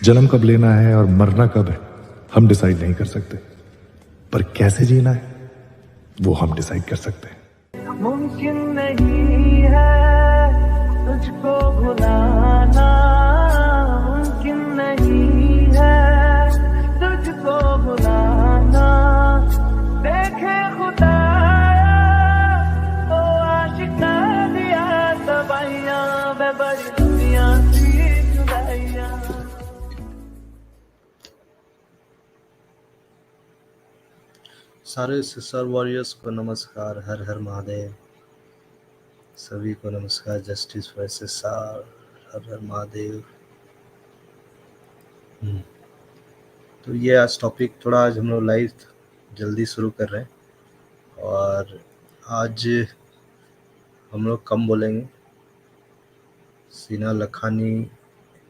जन्म कब लेना है और मरना कब है हम डिसाइड नहीं कर सकते, पर कैसे जीना है वो हम डिसाइड कर सकते हैं। मुमकिन नहीं है तुझको भुलाना, मुमकिन नहीं है तुझको भुलाना। देखे खुदाया तो आशिका दिया तबाहियां, बड़ी दुनिया सी जुदाइयां। सारे सिस्टर वॉरियर्स को नमस्कार, हर हर महादेव। सभी को नमस्कार, जस्टिस फॉर सिस्टर, हर हर महादेव। तो ये आज टॉपिक थोड़ा, आज हम लोग लाइव जल्दी शुरू कर रहे हैं और आज हम लोग कम बोलेंगे। शी-ena लखानी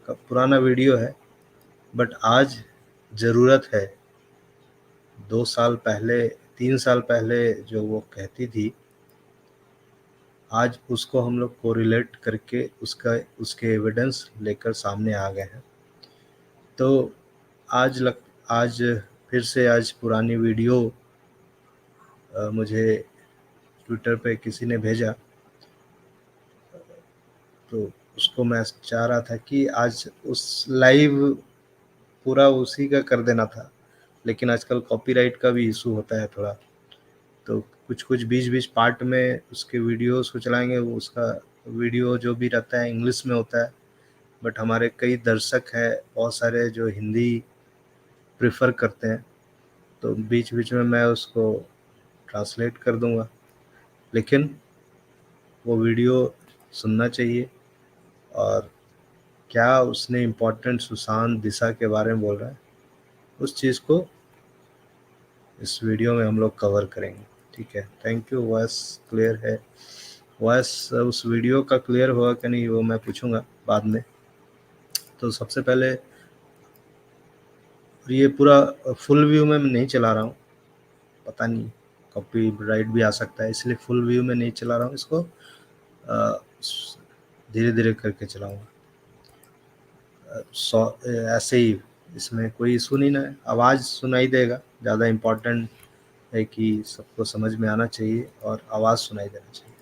का पुराना वीडियो है, बट आज ज़रूरत है। 2 साल पहले, 3 साल पहले जो वो कहती थी, आज उसको हम लोग कोरिलेट करके उसके एविडेंस लेकर सामने आ गए हैं। तो आज फिर से आज पुरानी वीडियो मुझे ट्विटर पे किसी ने भेजा, तो उसको मैं चाह रहा था कि आज उस लाइव पूरा उसी का कर देना था, लेकिन आजकल कॉपीराइट का भी इशू होता है थोड़ा, तो कुछ बीच पार्ट में उसके वीडियोस को चलाएंगे। उसका वीडियो जो भी रहता है इंग्लिश में होता है, बट हमारे कई दर्शक हैं बहुत सारे जो हिंदी प्रेफर करते हैं, तो बीच में मैं उसको ट्रांसलेट कर दूंगा, लेकिन वो वीडियो सुनना चाहिए। और क्या उसने इम्पोर्टेंट सुशांत दिशा के बारे में बोल रहा है, उस चीज़ को इस वीडियो में हम लोग कवर करेंगे। ठीक है, थैंक यू। वॉइस क्लियर है? वॉइस उस वीडियो का क्लियर होगा कि नहीं वो मैं पूछूंगा बाद में। तो सबसे पहले ये पूरा फुल व्यू में मैं नहीं चला रहा हूँ, पता नहीं कॉपीराइट भी आ सकता है, इसलिए फुल व्यू में नहीं चला रहा हूँ। इसको धीरे धीरे करके चलाऊँगा, ऐसे ही। इसमें कोई इशू नहीं ना है, आवाज़ सुनाई देगा। ज़्यादा इम्पोर्टेंट है कि सबको समझ में आना चाहिए और आवाज़ सुनाई देना चाहिए।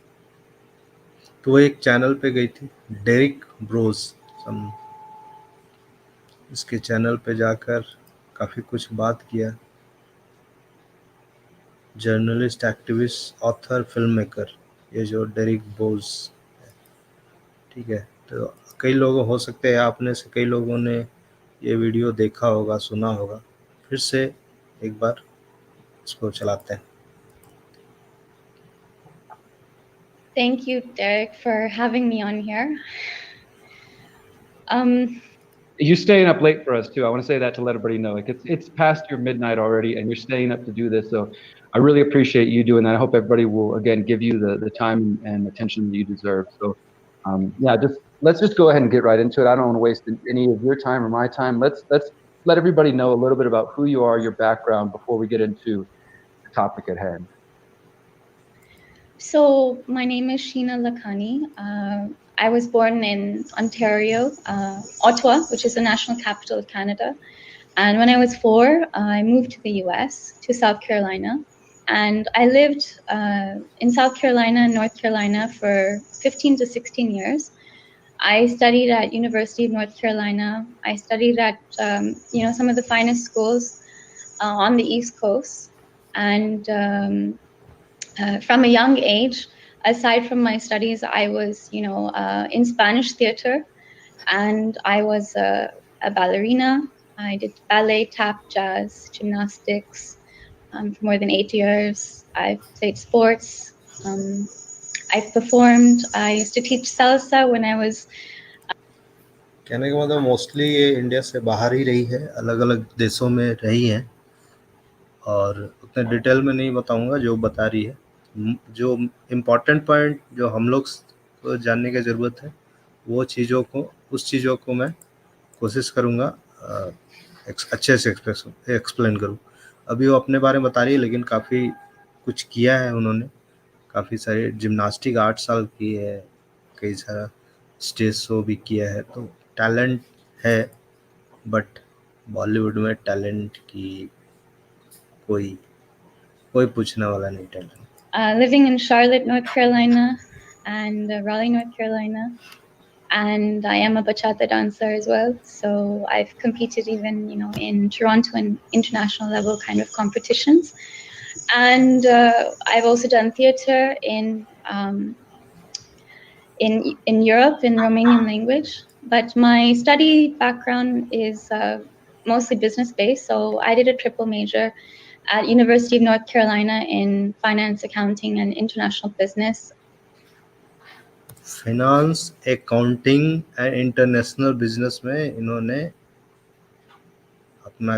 तो वो एक चैनल पे गई थी, डेरिक ब्रोस, इसके चैनल पे जाकर काफ़ी कुछ बात किया। Journalist, activist, author, film maker, ये जो डेरिक ब्रोस है। ठीक है, तो कई लोग हो सकते हैं आप में से कई लोगों ने ये वीडियो देखा होगा, सुना होगा। फिर से एक बार इसको चलाते हैं। Thank you, Derek, for having me on here. You're staying up late for us too. I want to say that to let everybody know. Like it's past your midnight already, and you're staying up to do this. So I really appreciate you doing that. I hope everybody will again give you the time and attention that you deserve. So yeah, let's just go ahead and get right into it. I don't want to waste any of your time or my time. Let's let everybody know a little bit about who you are, your background, before we get into the topic at hand. So my name is She-ena Lak-hani. I was born in Ontario, Ottawa, which is the national capital of Canada. And when I was 4, I moved to the US, to South Carolina. And I lived in South Carolina and North Carolina for 15 to 16 years. I studied at University of North Carolina. I studied at some of the finest schools on the East Coast. And from a young age, aside from my studies, I was, in Spanish theater, and I was a ballerina. I did ballet, tap, jazz, gymnastics for more than 8 years. I played sports. I performed. I used to teach salsa when I was. कहने का मतलब mostly ये India से बाहर ही रही है, अलग अलग देशों में रही है, और उतने डिटेल में नहीं बताऊंगा जो बता रही है। जो इम्पोर्टेंट पॉइंट जो हम लोग को जानने की ज़रूरत है, उस चीज़ों को मैं कोशिश करूँगा अच्छे से एक्सप्लेन करूँ। अभी वो अपने बारे में बता रही है, लेकिन काफ़ी कुछ किया है उन्होंने। काफ़ी सारे जिम्नास्टिक 8 साल की है, कई सारा स्टेज शो भी किया है, तो टैलेंट है। बट बॉलीवुड में टैलेंट की कोई कोई पूछने वाला नहीं talent. Living in Charlotte, North Carolina, and Raleigh, North Carolina. And I am a bachata dancer as well. So I've competed even, in Toronto and international level kind of competitions. And I've also done theater in Europe in Romanian language. But my study background is mostly business based. So I did a triple major at University of North Carolina in finance, accounting, and international business. Finance, accounting and international business में इन्होंने अपना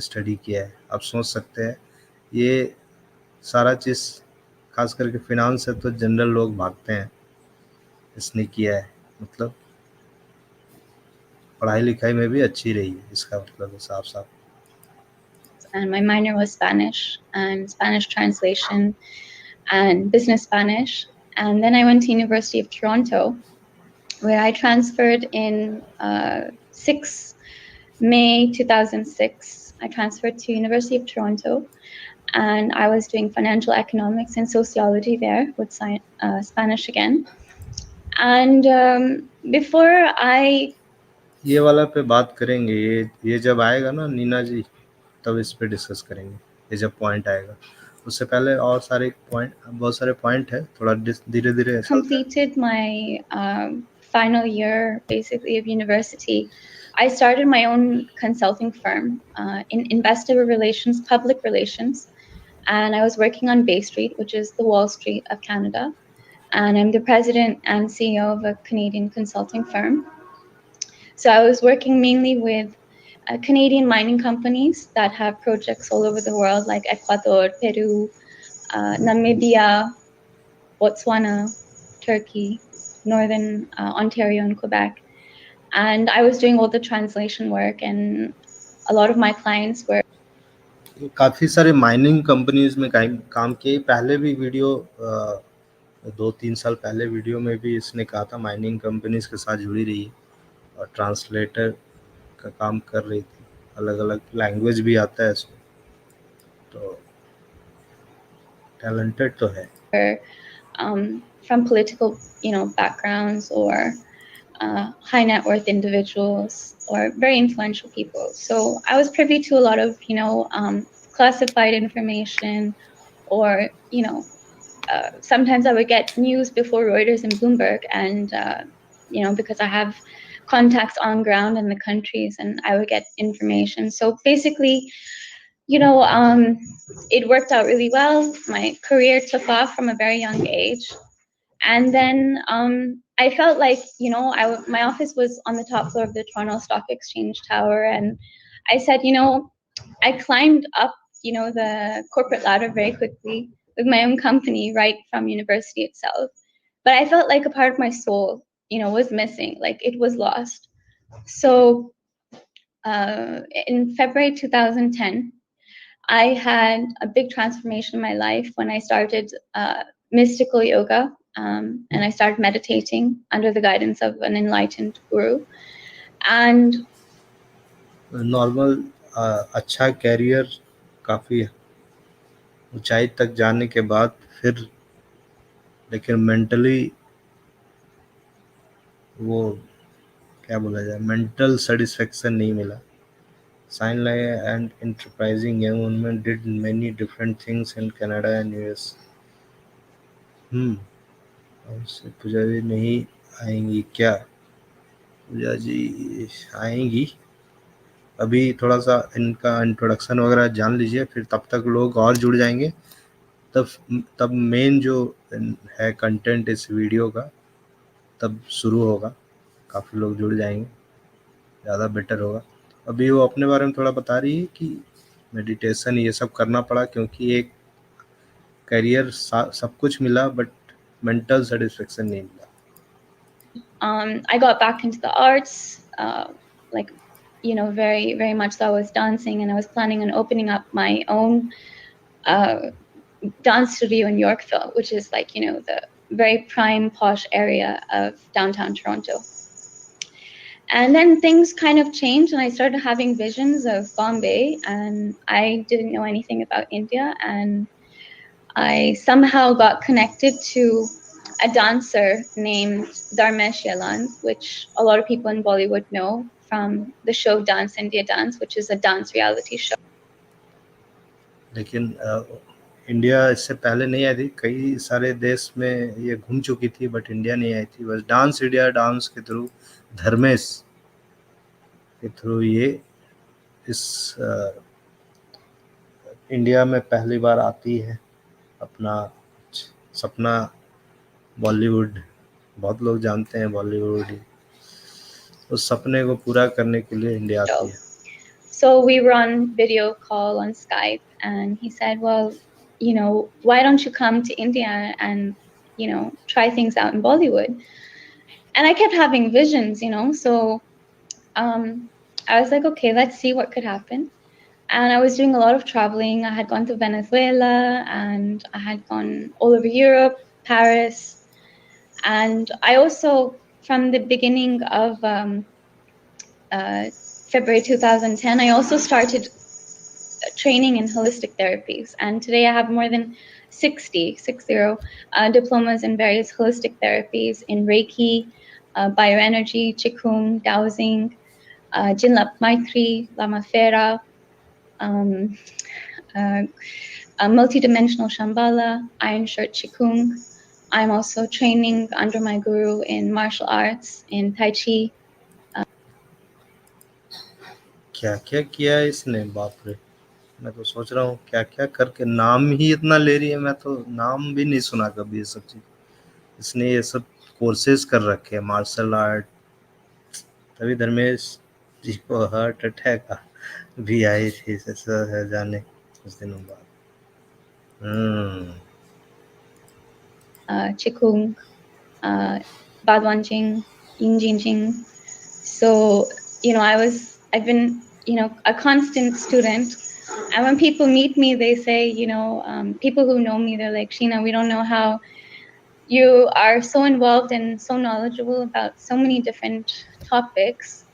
study किया है. आप सोच सकते हैं ये सारा चीज़, खास करके फिनांस है तो जनरल लोग भागते हैं. इसने किया है, मतलब पढ़ाई लिखाई में भी अच्छी रही है, इसका मतलब साफ साफ. And my minor was Spanish and Spanish translation and business Spanish. And then I went to University of Toronto, where I transferred in 6 May 2006. I transferred to University of Toronto, and I was doing financial economics and sociology there with Spanish again. And before I ये वाला पे बात करेंगे, ये जब आएगा ना नीना जी, तब इस पे डिस्कस करेंगे, ये जब पॉइंट आएगा. उससे पहले और सारे पॉइंट, बहुत सारे पॉइंट है, थोड़ा धीरे धीरे. completed my final year basically of university, I started my own consulting firm in investor relations, public relations, and I was working on Bay Street, which is the Wall Street of Canada, and I'm the president and CEO of a Canadian consulting firm. So I was working mainly with Canadian mining companies that have projects all over the world, like Ecuador, Peru, Namibia, Botswana, Turkey, Northern Ontario, and Quebec. And I was doing all the translation work, and a lot of my clients were. काफ़ी सारे mining companies में काम किए. पहले भी video 2-3 साल पहले video में भी इसने कहा था माइनिंग कंपनीज के साथ जुड़ी रही है और ट्रांसलेटर का काम कर रही थी. अलग अलग लैंग्वेज भी आता है इसमें, तो टैलेंटेड तो है. From political, backgrounds or high net worth individuals or very influential people. So I was privy to a lot of, classified information, or, sometimes I would get news before Reuters and Bloomberg, and, because I have contacts on ground in the countries, and I would get information. So basically, it worked out really well. My career took off from a very young age. And then I felt like, my office was on the top floor of the Toronto Stock Exchange Tower. And I said, I climbed up, the corporate ladder very quickly with my own company right from university itself. But I felt like a part of my soul, was missing, like it was lost. So in February 2010, I had a big transformation in my life when I started mystical yoga, and I started meditating under the guidance of an enlightened guru. And normal अच्छा career, काफ़ी ऊंचाई तक जाने के बाद फिर लेकिन mentally वो क्या बोला जाए, मेंटल सेटिस्फेक्शन नहीं मिला. Sign language and enterprising young women did many different things in Canada and US. हमसे पूजा जी नहीं आएंगी क्या? पूजा जी आएंगी. अभी थोड़ा सा इनका इंट्रोडक्शन वगैरह जान लीजिए, फिर तब तक लोग और जुड़ जाएंगे. तब मेन जो है कंटेंट इस वीडियो का तब शुरू होगा. काफ़ी लोग जुड़ जाएंगे, ज़्यादा बेटर होगा. अभी वो अपने बारे में थोड़ा बता रही है कि मेडिटेशन ये सब करना पड़ा क्योंकि एक करियर सब कुछ मिला बट मेंटल सेटिस्फेक्शन नहीं मिला. I got back into the arts, like, very, very much so. I was dancing, and I was planning on opening up my own dance studio in Yorkville, which is like, the very prime posh area of downtown Toronto. And then things kind of changed, and I started having visions of Bombay, and I didn't know anything about India. And I somehow got connected to a dancer named Dharmesh Yaland, which a lot of people in Bollywood know from the show Dance India Dance, which is a dance reality show. लेकिन India इससे पहले नहीं आई थी, कई सारे देश में ये घूम चुकी थी, बट इंडिया नहीं आई थी। बस डांस इंडिया डांस के थ्रू, धर्मेश के थ्रू ये इस इंडिया में पहली बार आती है। अपना सपना बॉलीवुड, बहुत लोग जानते हैं बॉलीवुड, उस सपने को पूरा करने के लिए इंडिया आती है। So we were on video call on Skype, and he said, well, you know, why don't you come to India and, you know, try things out in Bollywood? And I kept having visions, you know, so I was like, okay, let's see what could happen. And I was doing a lot of traveling. I had gone to Venezuela, and I had gone all over Europe, Paris. And I also, from the beginning of February 2010, I also started training in holistic therapies. And today I have more than 60 diplomas in various holistic therapies in Reiki, bioenergy, Qigong, dowsing, Jinlap Maitri, Lama Fera, multidimensional Shambhala, Iron Shirt Qigong. I'm also training under my guru in martial arts, in Tai Chi. क्या क्या किया है इसने, बाप रे। मैं तो सोच रहा हूँ क्या क्या करके, नाम ही इतना ले रही है, मैं तो नाम भी नहीं सुना कभी ये सब चीज। इसने ये सब कोर्सेज कर रखे हैं, मार्शल आर्ट। तभी धर्मेश जी को हार्ट अटैक भी आई थी, ऐसा है जाने कुछ दिनों बाद। Qigong, Badwanjing, Yingjingjing. So, you know, I've been, you know, a constant student. And when people meet me, they say, you know, people who know me, they're like, She-ena, we don't know how you are so involved and so knowledgeable about so many different topics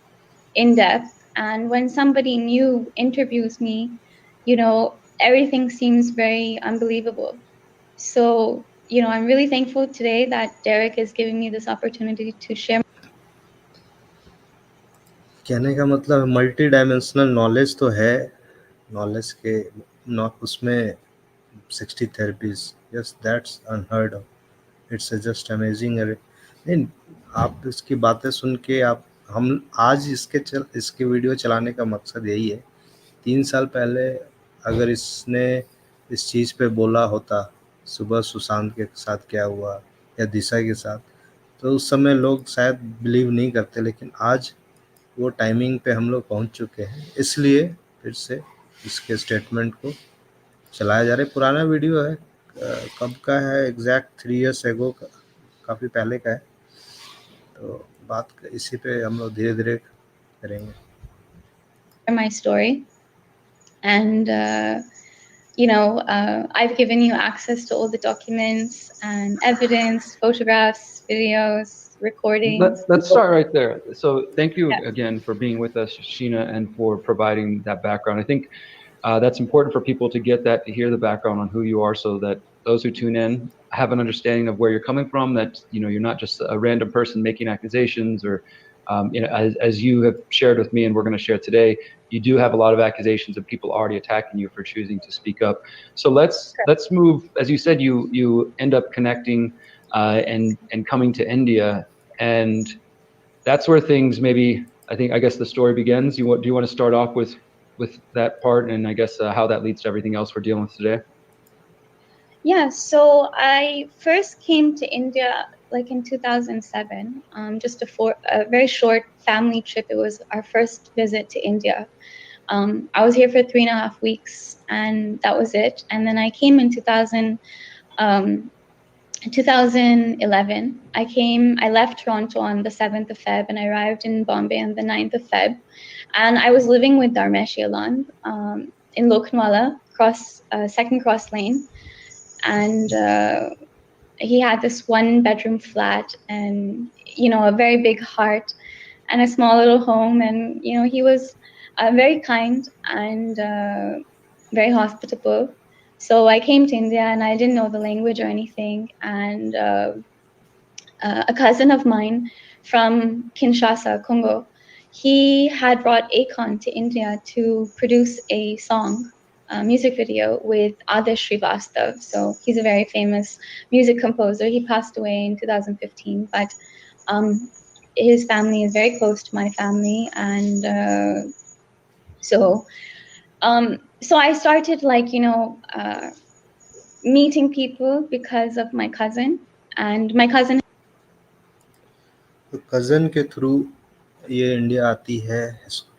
in depth. And when somebody new interviews me, you know, everything seems very unbelievable. So, you know, I'm really thankful today that Derek is giving me this opportunity to share. कहने का मतलब multi dimensional knowledge तो है, knowledge के उसमें 60 therapies, yes that's unheard of, it's just amazing. नहीं, आप इसकी बातें सुन के हम आज इसके वीडियो चलाने का मकसद यही है। 3 साल पहले अगर इसने इस चीज़ पे बोला होता, सुबह सुशांत के साथ क्या हुआ या दिशा के साथ, तो उस समय लोग शायद बिलीव नहीं करते। लेकिन आज वो टाइमिंग पे हम लोग पहुंच चुके हैं, इसलिए फिर से इसके स्टेटमेंट को चलाया जा रहा है। पुराना वीडियो है, कब का है एग्जैक्ट 3 years एगो का, काफ़ी पहले का है। तो बात इसी पे हम लोग धीरे धीरे करेंगे। My story, and you know, I've given you access to all the documents and evidence, photographs, videos, recordings. Let's start right there. So thank you again for being with us, She-ena, and for providing that background. I think that's important for people to get that, to hear the background on who you are, so that those who tune in have an understanding of where you're coming from, that, you know, you're not just a random person making accusations, or you know, as you have shared with me and we're going to share today, you do have a lot of accusations of people already attacking you for choosing to speak up. So let's move, as you said, you end up connecting and coming to India, and that's where things maybe, I guess the story begins. Do you want to start off with that part, and I guess how that leads to everything else we're dealing with today? Yeah, so I first came to India like in 2007, just a very short family trip. It was our first visit to India. I was here for 3.5 weeks, and that was it. And then I came in 2011. I left Toronto on the 7th of Feb, and I arrived in Bombay on the 9th of Feb. And I was living with Dharmesh Yaland in Lokhandwala, second cross lane. And he had this 1-bedroom flat, and, you know, a very big heart. and a small little home. And he was very kind and very hospitable. So I came to India and I didn't know the language or anything. And a cousin of mine from Kinshasa, Congo, he had brought Akon to India to produce a song, a music video with Adesh Srivastav. So he's a very famous music composer. He passed away in 2015, but his family is very close to my family. And so I started meeting people because of my cousin. And my cousin, तो cousin के through ये India आती है,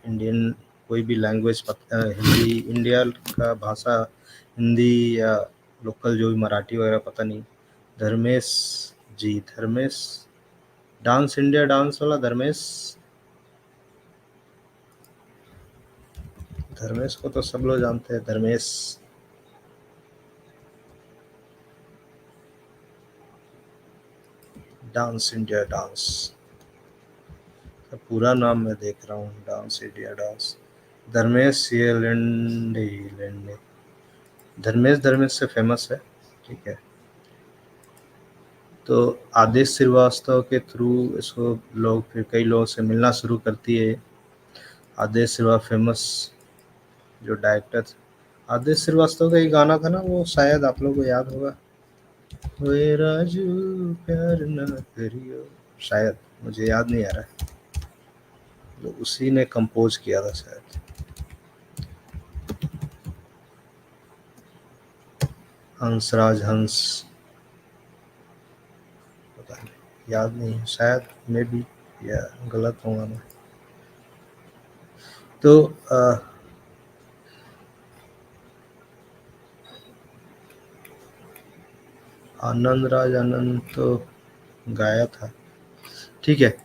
Indian कोई भी language Hindi, India का भाषा हिंदी या लोकल जो भी मराठी वगैरह पता नहीं। धर्मेश जी, धर्मेश डांस इंडिया डांस वाला धर्मेश को तो सब लोग जानते हैं। धर्मेश डांस इंडिया डांस का पूरा नाम मैं देख रहा हूँ, डांस इंडिया डांस। धर्मेश ये लेंडे धर्मेश से फेमस है, ठीक है। तो आदेश श्रीवास्तव के थ्रू इसको लोग फिर कई लोगों से मिलना शुरू करती है। आदेश श्रीवास्तव फेमस जो डायरेक्टर, आदेश श्रीवास्तव का एक गाना था ना, वो शायद आप लोगों को याद होगा, वे राजू प्यार न करियो, शायद मुझे याद नहीं आ रहा है, तो उसी ने कंपोज किया था शायद। हंसराज हंस, पता नहीं, याद नहीं है, शायद मे बी, या गलत होगा मैं। तो आनंद तो गाया था, ठीक है।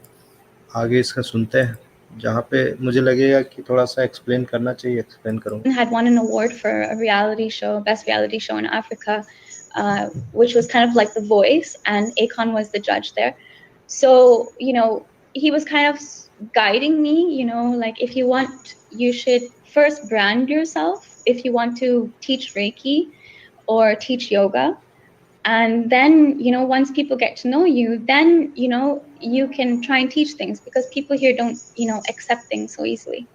आगे इसका सुनते हैं, जहाँ पे मुझे लगेगा कि थोड़ा सा एक्सप्लेन करना चाहिए, एक्सप्लेन करूँगा। had won an award for a reality show, best reality show in Africa, which was kind of like The Voice, and Akon was the judge there. So he was kind of guiding me, like, if you want, you should first brand yourself if you want to teach Reiki or teach yoga. And then once people get to know you, then you can try and teach things, because people here don't accept things so easily.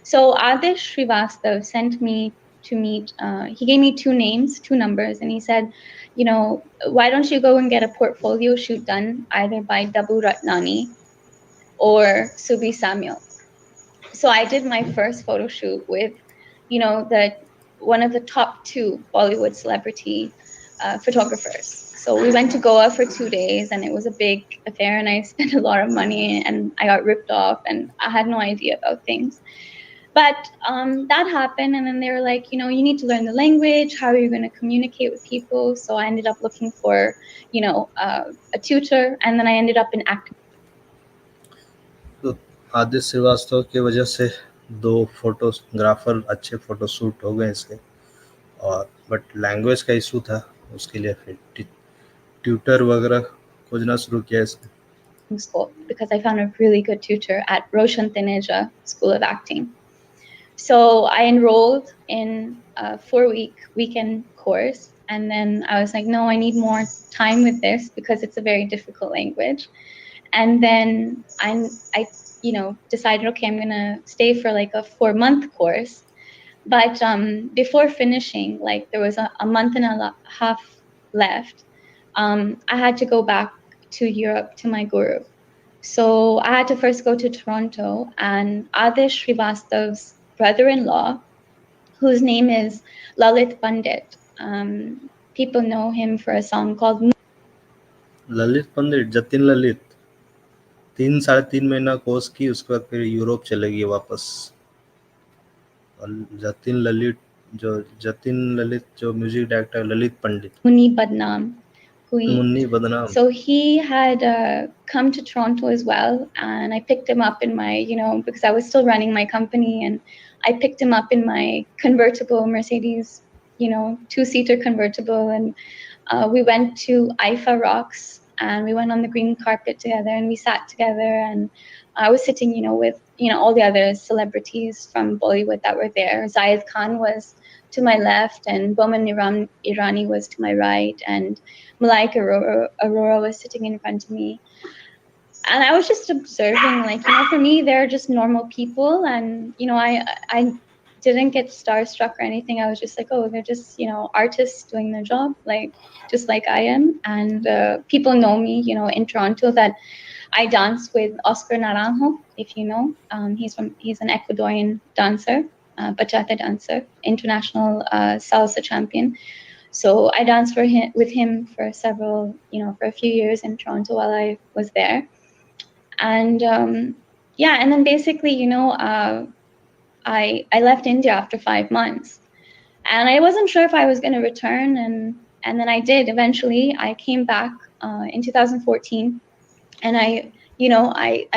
So Adesh Srivastav sent me to meet, he gave me 2 names, 2 numbers, and he said, why don't you go and get a portfolio shoot done either by Dabu Ratnani or Subi Samuel. So I did my first photo shoot with one of the top 2 Bollywood celebrity photographers. So we went to Goa for 2 days, and it was a big affair, and I spent a lot of money, and I got ripped off, and I had no idea about things. But that happened, and then they were like, you need to learn the language. How are you going to communicate with people? So I ended up looking for, a tutor, and then I ended up in acting. तो आदित्य श्रीवास्तव की वजह से 2 photographer अच्छे photo shoot हो गए इसके, और but language का इशू था, उसके लिए फिर ट्यूटर वगैरह खोजना शुरू किया इसने। School, because I found a really good tutor at Roshan Taneja School of Acting. So I enrolled in a 4-week weekend course, and then I was like, no, I need more time with this because it's a very difficult language. And then I decided, okay, I'm gonna stay for like a 4-month course. But before finishing, like there was a month and a half left, I had to go back to Europe to my guru. So I had to first go to Toronto, and Adesh Srivastav's brother-in-law, whose name is Lalit Pandit, people know him for a song called Lalit पंडित, जतिन ललित 3-3.5 महीना course की, उसके बाद फिर Europe चले गए वापस। और जतिन ललित जो म्यूजिक डायरेक्टर, ललित पंडित, Munni Badnaam. मुन्नी बदनाम। So he had come to Toronto as well, and I picked him up in my, because I was still running my company, and I picked him up in my convertible Mercedes, 2-seater convertible, and we went to IFA Rocks, and we went on the green carpet together, and we sat together, and I was sitting, with, all the other celebrities from Bollywood that were there. Zayed Khan was to my left, and Boman Irani was to my right, and Malaika Arora was sitting in front of me. And I was just observing, like, for me, they're just normal people, and I didn't get starstruck or anything. I was just like, oh, they're just artists doing their job, like just like I am. And people know me, in Toronto, that I dance with Oscar Naranjo, if you know. He's an Ecuadorian dancer, bachata dancer, international salsa champion. So I danced with him for for a few years in Toronto while I was there. And yeah, and then basically, I left India after 5 months, and I wasn't sure if I was going to return, and then I did eventually. I came back in 2014, and I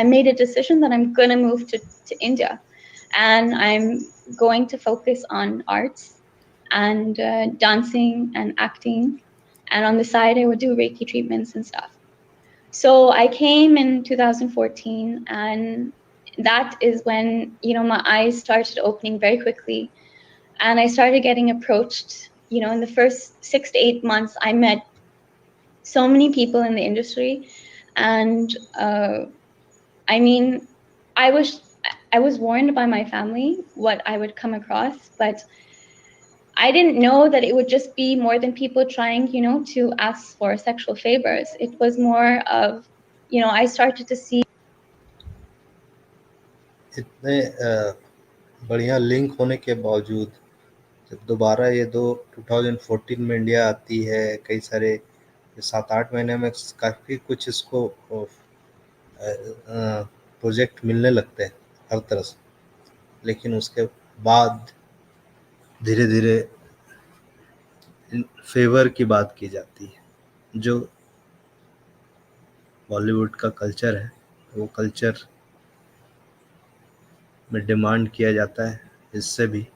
made a decision that I'm going to move to India, and I'm going to focus on arts and dancing and acting, and on the side I would do Reiki treatments and stuff. So I came in 2014, and that is when, my eyes started opening very quickly, and I started getting approached. In the first 6 to 8 months, I met so many people in the industry, and I mean, I was warned by my family what I would come across, but I didn't know that it would just be more than people trying, to ask for sexual favors. It was more of, I started to see. इतने बढ़िया link होने के बावजूद जब दोबारा ये 2014 में India आती है, कई सारे 7-8 महीने में काफ़ी कुछ इसको प्रोजेक्ट मिलने लगते हैं हर तरह से, लेकिन उसके बाद धीरे धीरे फेवर की बात की जाती है. जो बॉलीवुड का कल्चर है, वो कल्चर में डिमांड किया जाता है इससे भी.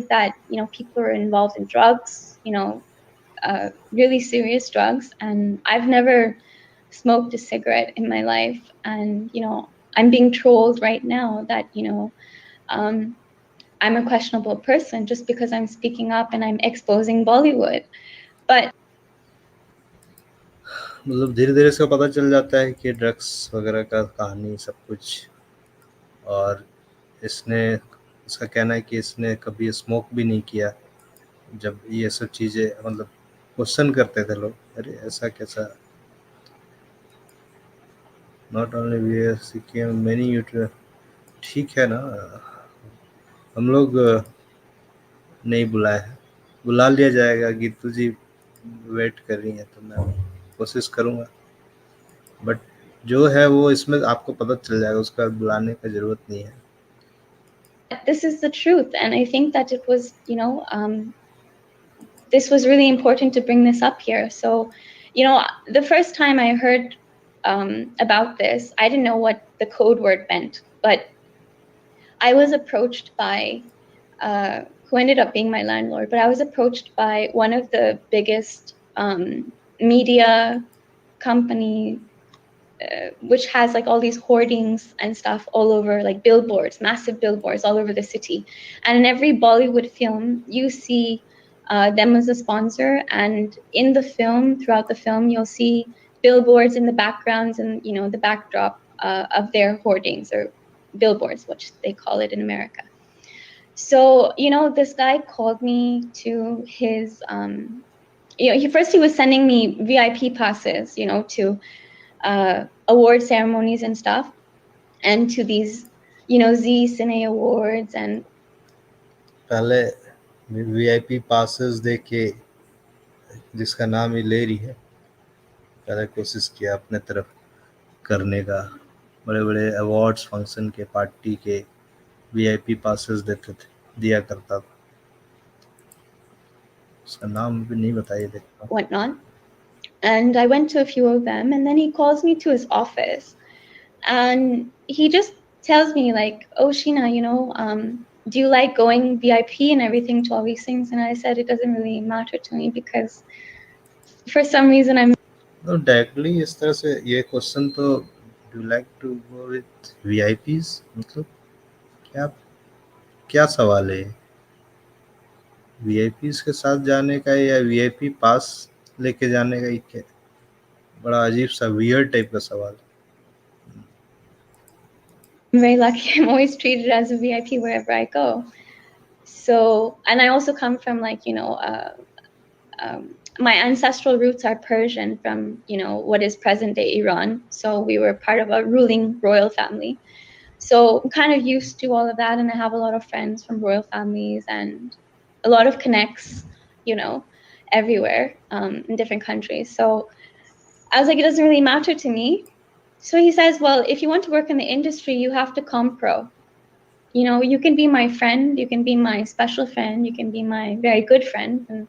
That people are involved in drugs, really serious drugs, and I've never smoked a cigarette in my life, and I'm being trolled right now that I'm a questionable person just because I'm speaking up and I'm exposing Bollywood. But मतलब धीरे धीरे इसका पता चल जाता है कि drugs वगैरह का कहानी सब कुछ, और इसका कहना है कि इसने कभी स्मोक भी नहीं किया. जब ये सब चीज़ें मतलब क्वेश्चन करते थे लोग, अरे ऐसा कैसा. Not only we many YouTube. ठीक है ना, हम लोग नहीं बुलाए हैं, बुला लिया जाएगा. गीतू जी वेट कर रही हैं तो मैं कोशिश करूँगा, बट जो है वो इसमें आपको पता चल जाएगा, उसका बुलाने का ज़रूरत नहीं है. this is the truth, and I think that it was, this was really important to bring this up here. So, the first time I heard about this, I didn't know what the code word meant, but I was approached by who ended up being my landlord, but I was approached by one of the biggest media company, which has like all these hoardings and stuff all over, like billboards, massive billboards all over the city. And in every Bollywood film, you see them as a sponsor. And in the film, throughout the film, you'll see billboards in the backgrounds and, the backdrop of their hoardings, or billboards, which they call it in America. So, this guy called me to his, he was sending me VIP passes, to award ceremonies and stuff, and to these, Zee-Cine Awards. And पहले VIP passes दे के जिसका नाम ही ले रही है, पहले कोशिश किया अपने तरफ करने का. बड़े बड़े अवार्ड्स फंक्शन के, पार्टी के VIP passes दिया करता था. उसका नाम भी नहीं बताइए देखता. whatnot. And I went to a few of them, and then he calls me to his office, and he just tells me like, oh, She-ena, do you like going VIP and everything to all these things? And I said, it doesn't really matter to me, because for some reason no directly इस तरह से ये question तो do like to go with VIPs, मतलब क्या क्या सवाल है? वीआईपीज के साथ जाने का या वीआईपी पास लेके जाने का? ये क्या, बड़ा अजीब सा वियर्ड टाइप का सवाल। I'm very lucky. I'm always treated as a VIP wherever I go. So, and I also come from like, my ancestral roots are Persian from, what is present day Iran. So we were part of a ruling royal family. So I'm kind of used to all of that. And I have a lot of friends from royal families and a lot of connects, everywhere, in different countries. So I was like, it doesn't really matter to me. So he says, well, if you want to work in the industry, you have to come pro. You can be my friend, you can be my special friend, you can be my very good friend. And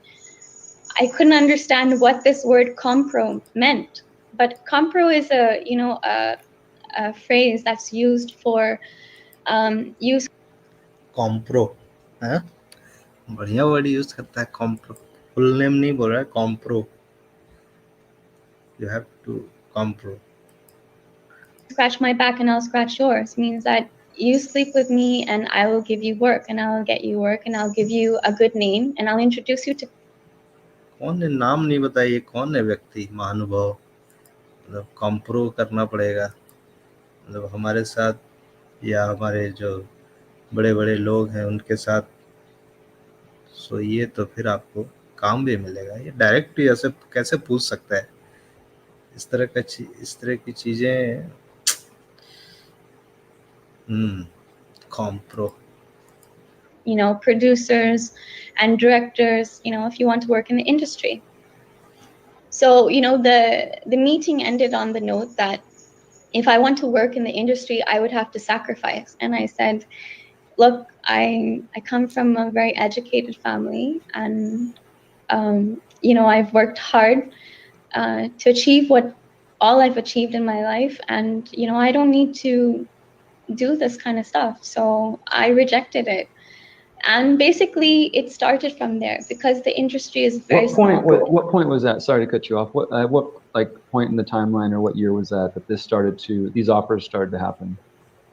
I couldn't understand what this word compro meant. But compro is a phrase that's used for use. कॉम्प्रो है, बढ़िया word use करता है कॉम्प्रो। Full name नहीं बोल रहा है, compro. You have to compro. Scratch my back and I'll scratch yours means that you sleep with me and I will give you work and I'll get you work and I'll give you a good name and I'll introduce you to. कौन है, नाम नहीं बताइए, कौन है व्यक्ति महानुभाव? मतलब कॉम्प्रो करना पड़ेगा, मतलब हमारे साथ या हमारे जो बड़े बड़े लोग हैं उनके साथ सोइए तो फिर आपको काम भी मिलेगा। ये डायरेक्ट ऐसे कैसे पूछ सकता है? इस तरह की चीजें। कॉम्प्रो। Producers and directors, if you want to work in the industry. So, the meeting ended on the note that if I want to work in the industry, I would have to sacrifice. And I said, look, I come from a very educated family and, I've worked hard to achieve all I've achieved in my life. And, I don't need to do this kind of stuff. So I rejected it. And basically, it started from there because the industry is very small. What point was that? Sorry to cut you off. What like point in the timeline or what year was that these offers started to happen?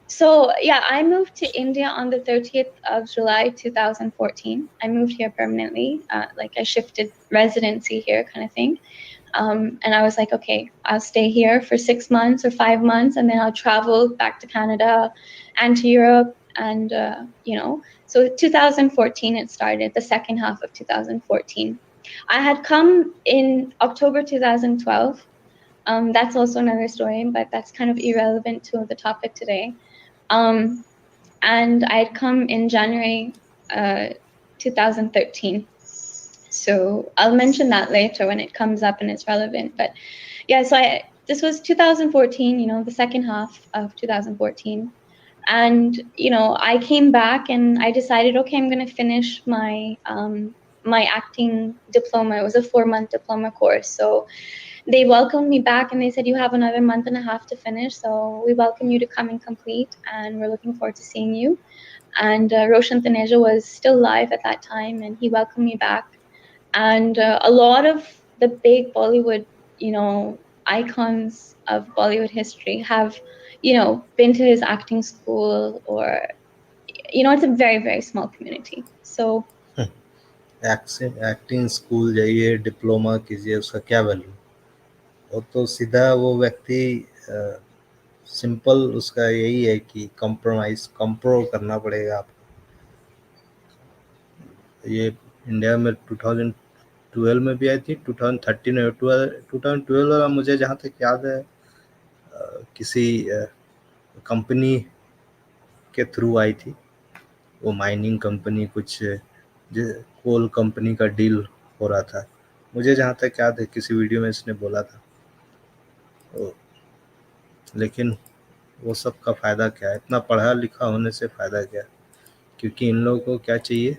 So yeah, I moved to India on the 30th of July 2014. I moved here permanently, like I shifted residency here, kind of thing. And I was like, okay, I'll stay here for 6 months or 5 months, and then I'll travel back to Canada and to Europe. And, so 2014 it started, the second half of 2014. I had come in October 2012. That's also another story, but that's kind of irrelevant to the topic today. And I'd come in January 2013. So I'll mention that later when it comes up and it's relevant. But yeah, so this was 2014, the second half of 2014. And, I came back and I decided, okay, I'm going to finish my acting diploma. It was a 4-month diploma course. So they welcomed me back and they said, you have another month and a half to finish. So we welcome you to come and complete. And we're looking forward to seeing you. And Roshan Taneja was still live at that time and he welcomed me back. And a lot of the big Bollywood, icons of Bollywood history have, been to his acting school or, it's a very, very small community. So acting school जाइए, diploma कीजिए, उसका क्या value? वो तो सीधा वो व्यक्ति simple उसका यही है कि कंप्रो करना पड़ेगा आपको। ये इंडिया में 2012 में भी आई थी, 2013 में 2012 वाला मुझे जहाँ तक याद है किसी कंपनी के थ्रू आई थी। वो माइनिंग कंपनी, कुछ कोल कंपनी का डील हो रहा था, मुझे जहाँ तक याद है किसी वीडियो में इसने बोला था। लेकिन वो सब का फ़ायदा क्या है? इतना पढ़ा लिखा होने से फ़ायदा क्या? क्योंकि इन लोगों को क्या चाहिए?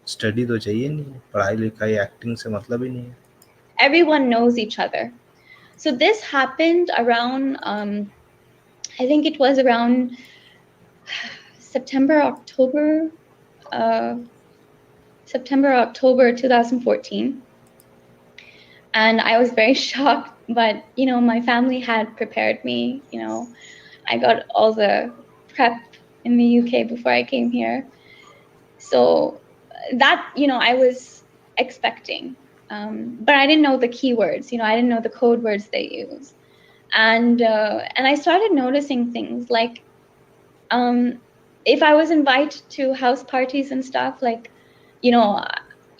स्टडी तो चाहिए नहीं, पढ़ाई लिखाई एक्टिंग से मतलब ही नहीं है। Everyone knows each other. So this happened around, I think it was around September, October 2014. And I was very shocked, but you know, my family had prepared me. You know, I got all the prep in the UK before I came here. So that, you know, I was expecting. But I didn't know the keywords, you know, I didn't know the code words they use. And I started noticing things like, if I was invited to house parties and stuff, like, you know,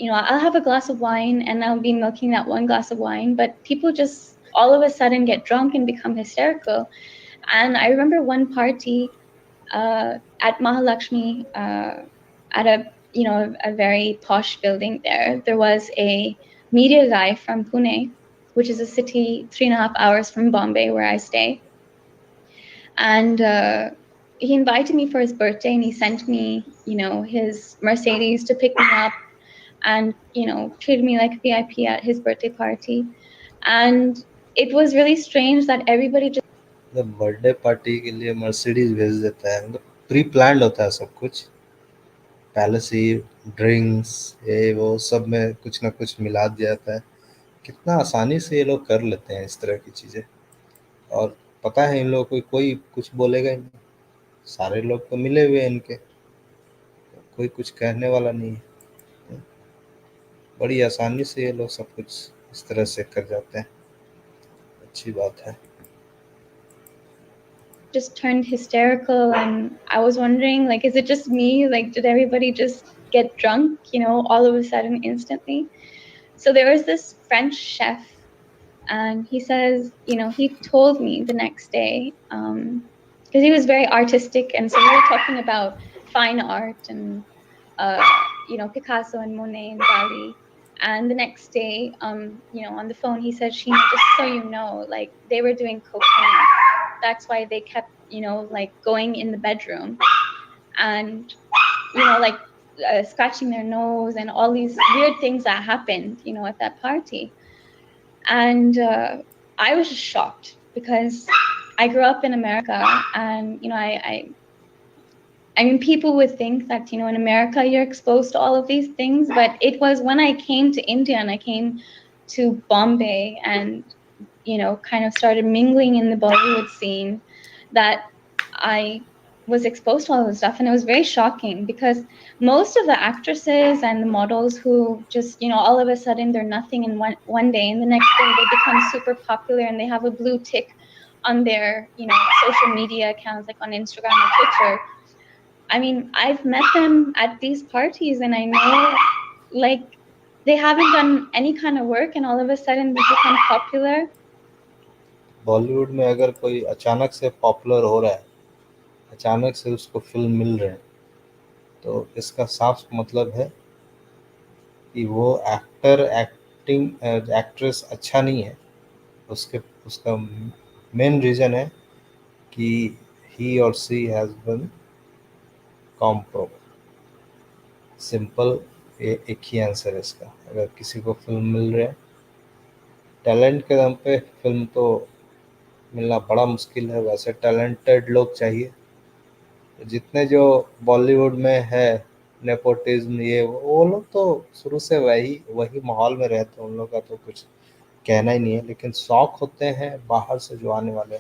I'll have a glass of wine and I'll be milking that one glass of wine, but people just all of a sudden get drunk and become hysterical. And I remember one party at Mahalakshmi, at a, you know, a very posh building there. There was a media guy from Pune, which is a city 3.5 hours from Bombay, where I stay. And he invited me for his birthday, and he sent me, you know, his Mercedes to pick me up, and you know, treated me like a VIP at his birthday party. And it was really strange that everybody just मतलब birthday party के लिए Mercedes भेज देता है, मतलब pre planned होता है सब कुछ, पहले से ही ड्रिंक्स ये वो सब में कुछ ना कुछ मिला दिया जाता है। कितना आसानी से ये लोग कर लेते हैं इस तरह की चीज़ें, और पता है इन लोगों को कोई कुछ बोलेगा ही नहीं, सारे लोग तो मिले हुए हैं इनके, कोई कुछ कहने वाला नहीं है। बड़ी आसानी से ये लोग सब कुछ इस तरह से कर जाते हैं, अच्छी बात है। just turned hysterical, and I was wondering, like, is it just me? Like, did everybody just get drunk, you know, all of a sudden instantly? So there was this French chef, and he says, you know, he told me the next day, because he was very artistic, and so we were talking about fine art and you know, Picasso and Monet and Dali. And the next day, you know, on the phone, he said, She-ena, just so you know, like, they were doing cocaine. That's why they kept, you know, like, going in the bedroom and, you know, like, scratching their nose and all these weird things that happened, you know, at that party. And I was just shocked, because I grew up in America, and, you know, I mean, people would think that, you know, in America you're exposed to all of these things, but it was when I came to India and I came to Bombay and, you know, kind of started mingling in the Bollywood scene that I was exposed to all this stuff. And it was very shocking, because most of the actresses and the models who just, you know, all of a sudden they're nothing in one day, and the next day they become super popular and they have a blue tick on their, you know, social media accounts, like on Instagram or Twitter. I mean, I've met them at these parties, and I know, like, they haven't done any kind of work, and all of a sudden they become popular. Bollywood में अगर कोई अचानक से popular हो रहा है, अचानक से उसको फिल्म मिल रहे हैं, तो इसका साफ मतलब है कि वो एक्ट्रेस अच्छा नहीं है। उसका मेन रीज़न है कि ही और सी हैज़ बीन कॉम्प्रोमाइज्ड। सिंपल, एक ही आंसर है इसका। अगर किसी को फिल्म मिल रहा है, टैलेंट के दम पे फिल्म तो मिलना बड़ा मुश्किल है, वैसे टैलेंटेड लोग चाहिए। जितने जो बॉलीवुड में है नेपोटिज्म, ये वो लोग तो शुरू से वही माहौल में रहते हैं, उन लोग का तो कुछ कहना ही नहीं है। लेकिन शौक होते हैं बाहर से जो आने वाले,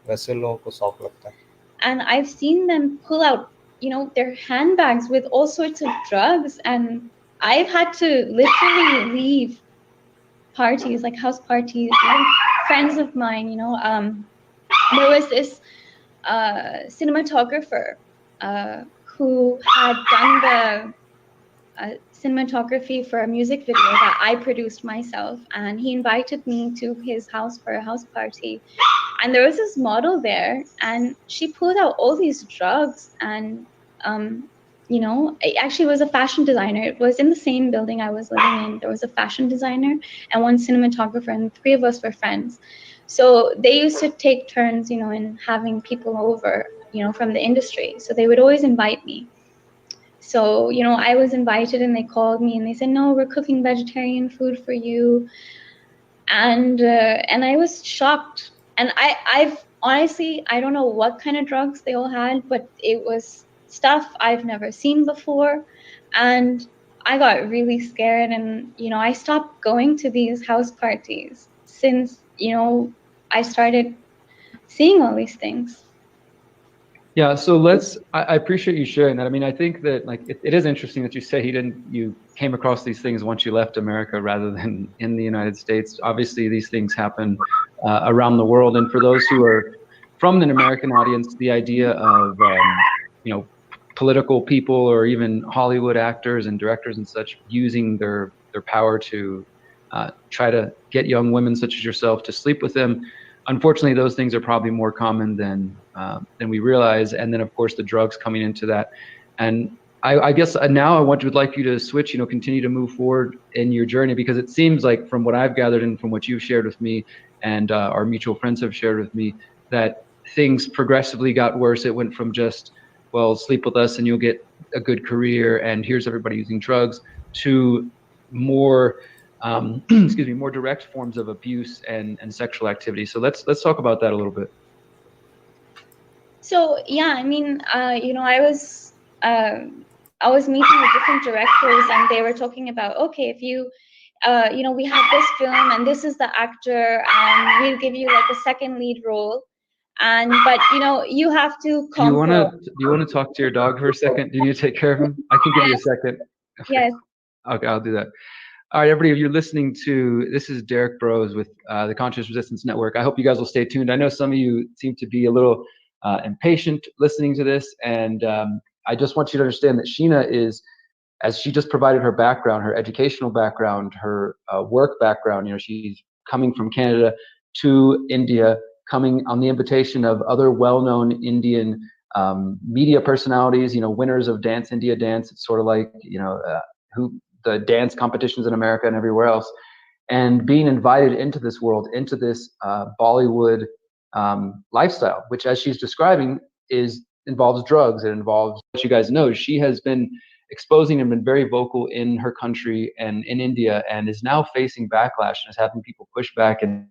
वैसे लोगों को शौक लगता है। And I've seen them pull out, you know, their handbags with all sorts of drugs, and I've had to literally leave parties, like house parties, even friends of mine, you know. There was this cinematographer who had done the cinematography for a music video that I produced myself, and he invited me to his house for a house party. And there was this model there, and she pulled out all these drugs, and you know, it actually was a fashion designer. It was in the same building I was living in. There was a fashion designer and one cinematographer, and the three of us were friends. So they used to take turns, you know, in having people over, you know, from the industry. So they would always invite me. So, you know, I was invited, and they called me and they said, no, we're cooking vegetarian food for you. And I was shocked. And I've honestly, I don't know what kind of drugs they all had, but it was stuff I've never seen before. And I got really scared, and I stopped going to these house parties since I started seeing all these things. Yeah, so I appreciate you sharing that. I mean, I think that like it is interesting that you say you came across these things once you left America rather than in the United States. Obviously, these things happen around the world. And for those who are from an American audience, the idea of, you know, political people or even Hollywood actors and directors and such using their power to try to get young women such as yourself to sleep with them. Unfortunately, those things are probably more common than we realize. And then, of course, the drugs coming into that. And I guess now would like you to switch, continue to move forward in your journey, because it seems like from what I've gathered and from what you've shared with me and our mutual friends have shared with me, that things progressively got worse. It went from just, well, sleep with us and you'll get a good career and here's everybody using drugs, to more excuse me, more direct forms of abuse and sexual activity. So let's talk about that a little bit. So yeah, I mean, I was meeting with different directors, and they were talking about, okay, if you, we have this film, and this is the actor, and we'll give you like a second lead role, but you have to conquer. Do you wanna talk to your dog for a second? Do you need to take care of him? I can give you a second. Okay. Yes. Okay, I'll do that. All right, everybody, you're listening to, this is Derek Bros with the Conscious Resistance Network. I hope you guys will stay tuned. I know some of you seem to be a little impatient listening to this, and I just want you to understand that She-ena is, as she just provided her background, her educational background, her work background, she's coming from Canada to India, coming on the invitation of other well-known Indian media personalities, winners of Dance India Dance. It's sort of like, who the dance competitions in America and everywhere else, and being invited into this world, into this Bollywood lifestyle, which, as she's describing, involves drugs. It involves, what you guys know, she has been exposing and been very vocal in her country and in India, and is now facing backlash and is having people push back and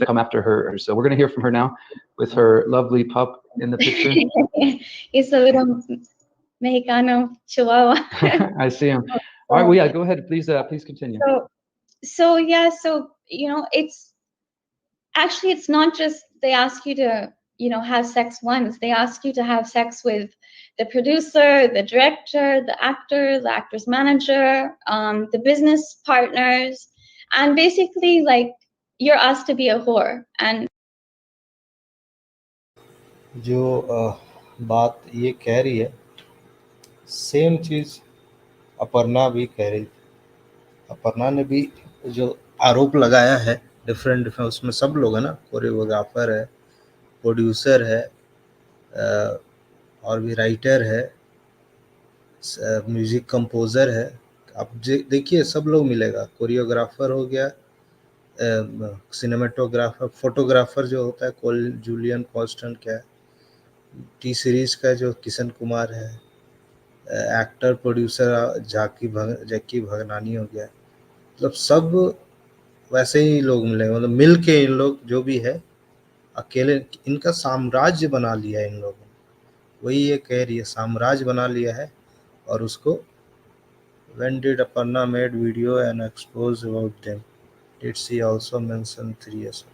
come after her. So we're going to hear from her now with her lovely pup in the picture. It's a little Mexicano Chihuahua. I see him. All right, well, yeah, go ahead, please continue. So yeah, it's not just they ask you to have sex once. They ask you to have sex with the producer, the director, the actor's manager, the business partners, and basically like you're asked to be a whore. And जो बात ये कह रही है, same चीज अपर्णा भी कह रही थी। अपर्णा ने भी जो आरोप लगाया है डिफरेंट, उसमें सब लोग है ना, कोरियोग्राफर है, प्रोड्यूसर है, और भी राइटर है, म्यूजिक कंपोजर है। आप देखिए सब लोग मिलेगा, कोरियोग्राफर हो गया, सिनेमेटोग्राफर, फोटोग्राफर जो होता है जूलियन कॉन्स्टेंट क्या है, टी सीरीज का जो किशन कुमार है, एक्टर प्रोड्यूसर जैकी भगनानी हो गया, मतलब सब वैसे ही लोग मिलेंगे, मतलब मिल के इन लोग जो भी है, अकेले इनका साम्राज्य बना लिया है इन लोगों ने। वही ये कह रही है, साम्राज्य बना लिया है। और उसको when did Aparna made video and expose about them, did she also mention 3 years?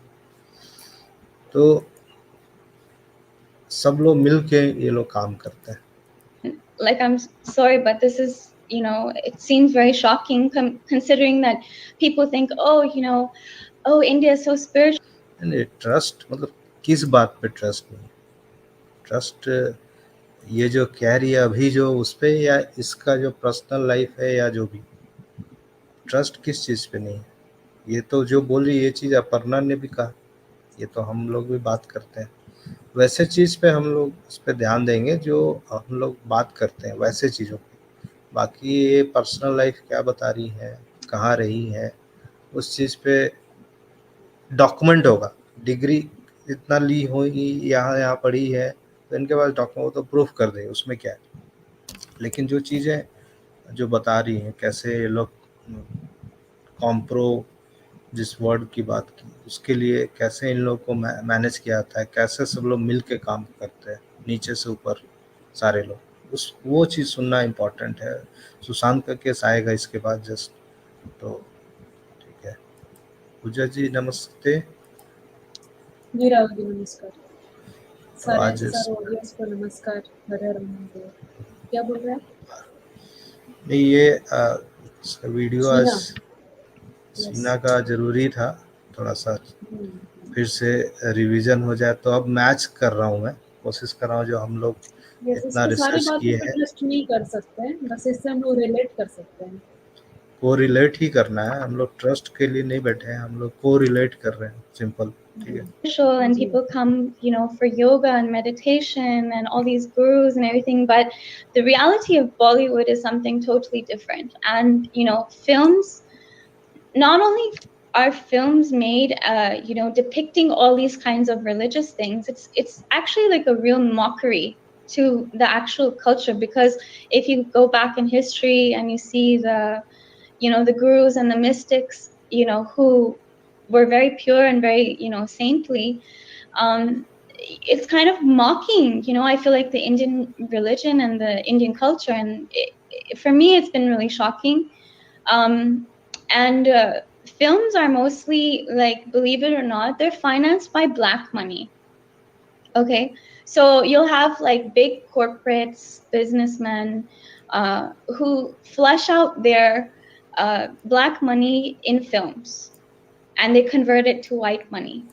तो सब लोग मिल के ये लोग काम करते हैं। Like, I'm sorry, but this is, it seems very shocking considering that people think, oh, India is so spiritual. And trust, मतलब किस बात पे ट्रस्ट नहीं? ट्रस्ट ये जो कह रही है अभी जो उस पे, या इसका जो पर्सनल लाइफ है, या जो भी, ट्रस्ट किस चीज़ पे नहीं है? ये तो जो बोल रही ये चीज़ अपर्णा ने भी कहा, ये तो हम लोग भी बात करते हैं। वैसे चीज़ पे हम लोग इस पे ध्यान देंगे जो हम लोग बात करते हैं, वैसे चीज़ों पे। बाकी ये पर्सनल लाइफ क्या बता रही है, कहाँ रही है, उस चीज़ पे डॉक्यूमेंट होगा। डिग्री इतना ली होगी, यहाँ पढ़ी है, तो इनके पास डॉक्यूमेंट, तो प्रूफ कर दे, उसमें क्या है। लेकिन जो चीज़ें जो बता रही हैं, कैसे ये लोग कॉम्प्रो, जिस वर्ड की बात की, उसके लिए कैसे इन लोग को मैनेज किया जाता है, कैसे सब लोग मिल के काम करते हैं, नीचे से ऊपर सारे लोग। वो चीज़ सुनना इम्पोर्टेंट है। सुशांत का केस आएगा इसके बाद जस्ट, तो ठीक है। पूजा जी नमस्ते। जी राहुल जी नमस्कार। तो सारे आज सारे ऑडियंस को नमस्कार। हर हर महादेव। क्या बोल रहे हैं नहीं, ये वीडियो आज शीना? शीना यस। का जरूरी था, थोड़ा सा यस, फिर से रिवीजन हो जाए। तो अब मैच कर रहा हूँ, मैं कोशिश कर रहा हूँ जो हम लोग इतना इसकी सारी रिसर्च बातों किए पे हैं ट्रस्ट नहीं कर सकते हैं, बस इससे हम लोग रिलेट कर सकते हैं। को रिलेट ही करना है। हम लोग ट्रस्ट के लिए नहीं बैठे हैं, हम लोग को रिलेट कर रहे हैं, सिंपल। ठीक है। And people come, you know, for yoga and meditation and all these gurus and everything, but the reality of Bollywood is something totally different. And you know, films, not only are films made, you know, depicting all these kinds of religious things, it's actually like a real mockery to the actual culture, because if you go back in history and you see the, you know, the gurus and the mystics, you know, who were very pure and very, you know, saintly, it's kind of mocking, you know, I feel like the Indian religion and the Indian culture. And for me, it's been really shocking. And films are mostly, like, believe it or not, they're financed by black money. Okay, so you'll have like big corporates, businessmen, who flush out their black money in films, and they convert it to white money.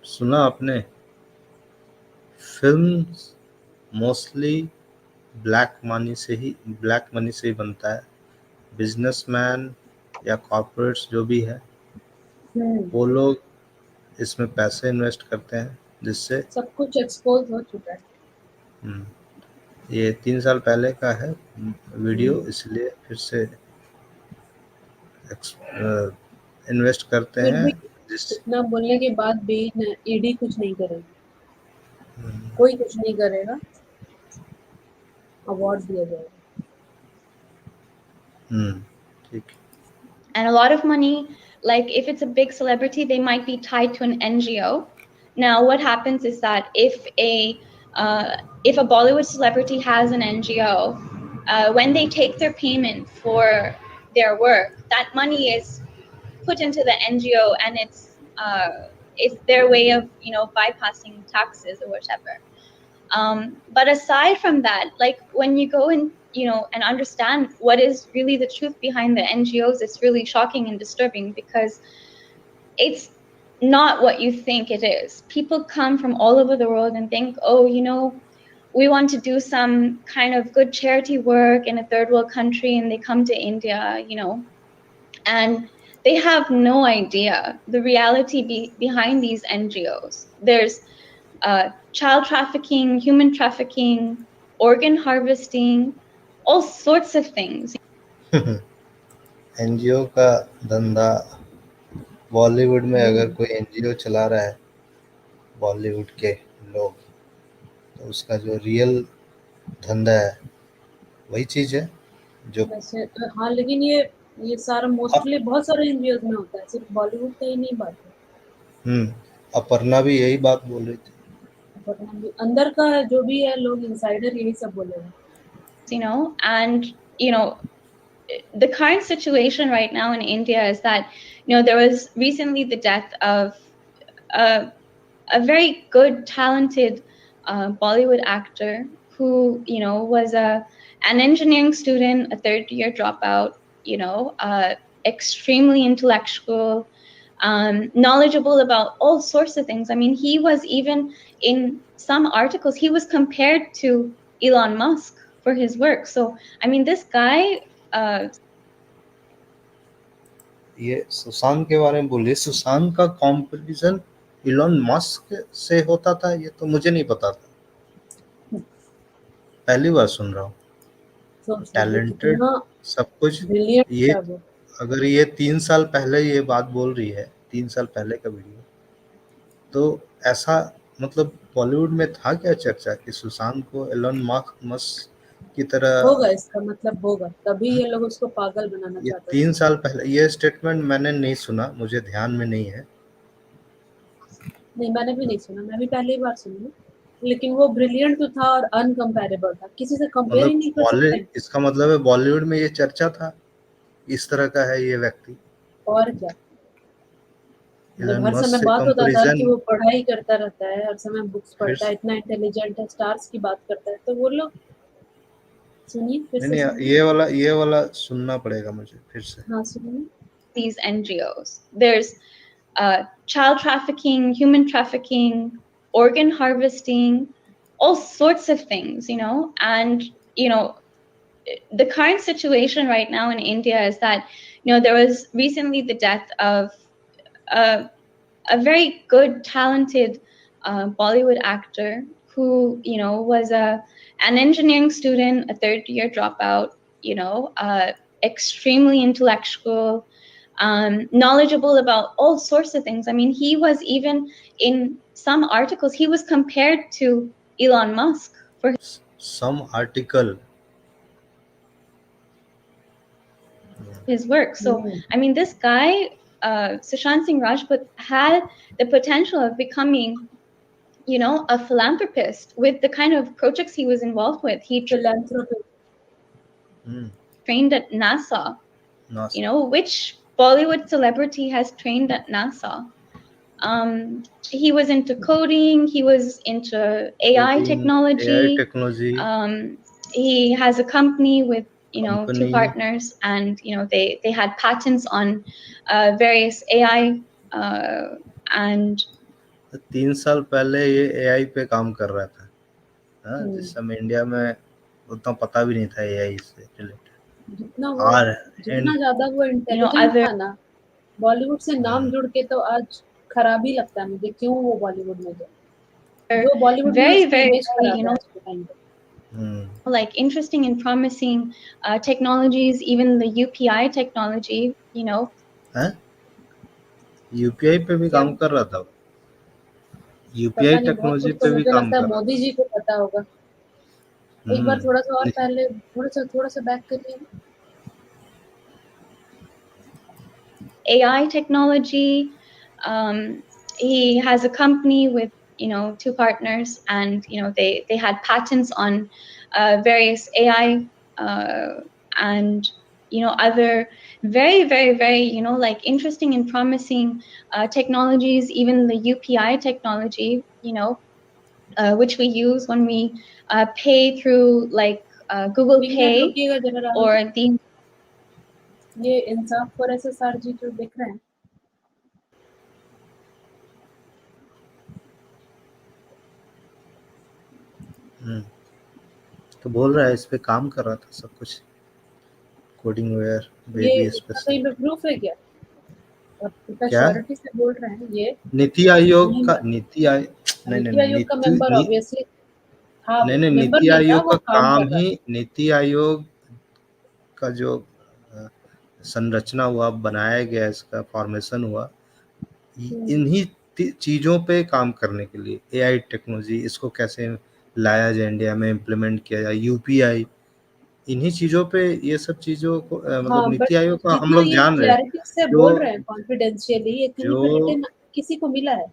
सुना आपने, film mostly black money से ही बनता है। Businessman या corporates जो भी है, वो लोग इसमें पैसे इन्वेस्ट करते हैं, जिससे सब कुछ एक्सपोज हो चुका है। ये 3 साल पहले का है वीडियो, इसलिए फिर से इन्वेस्ट करते फिर हैं। भी जिस इतना बोलने के बाद भी ईडी कुछ नहीं करेगी, कोई कुछ नहीं करेगा, अवार्ड दिया जाएगा। ठीक। And a lot of money, like if it's a big celebrity, they might be tied to an NGO. Now, what happens is that if a Bollywood celebrity has an NGO, when they take their payment for their work, that money is put into the NGO, and it's their way of, you know, bypassing taxes or whatever. But aside from that, like when you go and, you know, and understand what is really the truth behind the NGOs, it's really shocking and disturbing, because it's not what you think it is. People come from all over the world and think, oh, you know, we want to do some kind of good charity work in a third world country, and they come to India, you know, and they have no idea the reality behind these NGOs. There's child trafficking, human trafficking, organ harvesting, all sorts of things. NGO का धंधा बॉलीवुड में, अगर कोई NGO चला रहा है बॉलीवुड के लोग, तो उसका जो रियल धंधा है वही चीज है जो वैसे हाँ, लेकिन ये सारा मोस्टली बहुत सारे एनजीओ में होता है, सिर्फ बॉलीवुड का ही नहीं बात है। अपर्णा भी यही बात बोल रही थी। अंदर का जो भी है, लोग इनसाइडर यही सब बोलेगा। You know, and you know, the current situation right now in India is that, you know, there was recently the death of a very good, talented Bollywood actor who, you know, was an engineering student, a third-year dropout, you know, extremely intellectual, knowledgeable about all sorts of things. I mean, he was even in some articles, he was compared to Elon Musk for his work. So, I mean, this guy. ये सुशांत के बारे में बोलिए। सुशांत का comparison Elon Musk से होता था, ये तो मुझे नहीं पता था, पहली बार सुन रहा हूँ। टैलेंटेड, सब कुछ। ये अगर ये 3 साल पहले ये बात बोल रही है, 3 साल पहले का वीडियो, तो ऐसा मतलब बॉलीवुड में था क्या चर्चा कि सुशांत को एलन मस्क की तरह होगा, इसका मतलब होगा, तभी ये लोग उसको पागल बनाना ये चाहते हैं। 3 साल पहले ये स्टेटमेंट मैंने नहीं सुना, मुझे ध्यान में नहीं है। नहीं, मैंने भी नहीं सुना, मैं भी पहली बार सुनी। लेकिन वो ब्रिलियंट तो था और अनकम्पेरेबल था, किसी से कंपेयर ही मतलब नहीं कर सकते। इसका मतलब है बॉलीवुड में ये चर्चा था, इस तरह का है ये व्यक्ति। और क्या, मतलब इलन हर मस्क समय से बात होता था कि कंपैरिजन। वो पढ़ाई करता रहता है, हर समय बुक्स फिर पढ़ता है, इतना इंटेलिजेंट है, स्टार्स की बात करता है, तो वो लोग सुनिए फिर नहीं से नहीं, सुनिए। ये वाला सुनना पड़ेगा मुझे फिर से। हाँ सुनिए। These NGOs. There's child trafficking, human trafficking, organ harvesting, all sorts of things, you know. And, you know, the current situation right now in India is that, you know, there was recently the death of a very good, talented Bollywood actor who, you know, was an engineering student, a third-year dropout, you know, extremely intellectual, knowledgeable about all sorts of things. I mean, he was even in some articles, he was compared to Elon Musk for some article. his work. So, I mean, this guy, Sushant Singh Rajput, had the potential of becoming, you know, a philanthropist with the kind of projects he was involved with. He philanthropist. trained at NASA. NASA. You know, which Bollywood celebrity has trained at NASA? He was into coding. He was into AI technology. He has a company with, you know, two partners, and, you know, they had patents on various AI and 3 साल पहले ये AI पे काम कर रहा था। हाँ, जिस समय इंडिया में उतना पता भी नहीं था एआई से रिलेटेड। जितना ज्यादा वो इंटेलिजेंट था ना, बॉलीवुड से नाम जुड़ के तो आज खराब ही लगता है मुझे, क्यों वो बॉलीवुड में गए, जो बॉलीवुड में उसकी इमेज खराब है आज के टाइम पे। like interesting and promising technologies, even the UPI technology, you know. UPI पे भी काम कर रहा था। यूपीआई टेक्नोलॉजी पे भी काम कर रहा था। मोदी जी को पता होगा। एक बार थोड़ा सा और पहले थोड़ा सा बैक करिए। AI technology. He has a company with, you know, two partners, and, you know, they had patents on various AI and, you know, other very, you know, like interesting and promising technologies, even the UPI technology, you know, which we use when we pay through like Google Pay or the ये इंसाफ for SSR जी जो देख रहे हैं, तो बोल रहा है इस पे काम कर रहा था सब कुछ, कोडिंग वेयर बेबी स्पेशल। ये प्रूफ है क्या? क्या श्योरिटी से बोल रहे हैं ये नीति आयोग का नीति आयोग का मेंबर ऑब्वियसली। हाँ, नहीं मेंबर नीति नहीं था, आयोग वो का काम कर रहा ही, नीति आयोग का जो संरचना हुआ, बनाया गया, इसका फॉर्मेशन हुआ इन्हीं चीजों पे काम करने के लिए। एआई टेक्नोलॉजी, इसको कैसे लाया जाए इंडिया में, इम्प्लीमेंट किया जाए, यूपीआई, इन्हीं चीजों पे, ये सब चीजों को मतलब नीति आयोग का हम लोग जान रहे हैं। से बोल रहे हैं कॉन्फिडेंशियली, ये कहीं पे रिटन किसी को मिला है?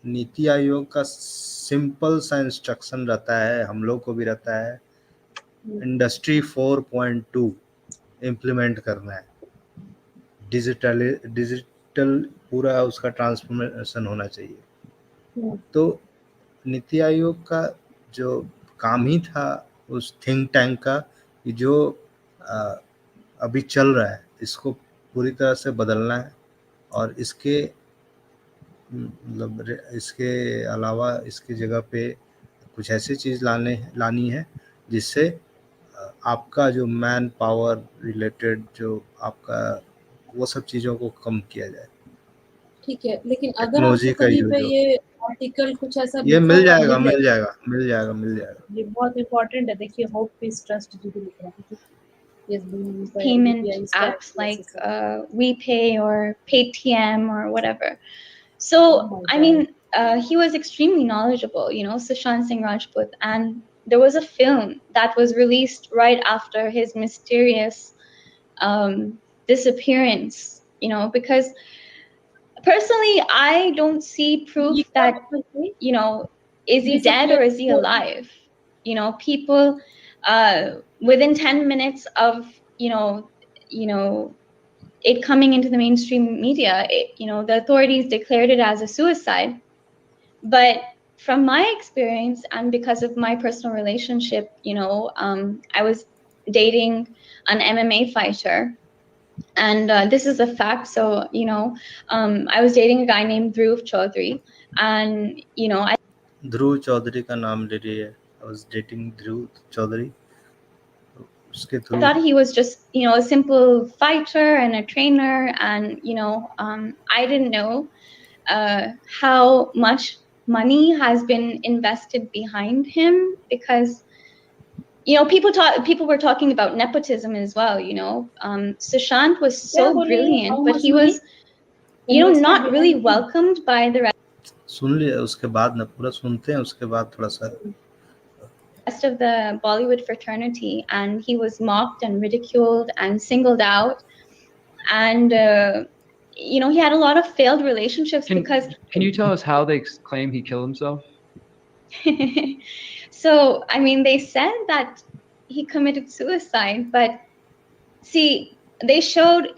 नीति आयोग का सिंपल सा इंस्ट्रक्शन रहता है, हम लोग को भी रहता है, इंडस्ट्री 4.2 इम्प्लीमेंट करना है, डिजिटल पूरा उसका ट्रांसफॉर्मेशन होना चाहिए। तो नीति आयोग का जो काम ही था उस थिंक टैंक का, कि जो अभी चल रहा है इसको पूरी तरह से बदलना है, और इसके मतलब इसके अलावा इसकी जगह पे कुछ ऐसी चीज़ लानी है जिससे आपका जो मैन पावर रिलेटेड जो आपका, वो सब चीज़ों को कम किया जाए। ठीक है, लेकिन अगर आपको कहीं पे ये आर्टिकल कुछ ऐसा ये मिल जाएगा। ये बहुत इम्पोर्टेंट है। देखिए, होप पीस ट्रस्ट जो भी लिख रहा है, payment apps like WePay or Paytm or whatever. So, I mean, he was extremely knowledgeable, you know, Sushant Singh Rajput, and there was a film that was released right after his mysterious disappearance, you know, because personally, I don't see proof that, you know, is he dead or is he alive? You know, people within 10 minutes of it coming into the mainstream media, the authorities declared it as a suicide. But from my experience and because of my personal relationship, I was dating an MMA fighter. And this is a fact. So, I was dating a guy named Dhruv Chaudhary. And, ध्रुव चौधरी का नाम ले रही है. I was dating ध्रुव चौधरी. उसके I through thought he was just, a simple fighter and a trainer. And, I didn't know how much money has been invested behind him because, people were talking about nepotism as well, Sushant was so brilliant, but he was, not really welcomed by the सुन लिया उसके बाद ना पूरा सुनते हैं उसके बाद थोड़ा सा rest of the Bollywood fraternity, and he was mocked and ridiculed and singled out. And he had a lot of failed relationships because. Can you tell us how they claim he killed himself? So, I mean, they said that he committed suicide, but see, they showed,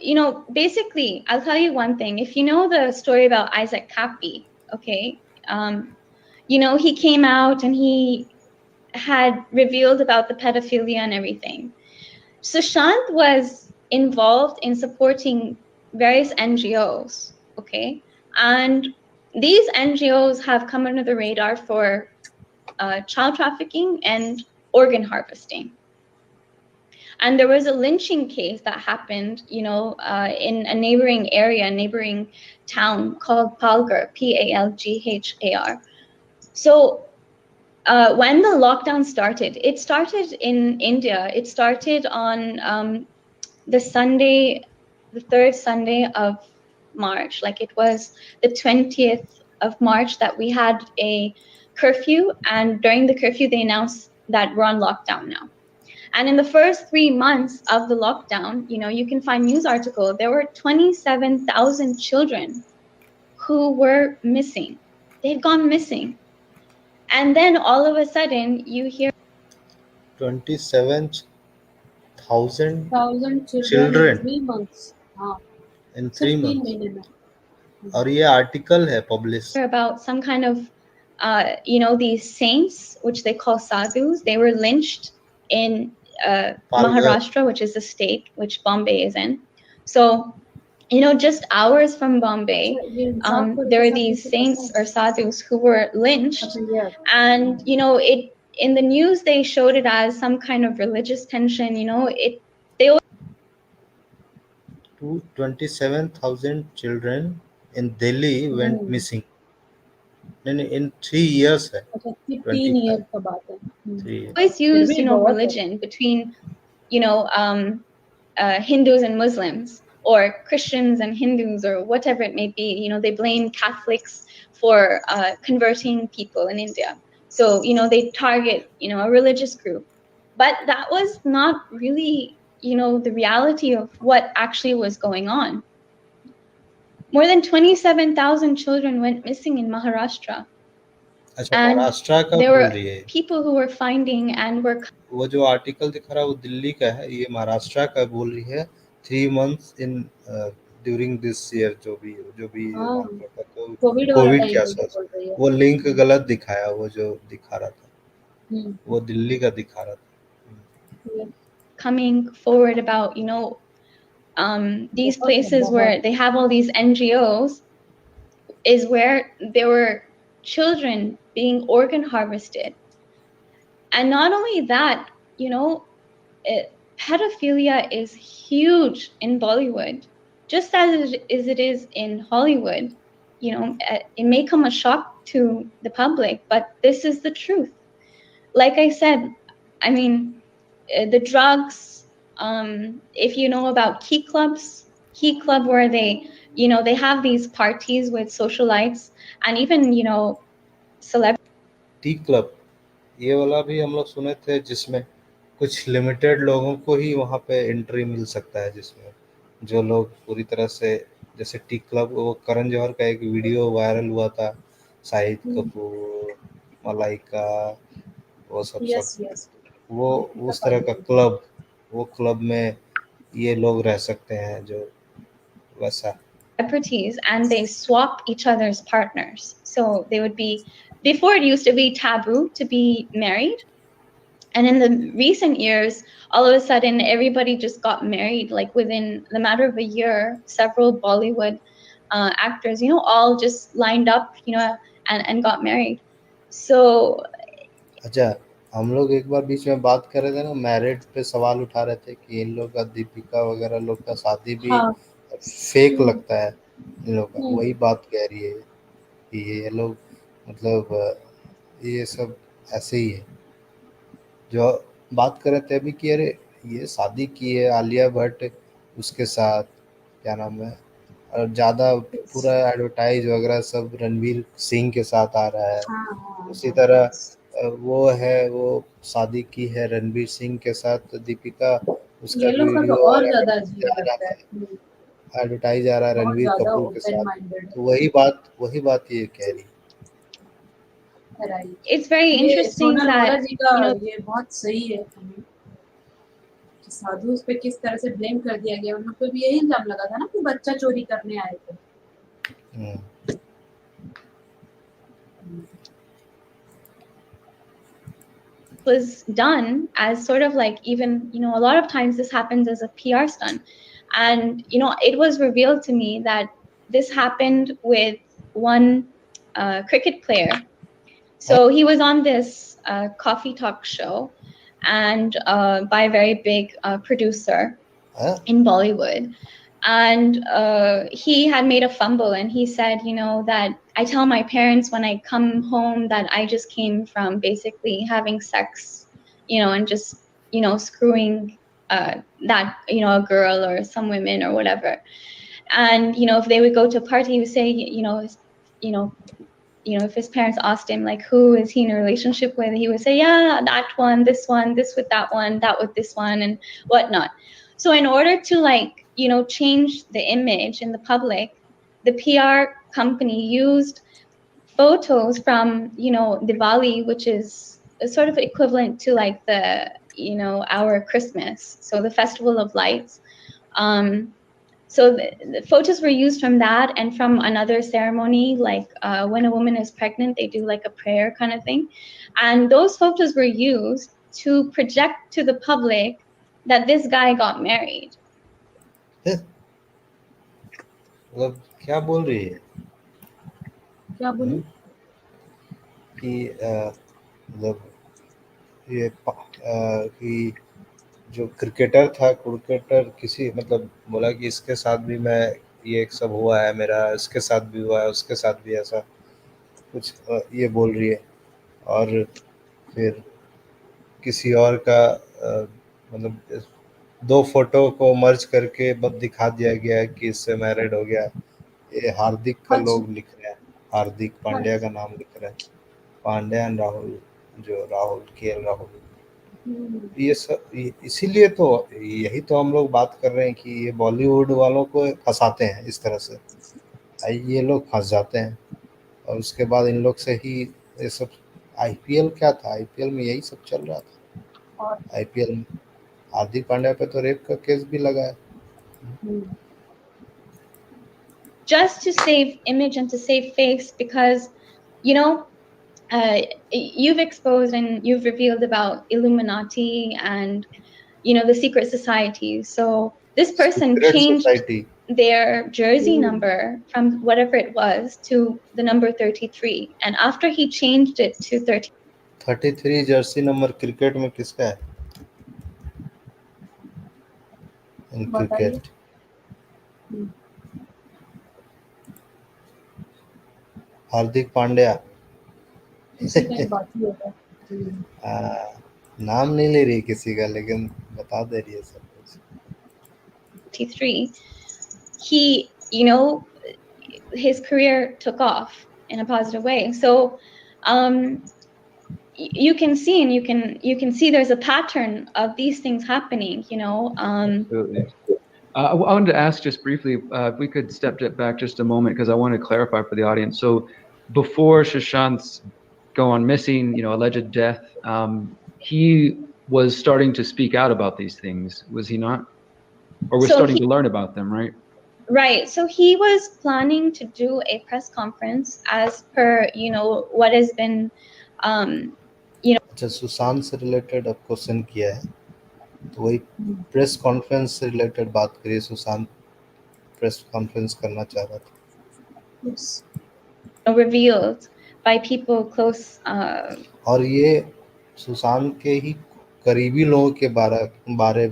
basically, I'll tell you one thing. If you know the story about Isaac Kappy, okay, he came out and he had revealed about the pedophilia and everything. Sushant was involved in supporting various NGOs, okay? And these NGOs have come under the radar for child trafficking and organ harvesting. And there was a lynching case that happened, in a neighboring town called Palghar, Palghar. So when the lockdown started, it started in India. It started on the third Sunday of March. Like it was the 20th of March that we had a curfew. And during the curfew, they announced that we're on lockdown now. And in the first 3 months of the lockdown, you can find news articles, there were 27,000 children who were missing. They'd gone missing. And then all of a sudden, you hear 27,000 children in 3 months. in 3 months. महीने में. और ये article है publish about some kind of these saints, which they call sadhus. They were lynched in Maharashtra, which is the state which Bombay is in. So, just hours from Bombay, there are these saints or sadhus who were lynched. And, in the news, they showed it as some kind of religious tension. 27,000 children in Delhi went missing. In 3 years है. 15 years का बात है. 3 years. Always use, religion between, Hindus and Muslims, or Christians and Hindus, or whatever it may be. They blame Catholics for converting people in India. So, they target, a religious group. But that was not really, the reality of what actually was going on. More than 27,000 children went missing in Maharashtra. अच्छा And Maharashtra का there बोल were रही है. people who were finding and were वो जो article दिखा रहा है वो दिल्ली का है. ये महाराष्ट्र का बोल रही है. 3 months in during this year जो भी कोविड के आसपास. वो लिंक गलत दिखाया. वो जो दिखा रहा था वो दिल्ली का दिखा रहा था. coming forward about, these places where they have all these NGOs is where there were children being organ harvested. And not only that, pedophilia is huge in Bollywood, just as it is in Hollywood. It may come a shock to the public, but this is the truth. Like I said, I mean, the drugs, if you know about Key Club where they, they have these parties with socialites and even, celebrities. T club ये वाला भी हम लोग सुने थे जिसमें कुछ limited लोगों को ही वहाँ पे एंट्री मिल सकता है, जिसमें जो लोग पूरी तरह से जैसे टी क्लब. वो करण जौहर का एक वीडियो वायरल हुआ था, शाहिद कपूर मलाइका, वो सब Yes, सब yes. वो उस तरह का क्लब, वो क्लब में ये लोग रह सकते हैं जो वैसा। celebrities and they swap each other's partners. So they would be, before it used to be taboo to be married. And in the recent years, all of a sudden, everybody just got married. Like within the matter of a year, several Bollywood actors, all just lined up, and got married. So अच्छा, हम लोग एक बार बीच में बात कर रहे थे ना, मैरिड पे सवाल उठा रहे थे कि इन लोग का दीपिका वगैरह लोग का शादी भी हाँ. फेक लगता है इन लोग का। हम्म. वही बात कह रही है कि ये लोग मतलब ये सब ऐसे ही है। जो बात कर रहे थे अभी कि अरे ये शादी की है आलिया भट्ट उसके साथ, क्या नाम है, और ज़्यादा पूरा एडवर्टाइज वगैरह सब रणवीर सिंह के साथ आ रहा है। उसी तरह वो है, वो शादी की है रणवीर सिंह के साथ दीपिका, उसका ये लोग का तो वीडियो और और ज्यादा एडवर्टाइज अजीब आ लगता रहा है. है, एडवर्टाइज आ रहा है बहुत रणवीर ज्यादा कपूर के ओपन साथ। माइंडेड तो वही बात ये कह रही। है. राइट. it's very ये interesting सोनल वोरा that जी का ये बहुत सही है कि साधु उस पे किस तरह से ब्लेम कर दिया गया। उन लोग पे भी यही इल्जाम लगा था ना कि बच्चा चोरी करने आए थे। was done as sort of like, even a lot of times this happens as a PR stunt, and it was revealed to me that this happened with one cricket player. So he was on this coffee talk show, and by a very big producer in Bollywood. And he had made a fumble, and he said, that I tell my parents when I come home that I just came from basically having sex, and just, screwing that, a girl or some women or whatever. And, if they would go to a party, he would say, you know, if his parents asked him, like, who is he in a relationship with, he would say, yeah, that one, this with that one, that with this one, and whatnot. So in order to, like, change the image in the public, the PR company used photos from, Diwali, which is sort of equivalent to like our Christmas, so the Festival of Lights. So the photos were used from that and from another ceremony, like when a woman is pregnant, they do like a prayer kind of thing. And those photos were used to project to the public that this guy got married. मतलब क्या बोल रही है? क्या बोली? कि मतलब ये कि जो क्रिकेटर किसी मतलब बोला कि इसके साथ भी मैं ये सब हुआ है, मेरा इसके साथ भी हुआ है, उसके साथ भी ऐसा कुछ ये बोल रही है। और फिर किसी और का मतलब 2 फोटो को मर्ज करके बस दिखा दिया गया है कि इससे मैरिड हो गया। ये हार्दिक का लोग लिख रहे हैं, हार्दिक पांड्या का नाम लिख रहे हैं, पांड्या एंड राहुल, जो राहुल के राहुल। ये सब इसीलिए तो यही तो हम लोग बात कर रहे हैं कि ये बॉलीवुड वालों को फंसाते हैं इस तरह से। ये लोग फंस जाते हैं और उसके बाद इन लोग से ही ये सब। आईपीएल क्या था, आईपीएल में यही सब चल रहा था। आईपीएल में हार्दिक पांड्या पे तो रेप का केस भी लगा है। Just to save image and to save face, because you've exposed and you've revealed about Illuminati and the secret societies. So this person changed their jersey number from whatever it was to the number 33, and after he changed it to 33 Jersey number cricket में किसका है? In cricket Hardik Pandya. नाम नहीं ले रही किसी का, लेकिन बता दे रही है सब कुछ। 33, he, his career took off in a positive way. So you can see, and you can see there's a pattern of these things happening, Absolutely. I wanted to ask just briefly if we could step it back just a moment, because I want to clarify for the audience. So before She-en's go on missing, alleged death, he was starting to speak out about these things, was he not? Or was starting to learn about them, right? Right. So he was planning to do a press conference as per, what has been, अच्छा, सुशांत से related अब question किया है, तो वही press conference से related बात करिए। सुशांत प्रेस कॉन्फ्रेंस करना चाह रहा था, revealed by people close. और ये सुशांत के ही करीबी लोगों के बारे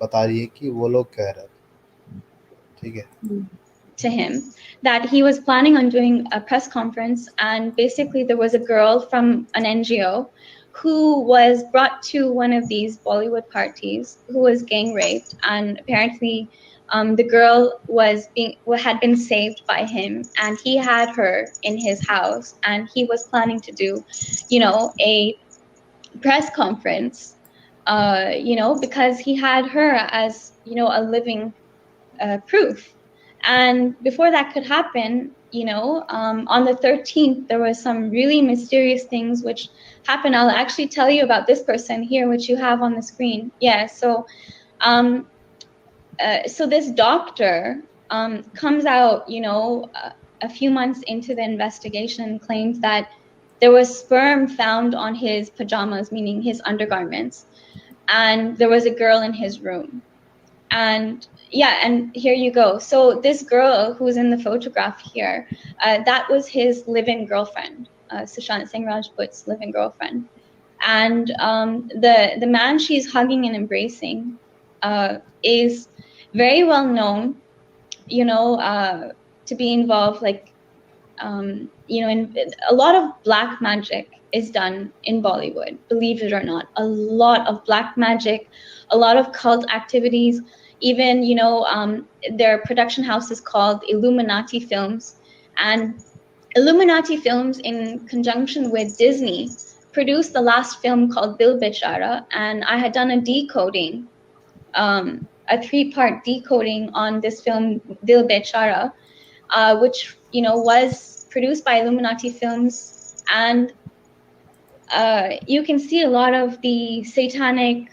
बता रही है कि वो लोग कह रहे हैं, ठीक है, to him that he was planning on doing a press conference, and basically there was a girl from an NGO who was brought to one of these Bollywood parties who was gang raped, and apparently the girl had been saved by him, and he had her in his house, and he was planning to do, a press conference, because he had her as, a living proof. And before that could happen, on the 13th, there was some really mysterious things which happened. I'll actually tell you about this person here, which you have on the screen. Yeah, so this doctor comes out, a few months into the investigation, claims that there was sperm found on his pajamas, meaning his undergarments, and there was a girl in his room. And yeah, and here you go. So this girl who's in the photograph here, that was his live-in girlfriend, Sushant Singh Rajput's live-in girlfriend. And the man she's hugging and embracing is very well known, to be involved, in a lot of black magic is done in Bollywood, believe it or not. A lot of black magic, a lot of cult activities. Even, their production house is called Illuminati Films. And Illuminati Films, in conjunction with Disney, produced the last film called Dil Bechara. And I had done a decoding, a 3-part decoding on this film, Dil Bechara, which, was produced by Illuminati Films. And you can see a lot of the satanic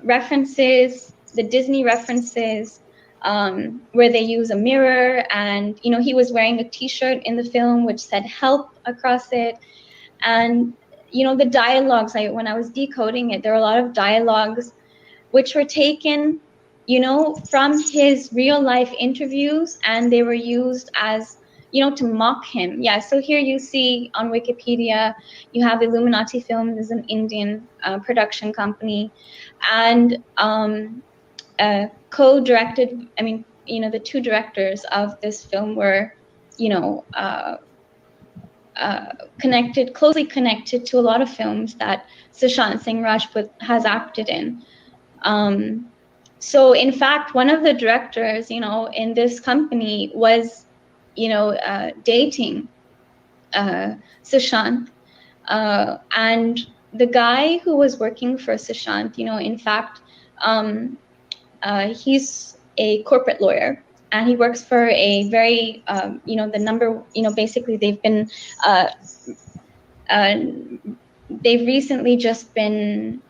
references, the Disney references, where they use a mirror, and he was wearing a T-shirt in the film which said "help" across it. And the dialogues, when I was decoding it, there were a lot of dialogues which were taken from his real life interviews, and they were used as to mock him. Yeah, so here you see on Wikipedia, you have Illuminati Films is an Indian production company, and co-directed, the 2 directors of this film were, closely connected to a lot of films that Sushant Singh Rajput has acted in. So in fact, one of the directors, in this company was, dating Sushant, and the guy who was working for Sushant, in fact, he's a corporate lawyer, and he works for a very, basically they've recently just been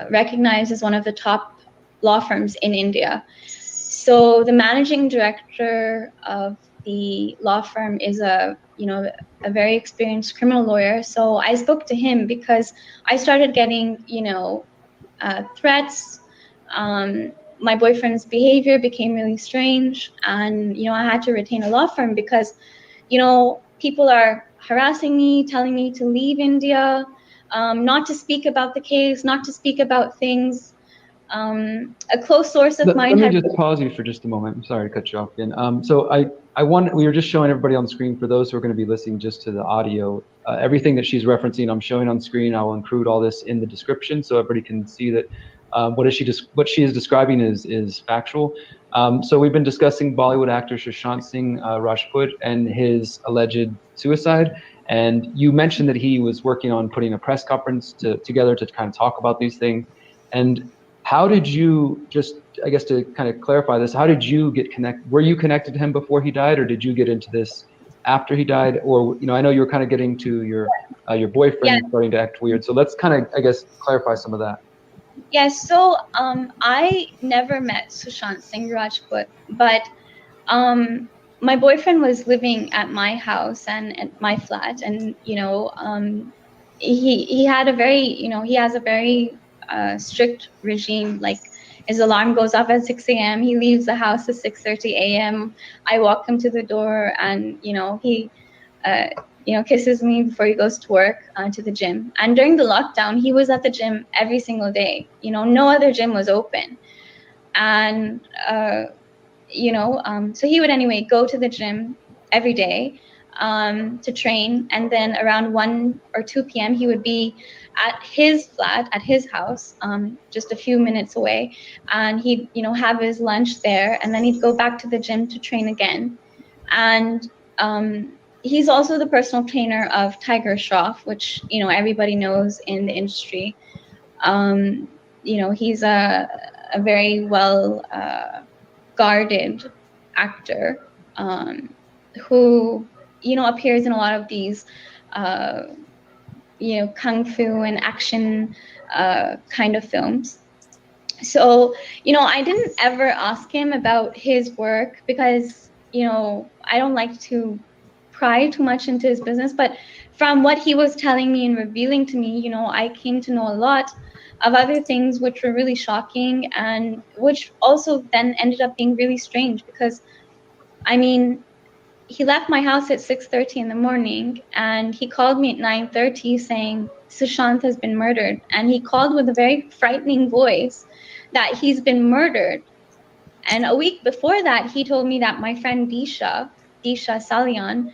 recognized as one of the top law firms in India. So the managing director of the law firm is a very experienced criminal lawyer. So I spoke to him because I started getting, threats. My boyfriend's behavior became really strange, and I had to retain a law firm because people are harassing me, telling me to leave India, not to speak about the case, not to speak about things. A close source of mine. Let me just pause you for just a moment. I'm sorry to cut you off again. So we were just showing everybody on the screen, for those who are going to be listening just to the audio, everything that she's referencing, I'm showing on screen. I will include all this in the description so everybody can see that what she is describing is factual. So we've been discussing Bollywood actor Sushant Singh Rajput and his alleged suicide. And you mentioned that he was working on putting a press conference together to kind of talk about these things. And how did you, just, I guess to kind of clarify this, how did you get connected? Were you connected to him before he died, or did you get into this after he died, or I know you were kind of getting to your boyfriend starting to act weird. So let's kind of, I guess, clarify some of that. Yes. So I never met Sushant Singh Rajput, but my boyfriend was living at my house and at my flat, and he had a very he has a very strict regime. Like, his alarm goes off at 6 a.m. He leaves the house at 6:30 a.m. I walk him to the door, and he kisses me before he goes to work, to the gym. And during the lockdown, he was at the gym every single day. No other gym was open, and so he would anyway go to the gym every day to train, and then around 1 or 2 p.m. he would be at his flat, at his house, just a few minutes away, and he'd have his lunch there, and then he'd go back to the gym to train again. And he's also the personal trainer of Tiger Shroff, which everybody knows in the industry. He's a very well guarded actor who appears in a lot of these kung fu and action kind of films. So I didn't ever ask him about his work because I don't like to pry too much into his business, but from what he was telling me and revealing to me, I came to know a lot of other things which were really shocking, and which also then ended up being really strange, because I mean, he left my house at 6:30 in the morning, and he called me at 9:30 saying Sushant has been murdered, and he called with a very frightening voice that he's been murdered. And a week before that, he told me that my friend Di-sha Salyan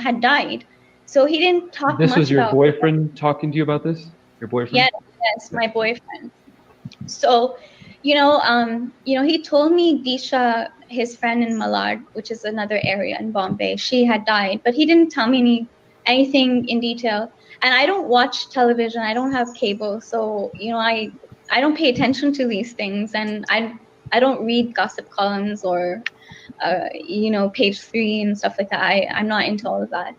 had died. So he didn't talk much about. This was your boyfriend talking to you about this? Your boyfriend? Yes, my boyfriend. So, he told me Di-sha, his friend in Malad, which is another area in Bombay, she had died, but he didn't tell me anything in detail. And I don't watch television. I don't have cable, so I don't pay attention to these things, and I don't read gossip columns or Page 3 and stuff like that. I'm not into all of that.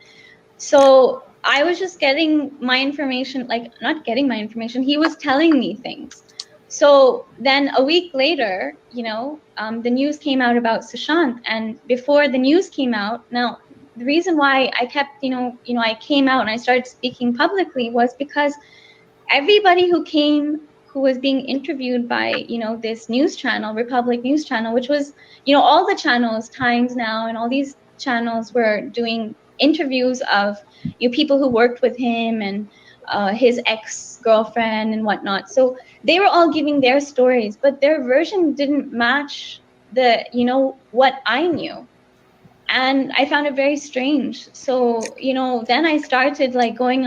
So I was just getting my information, like not getting my information. He was telling me things. So then a week later, the news came out about Sushant, and before the news came out, now the reason why I kept, I came out and I started speaking publicly was because everybody who was being interviewed by, this news channel, Republic News Channel, which was, all the channels, Times Now, and all these channels were doing interviews of people who worked with him and his ex-girlfriend and whatnot. So they were all giving their stories, but their version didn't match the, what I knew. And I found it very strange. So, then I started like going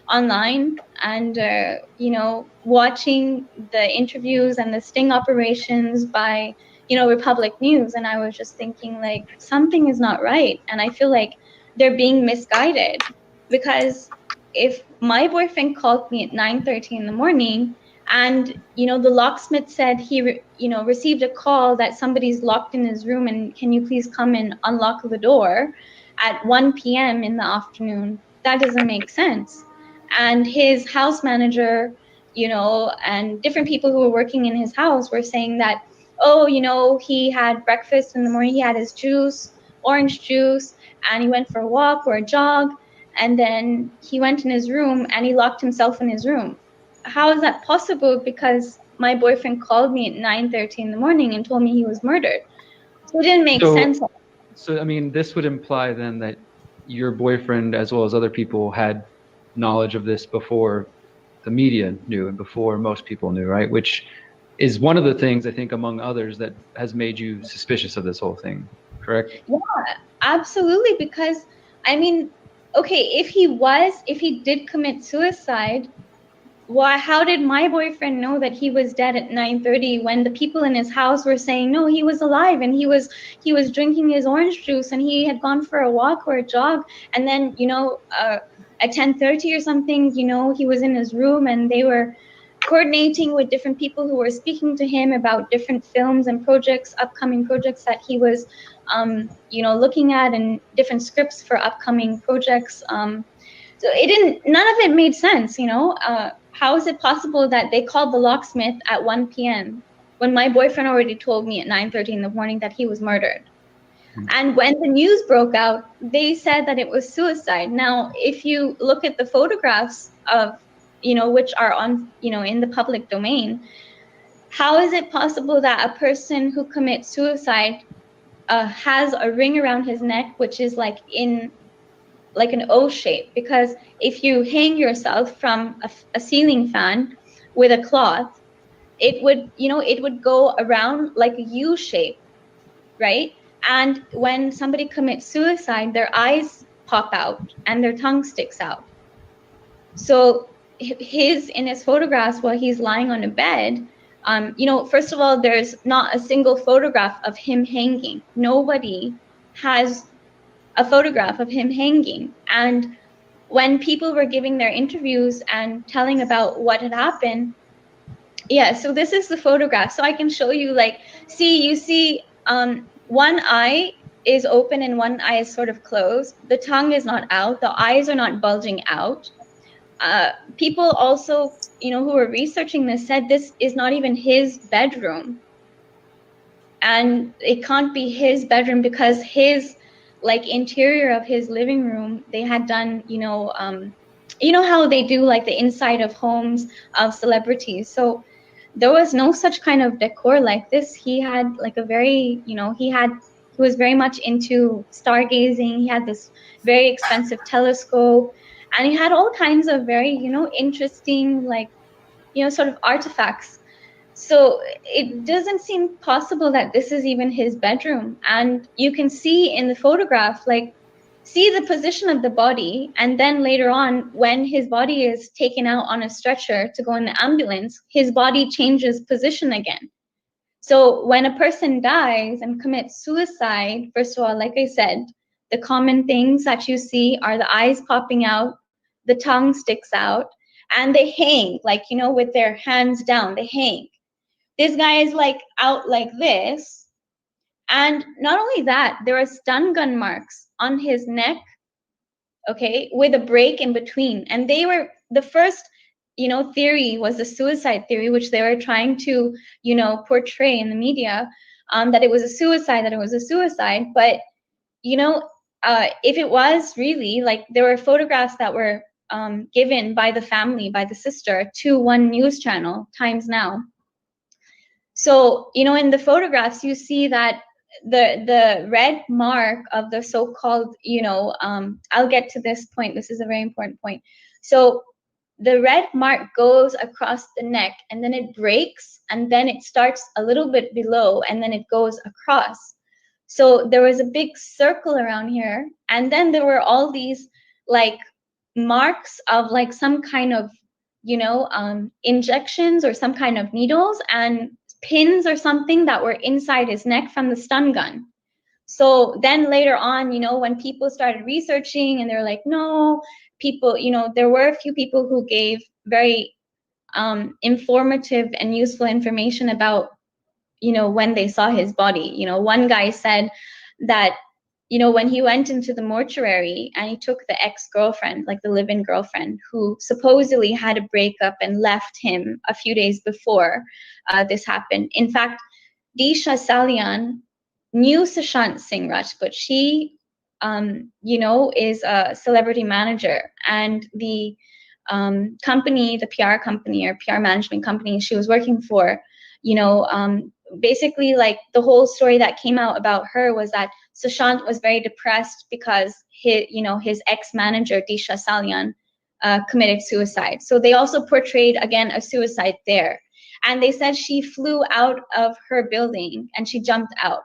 online and, watching the interviews and the sting operations by, Republic News. And I was just thinking like, something is not right. And I feel like they're being misguided, because if my boyfriend called me at 9:30 in the morning, and the locksmith said he received a call that somebody's locked in his room, and can you please come and unlock the door at 1 p.m. in the afternoon, that doesn't make sense. And his house manager, and different people who were working in his house were saying that, oh, he had breakfast in the morning, he had his juice, orange juice, and he went for a walk or a jog, and then he went in his room and he locked himself in his room. How is that possible? Because my boyfriend called me at 9:30 in the morning and told me he was murdered. So it didn't make sense. So, I mean, this would imply then that your boyfriend, as well as other people, had knowledge of this before the media knew and before most people knew, right? Which is one of the things, I think, among others, that has made you suspicious of this whole thing, correct? Yeah, absolutely. Because, I mean, okay, if he did commit suicide, why? How did my boyfriend know that he was dead at 9:30 when the people in his house were saying no, he was alive and he was drinking his orange juice and he had gone for a walk or a jog, and then at 10:30 or something, he was in his room and they were coordinating with different people who were speaking to him about different films and projects, upcoming projects that he was you know, looking at and different scripts for upcoming projects. So none of it made sense, you know. How is it possible that they called the locksmith at 1 p.m. when my boyfriend already told me at 9:30 in the morning that he was murdered? And when the news broke out, they said that it was suicide. Now, if you look at the photographs of, you know, which are on, you know, in the public domain, how is it possible that a person who commits suicide has a ring around his neck, which is like in like an O shape? Because if you hang yourself from a ceiling fan with a cloth, it would, you know, it would go around like a U shape, right? And when somebody commits suicide, their eyes pop out and their tongue sticks out. So in his photographs while he's lying on a bed, you know, first of all, there's not a single photograph of him hanging. Nobody has a photograph of him hanging. And when people were giving their interviews and telling about what had happened, yeah, so this is the photograph. So I can show you, like, you see one eye is open and one eye is sort of closed. The tongue is not out. The eyes are not bulging out. People also, you know, who were researching this said this is not even his bedroom. And it can't be his bedroom because his, like, interior of his living room, they had done, you know how they do like the inside of homes of celebrities. So there was no such kind of decor like this. He had like a very, you know, he was very much into stargazing. He had this very expensive telescope, and he had all kinds of very, you know, interesting, like, you know, sort of artifacts. So it doesn't seem possible that this is even his bedroom. And you can see in the photograph, like, see the position of the body, and then later on, when his body is taken out on a stretcher to go in the ambulance, his body changes position again. So when a person dies and commits suicide, first of all, like I said, the common things that you see are the eyes popping out, the tongue sticks out, and they hang, like, you know, with their hands down, they hang. This guy is like out like this. And not only that, there are stun gun marks on his neck, okay, with a break in between. And they were the first, you know, theory was the suicide theory, which they were trying to, you know, portray in the media, that it was a suicide. But, you know, if it was really, like, there were photographs that were given by the family, by the sister, to one news channel, Times Now. So, you know, in the photographs, you see that the red mark of the so-called, you know, I'll get to this point. This is a very important point. So the red mark goes across the neck, and then it breaks, and then it starts a little bit below, and then it goes across. So there was a big circle around here, and then there were all these, like, marks of, like, some kind of, you know, injections or some kind of needles and pins or something that were inside his neck from the stun gun. So then later on, you know, when people started researching, and they're like, no, people, you know, there were a few people who gave very informative and useful information about, you know, when they saw his body. You know, one guy said that, you know, when he went into the mortuary and he took the ex-girlfriend, like the live-in girlfriend, who supposedly had a breakup and left him a few days before this happened. In fact, Di-sha knew Sushant Singh Rajput. She, you know, is a celebrity manager, and the company, the PR company or PR management company she was working for, you know, basically, like, the whole story that came out about her was that Sushant was very depressed because his ex-manager Di-sha committed suicide. So they also portrayed again a suicide there, and they said she flew out of her building and she jumped out.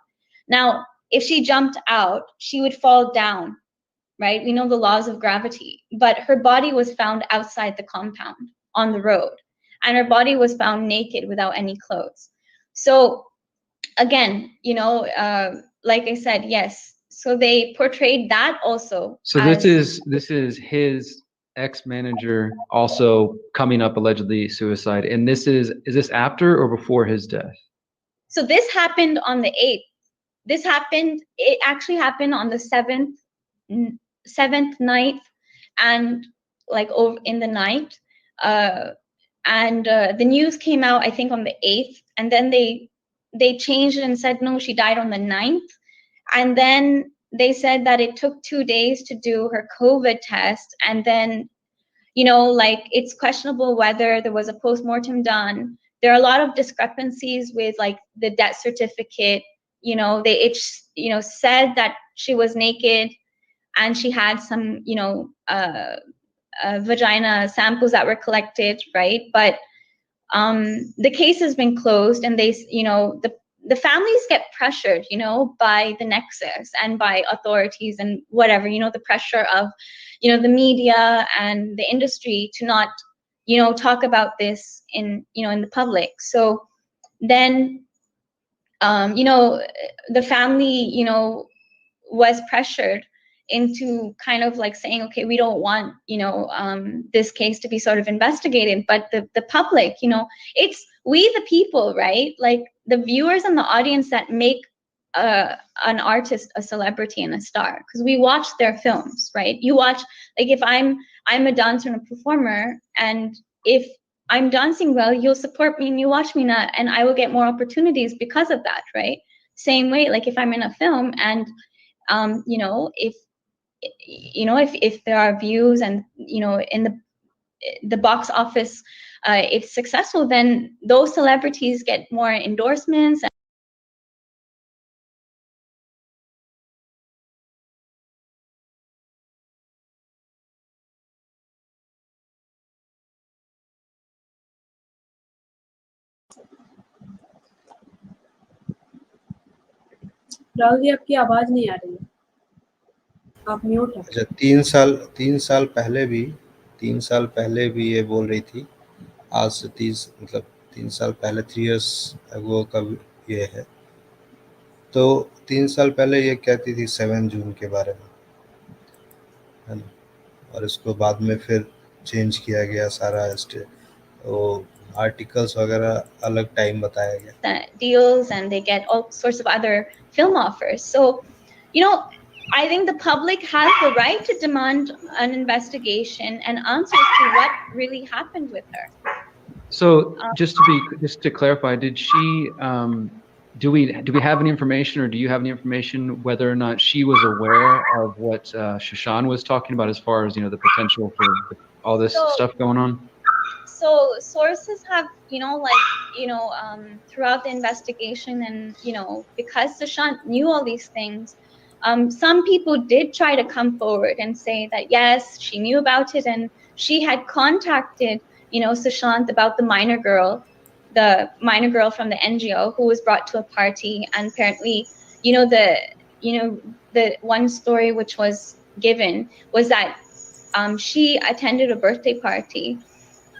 Now, if she jumped out, she would fall down, right? We know the laws of gravity, but her body was found outside the compound on the road, and her body was found naked without any clothes. So again, you know, like I said, yes. So they portrayed that also. So this is his ex-manager also coming up allegedly suicide, and is this after or before his death? So this happened on the 8th. this happened, it actually happened on the 7th night, and like over in the night, and the news came out, I think, on the 8th, and then they changed it and said no, she died on the 9th, and then they said that it took 2 days to do her COVID test, and then, you know, like, it's questionable whether there was a post-mortem done. There are a lot of discrepancies with like the death certificate. You know, said that she was naked and she had some, you know, vagina samples that were collected, right? But the case has been closed, and they, you know, the families get pressured, you know, by the Nexus and by authorities and whatever, you know, the pressure of, you know, the media and the industry to not, you know, talk about this in, you know, in the public. So then, you know, the family, you know, was pressured into kind of like saying, okay, we don't want, you know, this case to be sort of investigated, but the public, you know, it's we the people, right? Like the viewers and the audience that make an artist a celebrity and a star, because we watch their films, right? You watch, like, if I'm a dancer and a performer, and if I'm dancing well, you'll support me and you watch me, not, and I will get more opportunities because of that, right? Same way, like if I'm in a film and you know, if there are views and, you know, in the box office, it's successful, then those celebrities get more endorsements. Rahul ji, आपकी आवाज नहीं आ रही है, आप mute हैं। अच्छा, 3 साल पहले भी ये बोल रही थी, आज से 3 साल पहले, 3 इयर्स अगो का ये है। तो 3 साल पहले ये कहती थी 7 जून के बारे में, है ना, और इसको बाद में फिर चेंज किया गया सारा, वो आर्टिकल्स वगैरह अलग टाइम बताया गया। Deals, and they get all sorts of other film offers. So, you know, I think the public has the right to demand an investigation and answers to what really happened with her. So just to clarify, did she do we have any information, or do you have any information whether or not she was aware of what She-ena was talking about, as far as, you know, the potential for all this stuff going on? So sources have, you know, like, you know, throughout the investigation, and, you know, because She-ena knew all these things, some people did try to come forward and say that yes, she knew about it, and she had contacted, you know, She-ena about the minor girl from the NGO who was brought to a party, and apparently, you know, the one story which was given was that she attended a birthday party.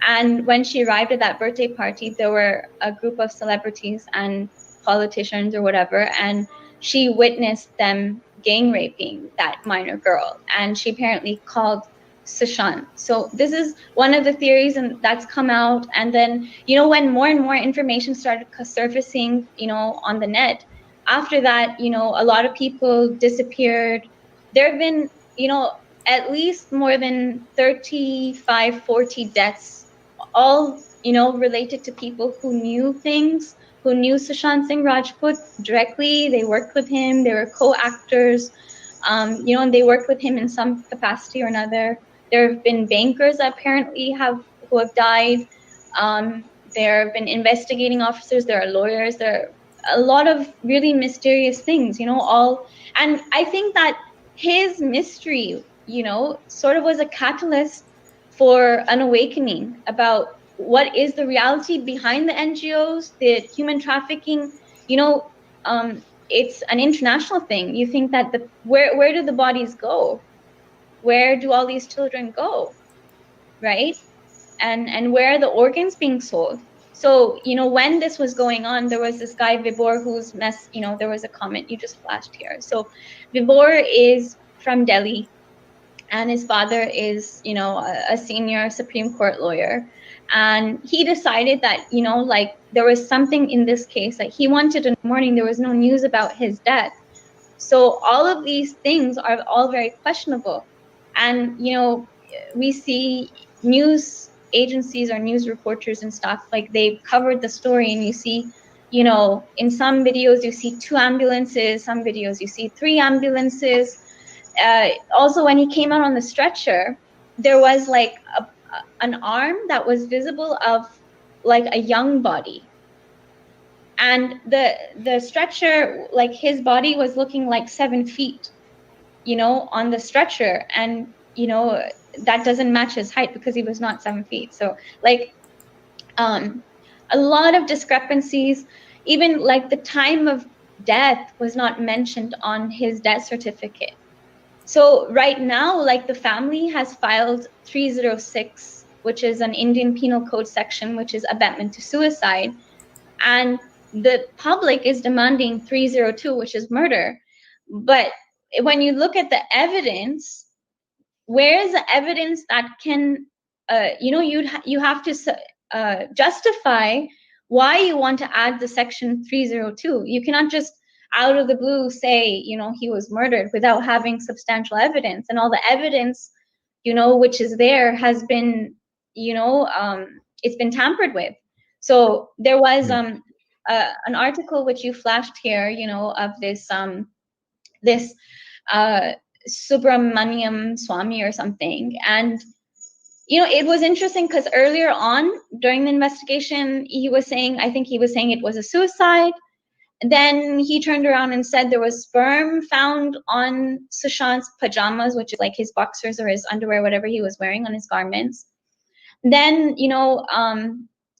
And when she arrived at that birthday party, there were a group of celebrities and politicians or whatever, and she witnessed them gang raping that minor girl, and she apparently called She-ena. So this is one of the theories, and that's come out. And then, you know, when more and more information started surfacing, you know, on the net, after that, you know, a lot of people disappeared. There have been, you know, at least more than 35, 40 deaths, all, you know, related to people who knew things, who knew Sushant Singh Rajput directly. They worked with him, they were co-actors, you know, and they worked with him in some capacity or another. There have been bankers that apparently who have died. There have been investigating officers, there are lawyers, there are a lot of really mysterious things, you know, all. And I think that his mystery, you know, sort of was a catalyst for an awakening about what is the reality behind the NGOs, the human trafficking. You know, it's an international thing. You think that where do the bodies go? Where do all these children go, right? And where are the organs being sold? So, you know, when this was going on, there was this guy Vibor who's you know, there was a comment you just flashed here. So Vibor is from Delhi, and his father is, you know, a senior Supreme Court lawyer. And he decided that, you know, like there was something in this case that he wanted in the morning. There was no news about his death. So all of these things are all very questionable. And, you know, we see news agencies or news reporters and stuff, like they've covered the story, and you see, you know, in some videos you see 2 ambulances, some videos you see 3 ambulances. Also, when he came out on the stretcher, there was like an arm that was visible of like a young body. And the stretcher, like his body was looking like 7 feet, you know, on the stretcher. And, you know, that doesn't match his height because he was not 7 feet. So like, a lot of discrepancies. Even like the time of death was not mentioned on his death certificate. So right now, like the family has filed 306, which is an Indian Penal Code section, which is abetment to suicide. And the public is demanding 302, which is murder. But when you look at the evidence, where is the evidence that can, you know, you have to justify why you want to add the section 302. You cannot just out of the blue say, you know, he was murdered without having substantial evidence. And all the evidence, you know, which is there has been, you know, it's been tampered with. So there was an article which you flashed here, you know, of this this Subramaniam Swami or something. And, you know, it was interesting because earlier on during the investigation, he was saying, I think he was saying it was a suicide. Then he turned around and said there was sperm found on Sushant's pajamas, which is like his boxers or his underwear, whatever he was wearing on his garments. Then, you know,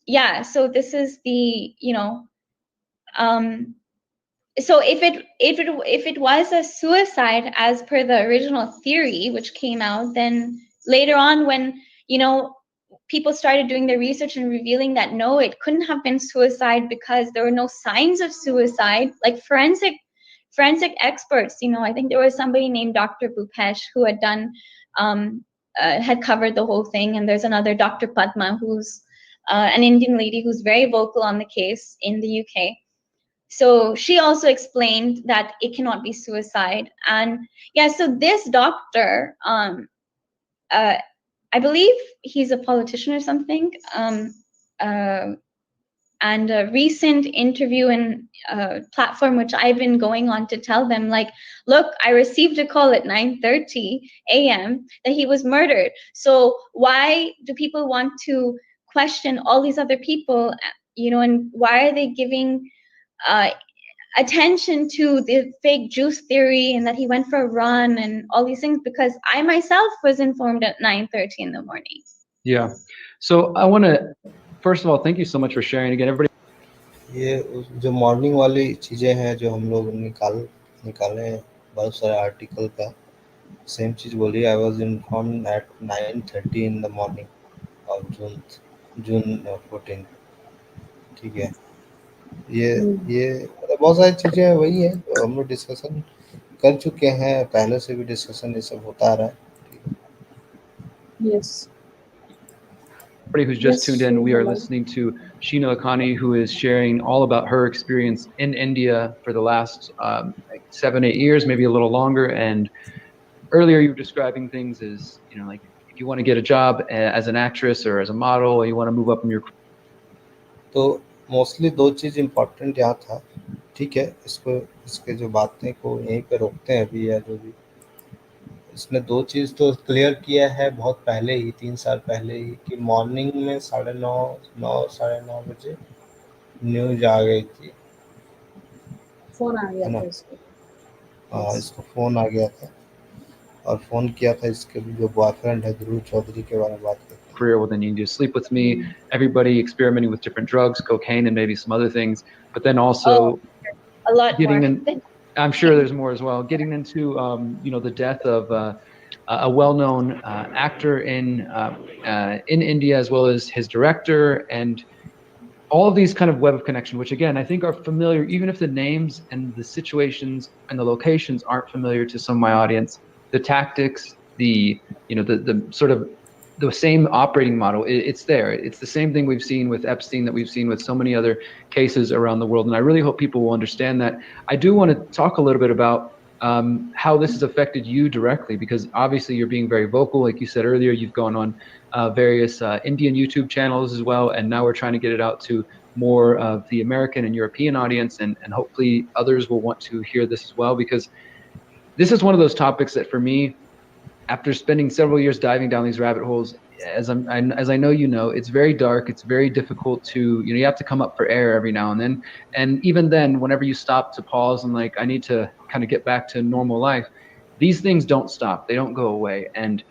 yeah, so this is the, you know, so if it was a suicide as per the original theory which came out, then later on when, you know, people started doing their research and revealing that no, it couldn't have been suicide because there were no signs of suicide. Like forensic experts, you know, I think there was somebody named Dr. Bhupesh who had done had covered the whole thing, and there's another Dr. Padma who's an Indian lady who's very vocal on the case in the UK. So she also explained that it cannot be suicide. And yeah, so this doctor, I believe he's a politician or something, and a recent interview and platform which I've been going on to tell them, like, look, I received a call at 9:30 a.m. that he was murdered. So why do people want to question all these other people, you know, and why are they giving attention to the fake juice theory and that he went for a run and all these things? Because I myself was informed at 9:30 in the morning. Yeah. So I want to, first of all, thank you so much for sharing again, everybody. ये जो morning वाली चीज़ें हैं जो हम लोग निकाले हैं बहुत सारे आर्टिकल का सेम चीज़ बोली. I was informed at 9:30 in the morning of June 14. ठीक है. ये बहुत सारी चीज़ें वही है तो हम लोग डिस्कशन कर चुके हैं, पहले से भी डिस्कशन ये सब होता आ रहा है. Yes. Everybody who's just tuned in, we are listening to She-ena Lak-hani, who is sharing all about her experience in India for the last 7-8 years, maybe a little longer. And earlier you were describing things as, you know, like if you want to get a job as an actress or as a model, or you want to move up in your. तो mostly 2 चीज़ important यहाँ था. ठीक है, इसके जो बातें को यहीं पे रोकते हैं अभी, या जो भी इसने 2 चीज़ तो क्लियर किया है बहुत पहले ही, 3 साल पहले ही, कि मॉर्निंग में 9:30 साढ़े 9 बजे न्यूज आ गई थी. फोन आ गया था इसको. हाँ, इसको फ़ोन आ गया था और फ़ोन किया था इसके जो बॉयफ्रेंड है ध्रुव चौधरी के बारे में बात करते हैं. Career, well, then you need to sleep with me. Everybody experimenting with different drugs, cocaine, and maybe some other things. But then also a lot getting more. I'm sure there's more as well. Getting into you know, the death of a well-known actor in India, as well as his director, and all of these kind of web of connection, which again I think are familiar, even if the names and the situations and the locations aren't familiar to some of my audience. The tactics, the sort of the same operating model. It's there. It's the same thing we've seen with Epstein, that we've seen with so many other cases around the world. And I really hope people will understand that. I do want to talk a little bit about how this has affected you directly, because obviously you're being very vocal. Like you said earlier, you've gone on various Indian YouTube channels as well, and now we're trying to get it out to more of the American and European audience, and hopefully others will want to hear this as well, because this is one of those topics that for me, after spending several years diving down these rabbit holes, as I know, it's very dark. It's very difficult to, you have to come up for air every now and then. And even then, whenever you stop to pause and like, I need to kind of get back to normal life, these things don't stop. They don't go away. And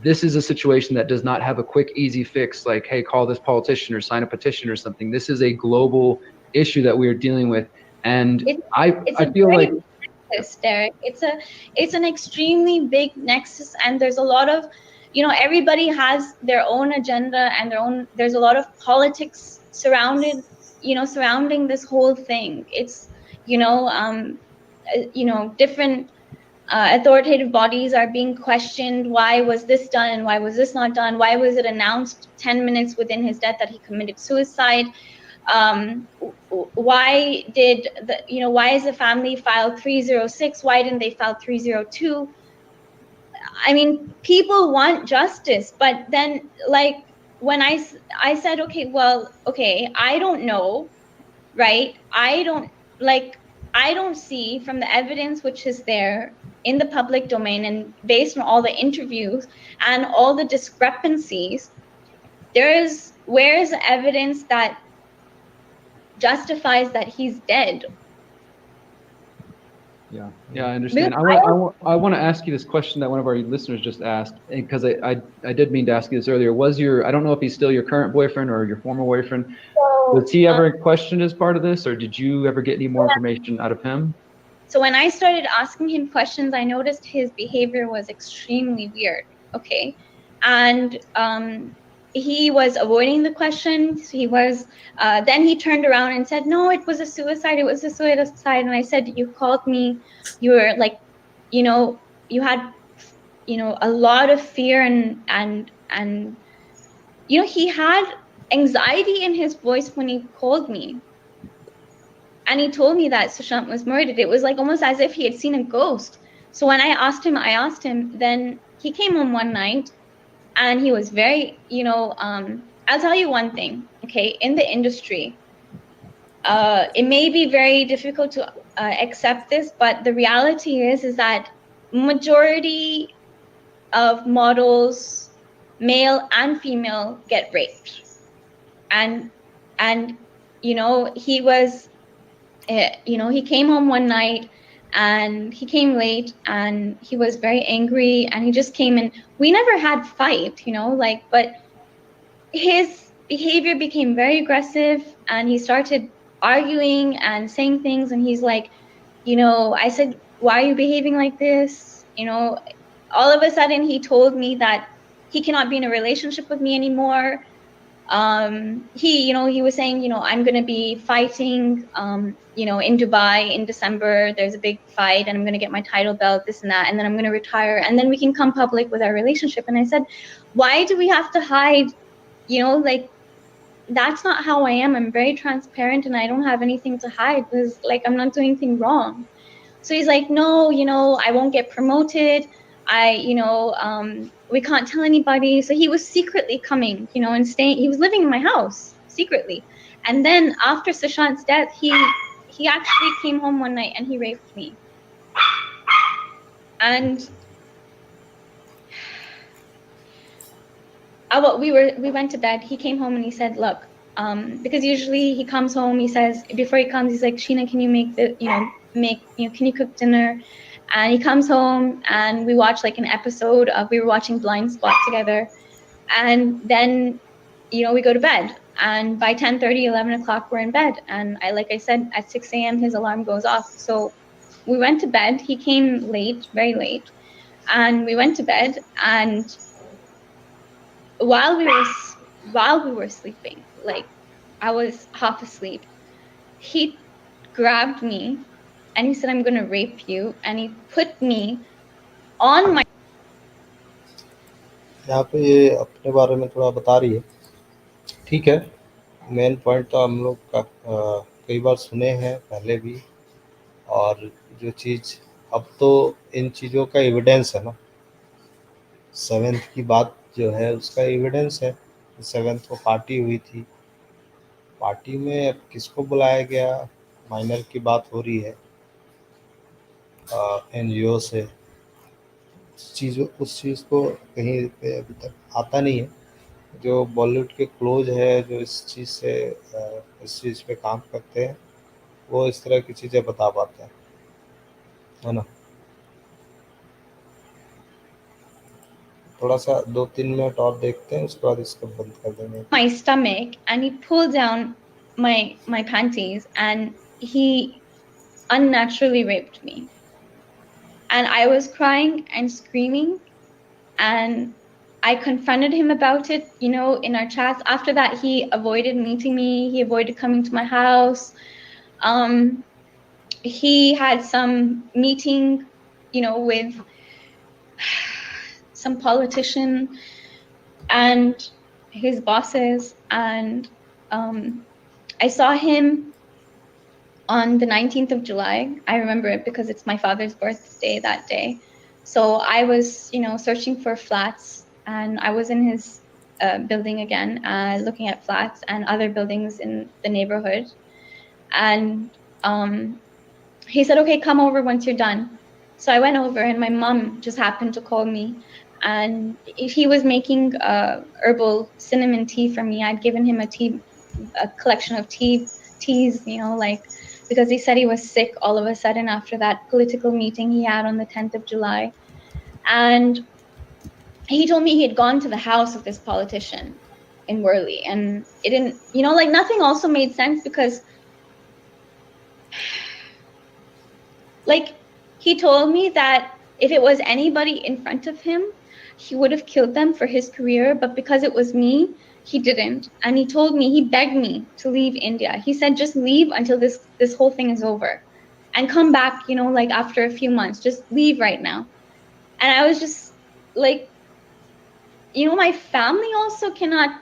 this is a situation that does not have a quick, easy fix, like, hey, call this politician or sign a petition or something. This is a global issue that we are dealing with. And I feel like, Derek, it's an extremely big nexus, and there's a lot of, everybody has their own agenda and there's a lot of politics surrounding this whole thing. It's different authoritative bodies are being questioned. Why was this done and why was this not done? Why was it announced 10 minutes within his death that he committed suicide? Why did why is the family filed 306? Why didn't they file 302? I mean, people want justice, but then, like, when I said, okay, I don't know, right? I don't see from the evidence which is there in the public domain, and based on all the interviews and all the discrepancies, where's the evidence that justifies that he's dead? Yeah, I understand. I want to ask you this question that one of our listeners just asked, because I did mean to ask you this earlier. I don't know if he's still your current boyfriend or your former boyfriend. Was he ever questioned as part of this, or did you ever get any more information out of him? So when I started asking him questions, I noticed his behavior was extremely weird. Okay, and he was avoiding the questions. He was, then he turned around and said, no, it was a suicide. It was a suicide. And I said, you called me, you were like, you had, a lot of fear and he had anxiety in his voice when he called me. And he told me that Sus-hant was murdered. It was like almost as if he had seen a ghost. So when I asked him, then he came home one night, and he was very, I'll tell you one thing, okay? In the industry, it may be very difficult to accept this, but the reality is that majority of models, male and female, get raped. And he was, he came home one night, and he came late, and he was very angry, and he just came in. We never had fight, but his behavior became very aggressive, and he started arguing and saying things, and he's like, I said, why are you behaving like this? All of a sudden he told me that he cannot be in a relationship with me anymore. He was saying, I'm going to be fighting, in Dubai in December. There's a big fight, and I'm going to get my title belt, this and that, and then I'm going to retire, and then we can come public with our relationship. And I said, why do we have to hide? That's not how I am. I'm very transparent, and I don't have anything to hide, because I'm not doing anything wrong. So he's like, no, I won't get promoted. We can't tell anybody. So he was secretly coming, and staying. He was living in my house secretly. And then after Sus-hant's death, he actually came home one night and he raped me. And we went to bed. He came home and he said, look, because usually he comes home, he says, before he comes, he's like, She-ena, can you can you cook dinner? And he comes home, and we watch an episode of, we were watching Blind Spot together. And then, we go to bed. And by 10:30, 11 o'clock, we're in bed. And like I said, at 6 a.m., his alarm goes off. So we went to bed. He came late, very late. And we went to bed. And while we were sleeping, I was half asleep, he grabbed me and he said, I'm going to rape you. And he put me on my, यहाँ पे ये अपने बारे में थोड़ा बता रही है, ठीक है। मेन पॉइंट तो हम लोग का कई बार सुने हैं पहले भी, और जो चीज़ अब तो इन चीज़ों का एविडेंस है ना, 7th की बात जो है उसका एविडेंस है। 7th को पार्टी हुई थी, पार्टी में अब किसको बुलाया गया, माइनर की बात हो रही है NGO से। उस चीज़ को कहीं पे अभी तक आता नहीं है। जो बॉलीवुड के क्लोज है, जो इस चीज़ पे काम करते हैं, वो इस तरह की चीज़ें बता पाते हैं, है ना। थोड़ा सा 2-3 मिनट और देखते हैं, उसके बाद इसको बंद कर देंगे। My stomach, and he pulled down my panties, and he unnaturally raped me. And I was crying and screaming, and I confronted him about it, you know, in our chats. After that, he avoided meeting me. He avoided coming to my house. He had some meeting, you know, with some politician and his bosses. And I saw him on the 19th of July. I remember it because it's my father's birthday that day. So I was, you know, searching for flats, and I was in his building again, looking at flats and other buildings in the neighborhood. And he said, okay, come over once you're done. So I went over, and my mom just happened to call me, and he was making herbal cinnamon tea for me. I'd given him a collection of teas, you know, like, because he said he was sick all of a sudden after that political meeting he had on the 10th of July. And he told me he had gone to the house of this politician in Worley, and it didn't, you know, like, nothing also made sense, because like, he told me that if it was anybody in front of him, he would have killed them for his career, but because it was me, he didn't. And he told me, he begged me to leave India. He said, just leave until this whole thing is over, and come back, you know, like, after a few months. Just leave right now. And I was just like, you know, my family also cannot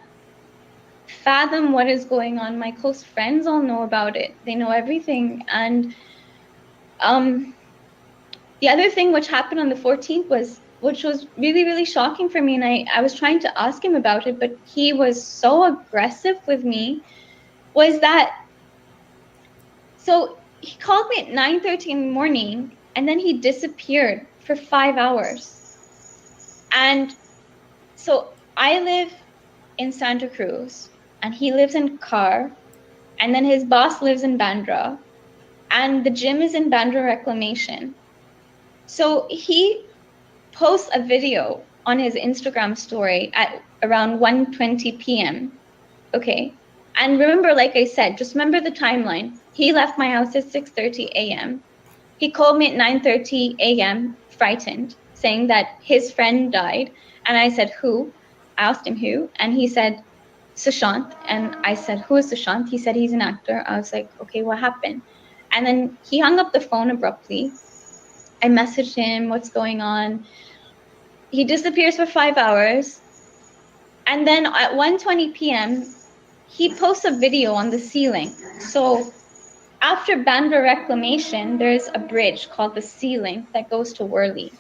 fathom what is going on. My close friends all know about it. They know everything. And the other thing which happened on the 14th which was really, really shocking for me, and I was trying to ask him about it, but he was so aggressive with me, was that, so he called me at 9:30 in the morning, and then he disappeared for 5 hours. And so I live in Santa Cruz, and he lives in Carr, and then his boss lives in Bandra, and the gym is in Bandra Reclamation. So he posts a video on his Instagram story at around 1:20 p.m. Okay. And remember, like I said, just remember the timeline. He left my house at 6:30 a.m. He called me at 9:30 a.m., frightened, saying that his friend died. And I said, who? I asked him who. And he said, Sus-hant. And I said, who is Sus-hant? He said, he's an actor. I was like, okay, what happened? And then he hung up the phone abruptly. I messaged him, what's going on? He disappears for 5 hours. And then at 1:20 p.m., he posts a video on the ceiling. So after Bandra Reclamation, there's a bridge called the Ceiling that goes to Worley.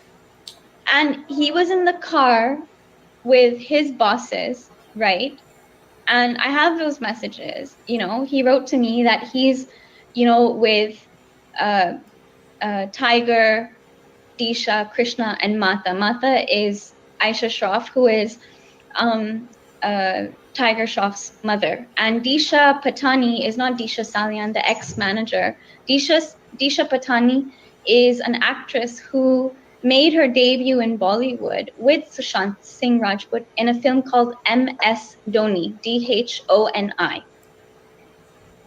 And he was in the car with his bosses, right? And I have those messages. You know, he wrote to me that he's, you know, with Tiger, Di-sha, Krishna, and Mata. Mata is Aisha Shroff, who is Tiger Shroff's mother. And Di-sha Patani is not Di-sha Salian, the ex-manager. Di-sha Patani is an actress who made her debut in Bollywood with Sushant Singh Rajput in a film called M.S. Dhoni, Dhoni.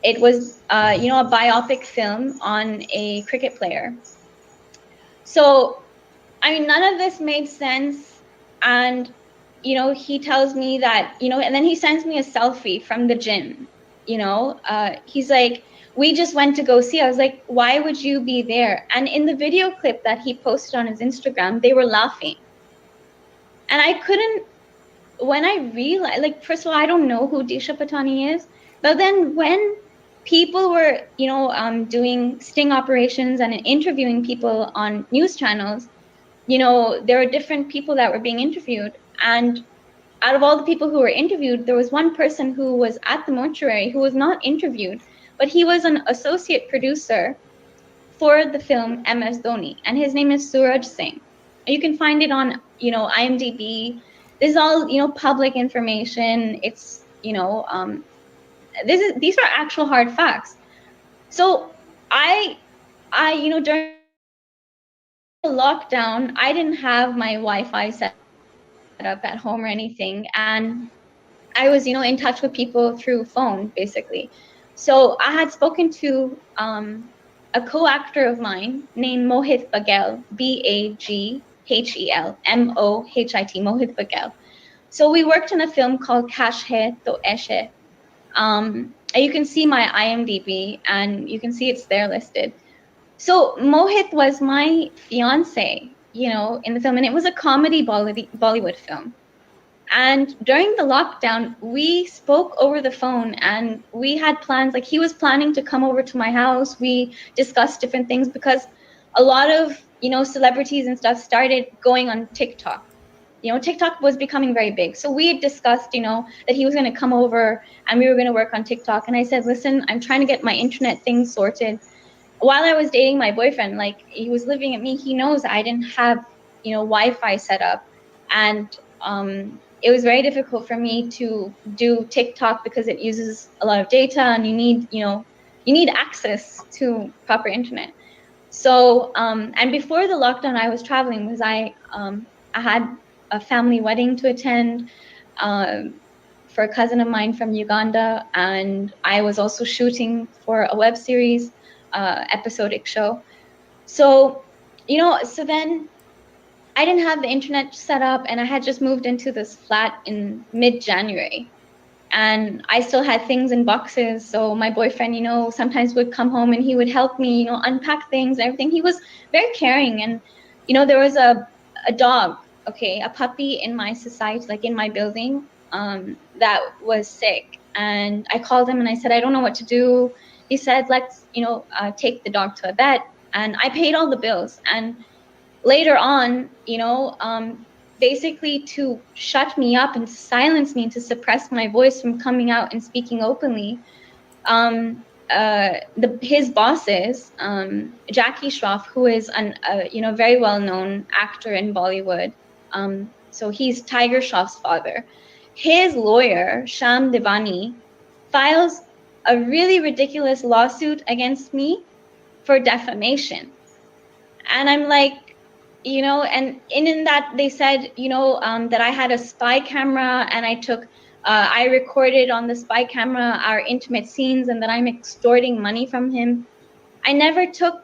It was, you know, a biopic film on a cricket player. So, I mean, none of this made sense. And, you know, he tells me that, you know, and then he sends me a selfie from the gym, you know, he's like, we just went to go see. I was like, why would you be there? And in the video clip that he posted on his Instagram, they were laughing. And I couldn't when I realized, like, first of all, I don't know who Di-sha is, but then when people were, doing sting operations and interviewing people on news channels, there were different people that were being interviewed. And out of all the people who were interviewed, there was one person who was at the mortuary who was not interviewed, but he was an associate producer for the film MS Dhoni, and his name is Suraj Singh. You can find it on, IMDb. This is all, public information. It's, these are actual hard facts. So during the lockdown, I didn't have my Wi-Fi set up at home or anything, and I was, in touch with people through phone, basically. So I had spoken to a co-actor of mine named Mohit Baghel, Baghel, Mohit Baghel. So we worked in a film called Kash Hai To Aish Hai. And you can see my IMDb, and you can see it's there listed. So Mohit was my fiance, in the film, and it was a comedy Bollywood film. And during the lockdown, we spoke over the phone, and we had plans. Like, he was planning to come over to my house. We discussed different things because a lot of, celebrities and stuff started going on TikTok. TikTok was becoming very big. So we had discussed, that he was going to come over and we were going to work on TikTok. And I said, listen, I'm trying to get my internet things sorted. While I was dating my boyfriend, like, he was living at me, he knows I didn't have, Wi-Fi set up. And it was very difficult for me to do TikTok because it uses a lot of data, and you need access to proper internet. So, and before the lockdown, I was traveling because I had a family wedding to attend for a cousin of mine from Uganda, and I was also shooting for a web series, episodic show. So, so then I didn't have the internet set up, and I had just moved into this flat in mid-January. And I still had things in boxes. So my boyfriend, sometimes would come home and he would help me, unpack things and everything. He was very caring. And, there was a dog, okay, a puppy in my society, like in my building, that was sick. And I called him and I said, I don't know what to do. He said, let's, take the dog to a vet. And I paid all the bills. And later on, basically to shut me up and to silence me and to suppress my voice from coming out and speaking openly, his bosses, Jackie Shroff, who is a very well-known actor in Bollywood, so he's Tiger Shroff's father. His lawyer, Sham Devani, files a really ridiculous lawsuit against me for defamation. And I'm like, and in that they said, that I had a spy camera, and I recorded on the spy camera our intimate scenes, and that I'm extorting money from him. I never took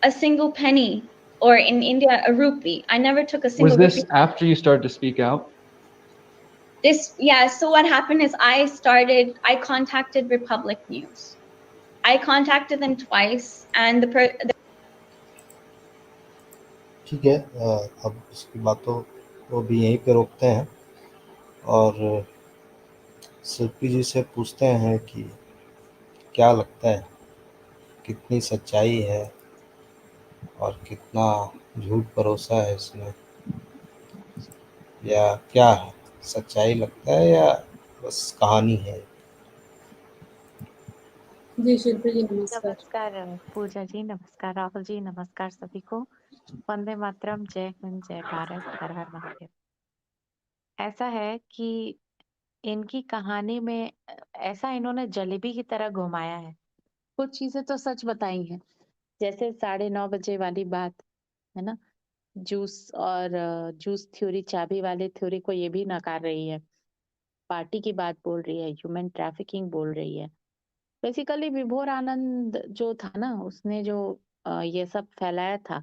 a single penny, or in India, a rupee. I never took a single Was this rupee. after you started to speak out? So what happened is I contacted Republic News. I contacted them twice, and ठीक है, अब इसकी बातों को भी यहीं पे रोकते हैं और शिल्पी जी से पूछते हैं कि क्या लगता है, कितनी सच्चाई है और कितना झूठ परोसा है इसमें, या क्या है, सच्चाई लगता है या बस कहानी है। जी शिल्पी जी नमस्कार। नमस्कार पूजा जी, नमस्कार राहुल जी, नमस्कार सभी को। वंदे मातरम, जय हिंद, जय भारत, हर हर महादेव। ऐसा है कि इनकी कहानी में ऐसा इन्होंने जलेबी की तरह घुमाया है। कुछ चीजें तो सच बताई हैं, जैसे 9:30 बजे वाली बात है ना, जूस और जूस थ्योरी, चाबी वाले थ्योरी को ये भी नकार रही है, पार्टी की बात बोल रही है, ह्यूमन ट्रैफिकिंग बोल रही है। बेसिकली विभोर आनंद जो था ना, उसने जो ये सब फैलाया था,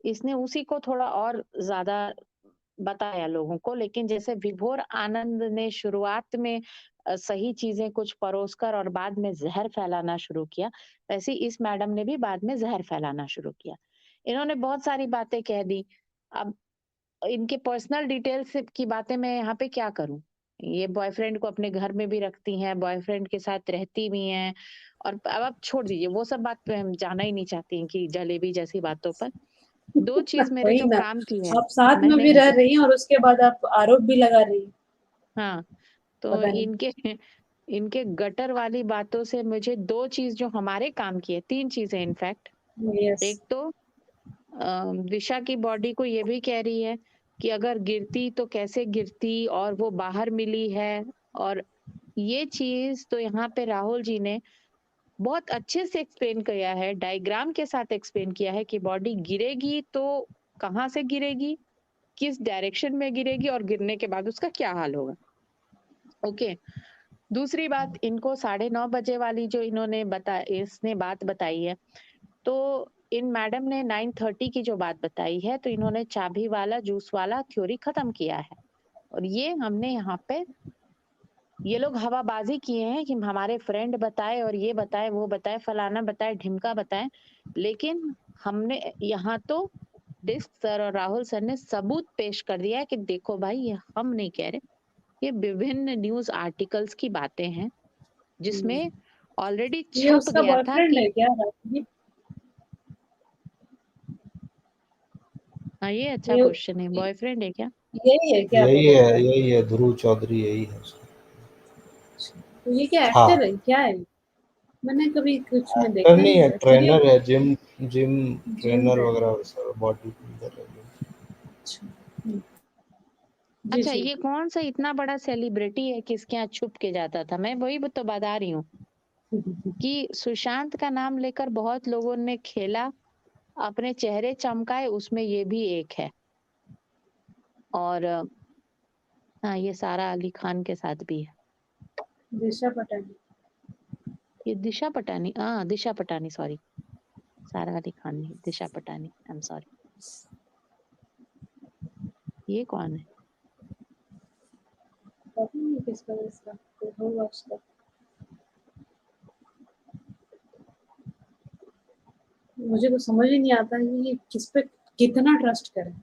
इसने उसी को थोड़ा और ज्यादा बताया लोगों को। लेकिन जैसे विभोर आनंद ने शुरुआत में सही चीजें कुछ परोसकर और बाद में जहर फैलाना शुरू किया, वैसे इस मैडम ने भी बाद में जहर फैलाना शुरू किया। इन्होंने बहुत सारी बातें कह दी। अब इनके पर्सनल डिटेल्स की बातें मैं यहाँ पे क्या करूं, ये बॉयफ्रेंड को अपने घर में भी रखती हैं, बॉयफ्रेंड के साथ रहती भी हैं, और अब आप छोड़ दीजिए वो सब बात पे, हम जाना ही नहीं चाहती हैं कि जलेबी जैसी बातों पर। 2 चीज़ मेरे वही जो ना, काम की है, आप साथ में भी मैंने रह रही हैं और उसके बाद आप आरोप भी लगा रही हैं। हाँ, तो पता नहीं। इनके गटर वाली बातों से मुझे 2 चीज़ जो हमारे काम की है, 3 चीज़ें इनफैक्ट। यस। एक तो दिशा की बॉडी को ये भी कह रही है कि अगर गिरती तो कैसे गिरती, और वो बाहर मिली है। और ये चीज तो यहाँ पे राहुल जी ने बहुत अच्छे से एक्सप्लेन किया है, डायग्राम के साथ एक्सप्लेन किया है कि बॉडी गिरेगी तो कहाँ से गिरेगी, किस डायरेक्शन में गिरेगी, और गिरने के बाद उसका क्या हाल होगा। ओके। दूसरी बात, इनको 9:30 बजे वाली जो इसने बात बताई है, तो इन मैडम ने 9:30 की जो बात बताई है, तो इन्होंने चाबी वाला जूस वाला थ्योरी खत्म किया है। और ये हमने यहाँ पे, ये लोग हवाबाजी किए हैं कि हमारे फ्रेंड बताए और ये बताए वो बताए फलाना बताए ढिमका बताए, लेकिन हमने यहाँ तो डिस्क सर और राहुल सर ने सबूत पेश कर दिया है कि देखो भाई, ये हम नहीं कह रहे, ये विभिन्न न्यूज आर्टिकल्स की बातें हैं, जिसमें ऑलरेडी ये छप उसका गया था बॉयफ्रेंड कि है क्या राखी? हाँ, ये अच्छा ये क्वेश्चन है, बॉयफ्रेंड है क्या? यही है क्या यही बॉयफ्रेंड? है, यही है, ध्रुव चौधरी यही है उसका। तो ये क्या था, एक्टर है क्या है? मैंने कभी कुछ में एक्टर देखा नहीं नहीं है, था। चलिए, ट्रेनर है, gym gym gym trainer trainer. वगैरह सब, बॉडी बिल्डर है। अच्छा। जी अच्छा, जी। ये कौन सा इतना बड़ा सेलिब्रिटी है कि इसके यहाँ छुप के जाता था? मैं वही तो बता रही हूँ कि सुशांत का नाम लेकर बहुत लोगों ने खेला, अपने चेहरे चमकाए, उसमें ये भी एक है। और हाँ, ये सारा अली खान के साथ भी है। दिशा पटानी। ये दिशा पटानी, हाँ दिशा पटानी, सॉरी, सारा अली खान नहीं, दिशा पटानी, आई एम सॉरी। ये कौन है? पता नहीं किसका इसका तो होगा उसका। मुझे तो समझ ही नहीं आता है कि ये किस पे कितना ट्रस्ट करें।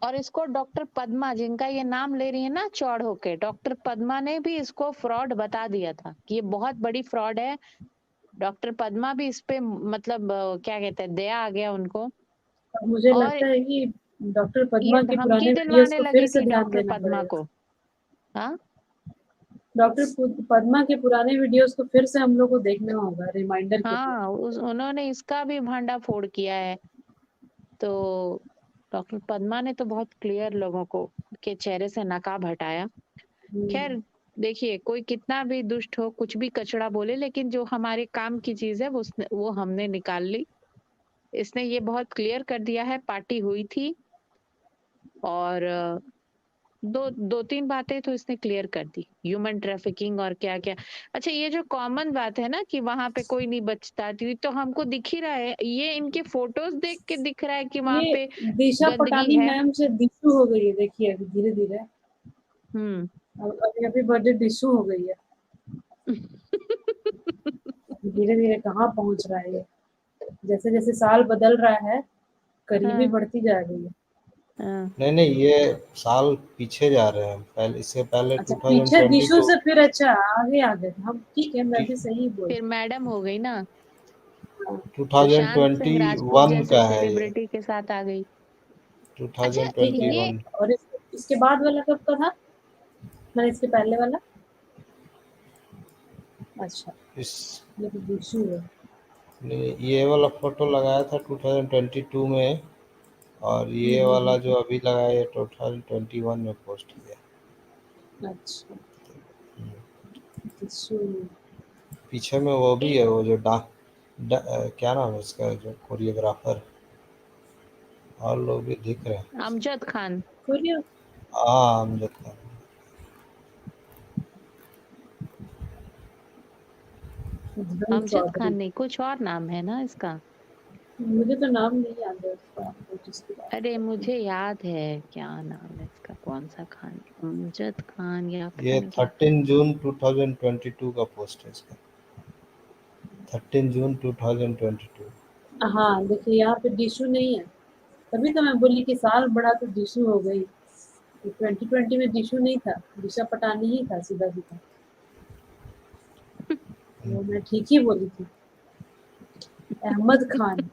और इसको डॉक्टर पद्मा, जिनका ये नाम ले रही है ना चौड़ होके, डॉक्टर पद्मा ने भी इसको फ्रॉड बता दिया था कि ये बहुत बड़ी फ्रॉड है। डॉक्टर पद्मा भी इस पे, मतलब क्या कहते हैं, दया आ गया उनको। अब मुझे और लगता है कि डॉक्टर ये पद्मा के धमकी पुराने वीडियोस दिलवाने को फिर लगी से थी ध्यान डॉक्टर देना पद्मा पड़ेगा। को। हाँ, डॉक्टर पद्मा के पुराने वीडियोस को फिर से हम लोग को देखना होगा रिमाइंडर के लिए। हाँ, उन्होंने इसका भी भांडा फोड़ किया है। तो डॉक्टर पद्मा ने तो बहुत क्लियर लोगों को के चेहरे से नकाब हटाया। हम्म। खैर, देखिए, कोई कितना भी दुष्ट हो, कुछ भी कचड़ा बोले, लेकिन जो हमारे काम की चीज है वो हमने निकाल ली। इसने ये बहुत क्लियर कर दिया है, पार्टी हुई थी, और दो तीन बातें तो इसने क्लियर कर दी, ह्यूमन ट्रैफिकिंग और क्या क्या। अच्छा, ये जो कॉमन बात है ना कि वहां पे कोई नहीं बचता थी, तो हमको दिख ही रहा है, ये इनके फोटोज देख के दिख रहा है कि वहां ये पे दिशा गंदगी पटानी है। मैम से दिशु हो गई है, देखिए अभी धीरे धीरे। हम्म। अब अभी अभी बर्थडे दिशु हो गई है। धीरे धीरे कहाँ पहुंच रहा है ये। जैसे जैसे साल बदल रहा है, करीबी हाँ, बढ़ती जा रही है। हाँ। नहीं नहीं, ये साल पीछे जा रहे हैं, पहले इससे पहले अच्छा, पीछे दिशु 2022, से फिर अच्छा आगे आ गए हम। ठीक है, मैं भी सही बोल फिर मैडम हो गई ना, रही हूँ। सुशांत सिंह राजपूत 2021 जैसे का है ये, सेलिब्रिटी के साथ आ गई। अच्छा, ठीक है। ये 2021। और इसके बाद वाला कब का था? मैंने इसके पहले वाला। अच्छा, इस ये तो दिशु है। ये वाला फोटो लगाया था 2022 में, और ये वाला जो अभी लगाया है 2021 में पोस्ट किया। अच्छा, दिशु। पीछे में वो भी है, वो जो क्या नाम है इसका, जो कोरियोग्राफर, और लोग भी दिख रहे हैं। अमजद खान। कोरियो। हाँ, अमजद खान। ध्रुव अमजद चौधरी। खान नहीं, कुछ और नाम है ना इसका। मुझे तो नाम नहीं याद है उसका, तो जिसकी बात अरे, कर रही हूँ। मुझे याद है, क्या नाम है इसका, कौन सा खान, अमजद खान या पता ये नहीं क्या। 13 जून 2022 का पोस्ट है इसका, 13 जून 2022। हाँ, देखिए यहाँ पे दिशु नहीं है। तभी तो मैं बोली कि साल बढ़ा तो दिशु हो गई। 2020 में दिशु नहीं था, दिशा पटानी ही था सीधा सीधा। वो मैं ठीक ही बोली थी। अहमद खान।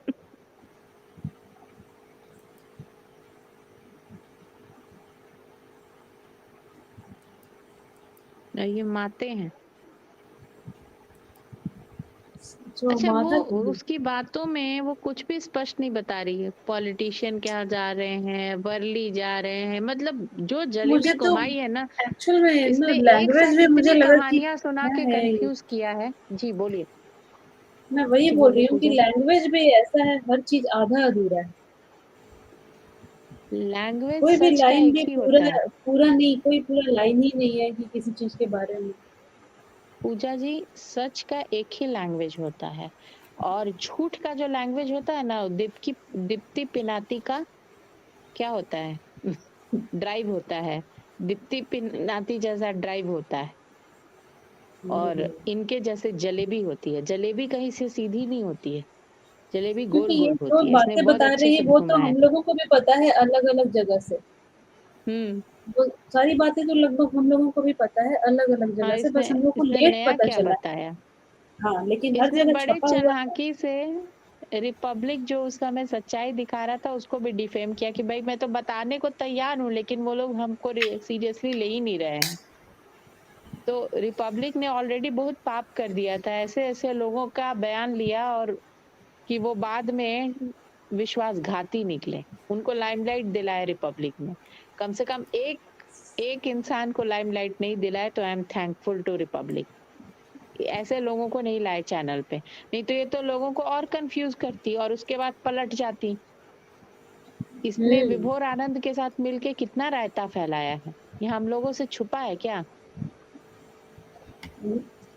ये माते हैं। जो अच्छा, वो माता थी। उसकी बातों में वो कुछ भी स्पष्ट नहीं बता रही है। पॉलिटिशियन क्या जा रहे हैं, वर्ली जा रहे हैं, मतलब जो मुझे जलेबी तो कमाई है ना, एक्चुअल में ना इसने एक लैंग्वेज साथ भी मुझे इतनी लगा कि कहानियां सुना क्या के है ये। कंफ्यूज किया है। जी बोलिए। मैं वही जी बोल बोलिए रही हूँ कि पूजा जी। लैंग्वेज भी ऐसा है, हर चीज आधा अधूरा है। लैंग्वेज कोई भी सच का लाइन एक भी ही पूरा होता है। पूरा नहीं, कोई पूरा लाइन ही नहीं है कि किसी चीज के बारे में। पूजा जी, सच का एक ही लैंग्वेज होता है, और झूठ का जो लैंग्वेज होता है ना, दीप्ति पिनाती का क्या होता है ड्राइव होता है। दीप्ति पिनाती जैसा ड्राइव होता है। और हम्म। इनके जैसे जलेबी होती है। जलेबी कहीं से सीधी नहीं होती है, जलेबी क्योंकि गोल ये गोल जो होती है। इसने बातें बहुत बता अच्छे रही है से वो तो घुमाया हम है। लोगों को भी पता है अलग अलग जगह से। हम्म। वो सारी बातें तो लगभग हम लोगों को भी पता है अलग अलग हाँ, जगह से, इसने बस हम लोग को इसने लेट नया पता क्या चला। बताया। हाँ, लेकिन हर इसने जगह बड़े छपा हुआ है। चालाकी से रिपब्लिक जो उस समय सच्चाई दिखा रहा था उसको भी डिफेम किया कि भाई मैं तो बताने को तैयार हूँ, लेकिन वो लोग हमको सीरियसली ले ही नहीं रहे हैं। तो रिपब्लिक ने ऑलरेडी बहुत पाप कर दिया था, ऐसे ऐसे लोगों का बयान लिया, और कि वो बाद में विश्वासघाती निकले। उनको लाइमलाइट दिलाया रिपब्लिक ने। कम से कम एक एक इंसान को लाइमलाइट नहीं दिलाया, तो I am thankful to Republic. ऐसे लोगों को नहीं लाए चैनल पे, नहीं तो ये तो लोगों को और कंफ्यूज करती और उसके बाद पलट जाती। इसने हम्म। विभोर आनंद के साथ मिलके कितना रायता फैलाया है, ये हम लोगों से छुपा है क्या।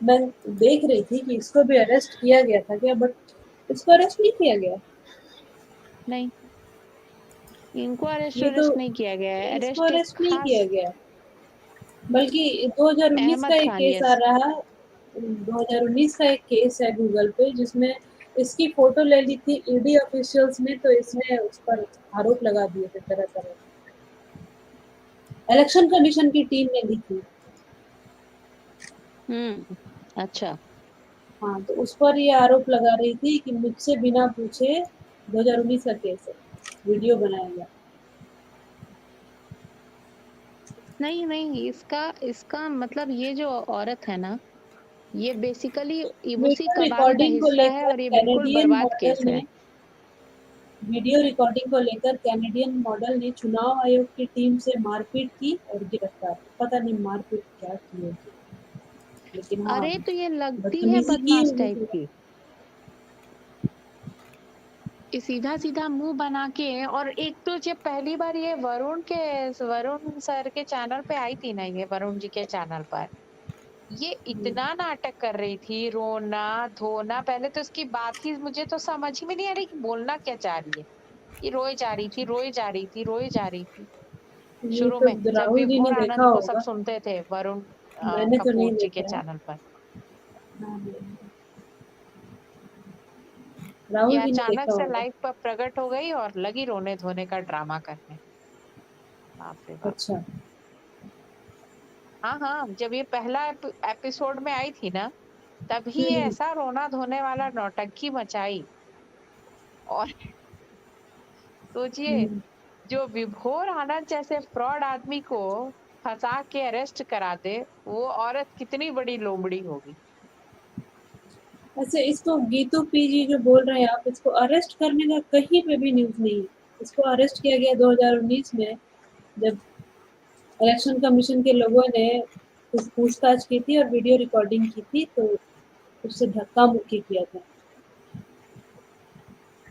मैं देख रही थी कि इसको भी अरेस्ट किया गया था क्या, बट इसको अरेस्ट नहीं किया गया। नहीं, इनको अरेस्ट ये तो अरेस्ट नहीं किया गया है। इसको अरेस्ट एक अरेस्ट नहीं खास किया गया, बल्कि 2019 का अहमद एक खान, केस आ यस। रहा। 2019 का एक केस है गूगल पे जिसमें इसकी फोटो ले ली थी ईडी ऑफिशियल्स ने, तो इसने उस पर आरोप लगा दिए थे तरह तरह। इलेक्शन कमीशन की टीम ने ली थी। अच्छा। हाँ, तो उस पर ये आरोप लगा रही थी कि मुझसे बिना पूछे 2019 का केस है, वीडियो बनाया गया। नहीं नहीं, इसका इसका मतलब ये जो औरत है ना, ये बेसिकली उसी वीडियो कबाल का रिकॉर्डिंग को हिस्सा है, लेकर और ये बिल्कुल कैनेडियन बर्बाद मॉडल केस ने है। वीडियो रिकॉर्डिंग को लेकर कैनेडियन मॉडल ने चुनाव आयोग की टीम से मारपीट की और गिरफ्तार। पता नहीं मारपीट क्या की होगी, लेकिन हाँ, अरे तो ये लगती है बदतमीजी की बदमाश होगी टाइप थोड़ा। की, ये सीधा सीधा मुंह बना के। और एक तो जब पहली बार ये वरुण सर के चैनल पे आई थी ना, ये वरुण जी के चैनल पर, ये इतना नाटक कर रही थी, रोना धोना। पहले तो इसकी बात ही मुझे तो समझ ही में नहीं आ रही कि बोलना क्या चाह रही है। ये रोए जा रही थी, रोए जा रही थी, रोए जा रही थी। ये शुरू तो में जब राहुल जी ने विभोर देखा आनंद को सब होगा, सुनते थे, वरुण मैंने तो नहीं कपूर जी के देखा है। चैनल पर, हाँ, ये राहुल जी ने अचानक देखा से होगा। लाइव पर प्रकट हो गई और लगी रोने धोने का ड्रामा करने। बाप रे बाप। अच्छा। हाँ हाँ, जब ये पहला एपिसोड में आई थी ना, तभी ये हम्म। ऐसा रोना धोने वाला नौटंकी मचाई। और सोचिए, हम्म। जो विभोर आनंद जैसे फ्रॉड आदमी को फंसा के अरेस्ट करा दे, वो औरत कितनी बड़ी लोमड़ी होगी। ऐसे इसको गीतू पीजी जो बोल रहे हैं आप, इसको अरेस्ट करने का कहीं पे भी न्यूज नहीं है। इसको अरेस्ट किया गया 2019 में, जब इलेक्शन कमीशन के लोगों ने कुछ पूछताछ की थी और वीडियो रिकॉर्डिंग की थी, तो उससे धक्का मुक्की किया था।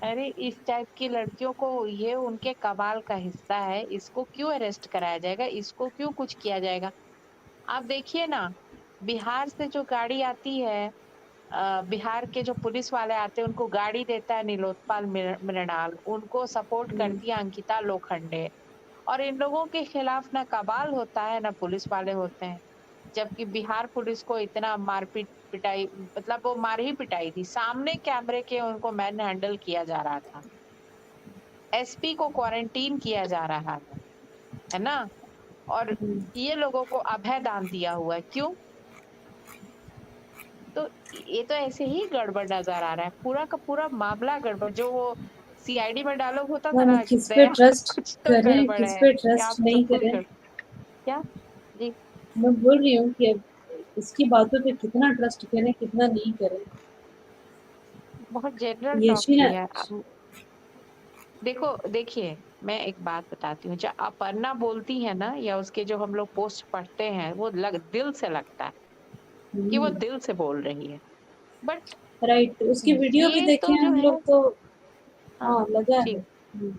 अरे इस टाइप की लड़कियों को, ये उनके कबाल का हिस्सा है, इसको क्यों अरेस्ट कराया जाएगा, इसको क्यों कुछ किया जाएगा। आप देखिए ना, बिहार से जो गाड़ी आती है, बिहार के जो पुलिस वाले आते हैं, उनको गाड़ी देता है नीलोत्पल मृणाल, उनको सपोर्ट हम्म। करती है अंकिता लोखंडे। और इन लोगों के खिलाफ ना कबाल होता है ना पुलिस वाले होते हैं। जबकि बिहार पुलिस को इतना मारपीट पिटाई, मतलब वो मार ही पिटाई थी, सामने कैमरे के उनको मैन हैंडल किया जा रहा था। एसपी को क्वारंटीन किया जा रहा है ना। और ये लोगों को अभय दान दिया हुआ है, क्यों? तो ये तो ऐसे ही गड़बड़ नजर आ रहा है, पूरा का पूरा मामला गड़बड़। जो वो सीआईडी में डायलॉग होता था माने ना, किस पे दया ट्रस्ट कुछ तो करें, गड़बड़ किस है, पे यहाँ ट्रस्ट पे नहीं सब कुछ करें। क्या जी? मैं बोल रही हूँ कि अब इसकी बातों पे कितना ट्रस्ट करें, कितना नहीं करें। बहुत जनरल ये टॉक शीना, किया है। अब देखो, देखिए, मैं एक बात बताती हूँ, जब अपर्णा बोलती है ना, या उसके जो हम लोग पोस्ट पढ़ते हैं, वो दिल से लगता है कि वो दिल से बोल रही है। बट राइट, उसकी वीडियो भी ये देखे तो हैं जो हम लोग है, तो। हाँ, हाँ, लगा है। जी,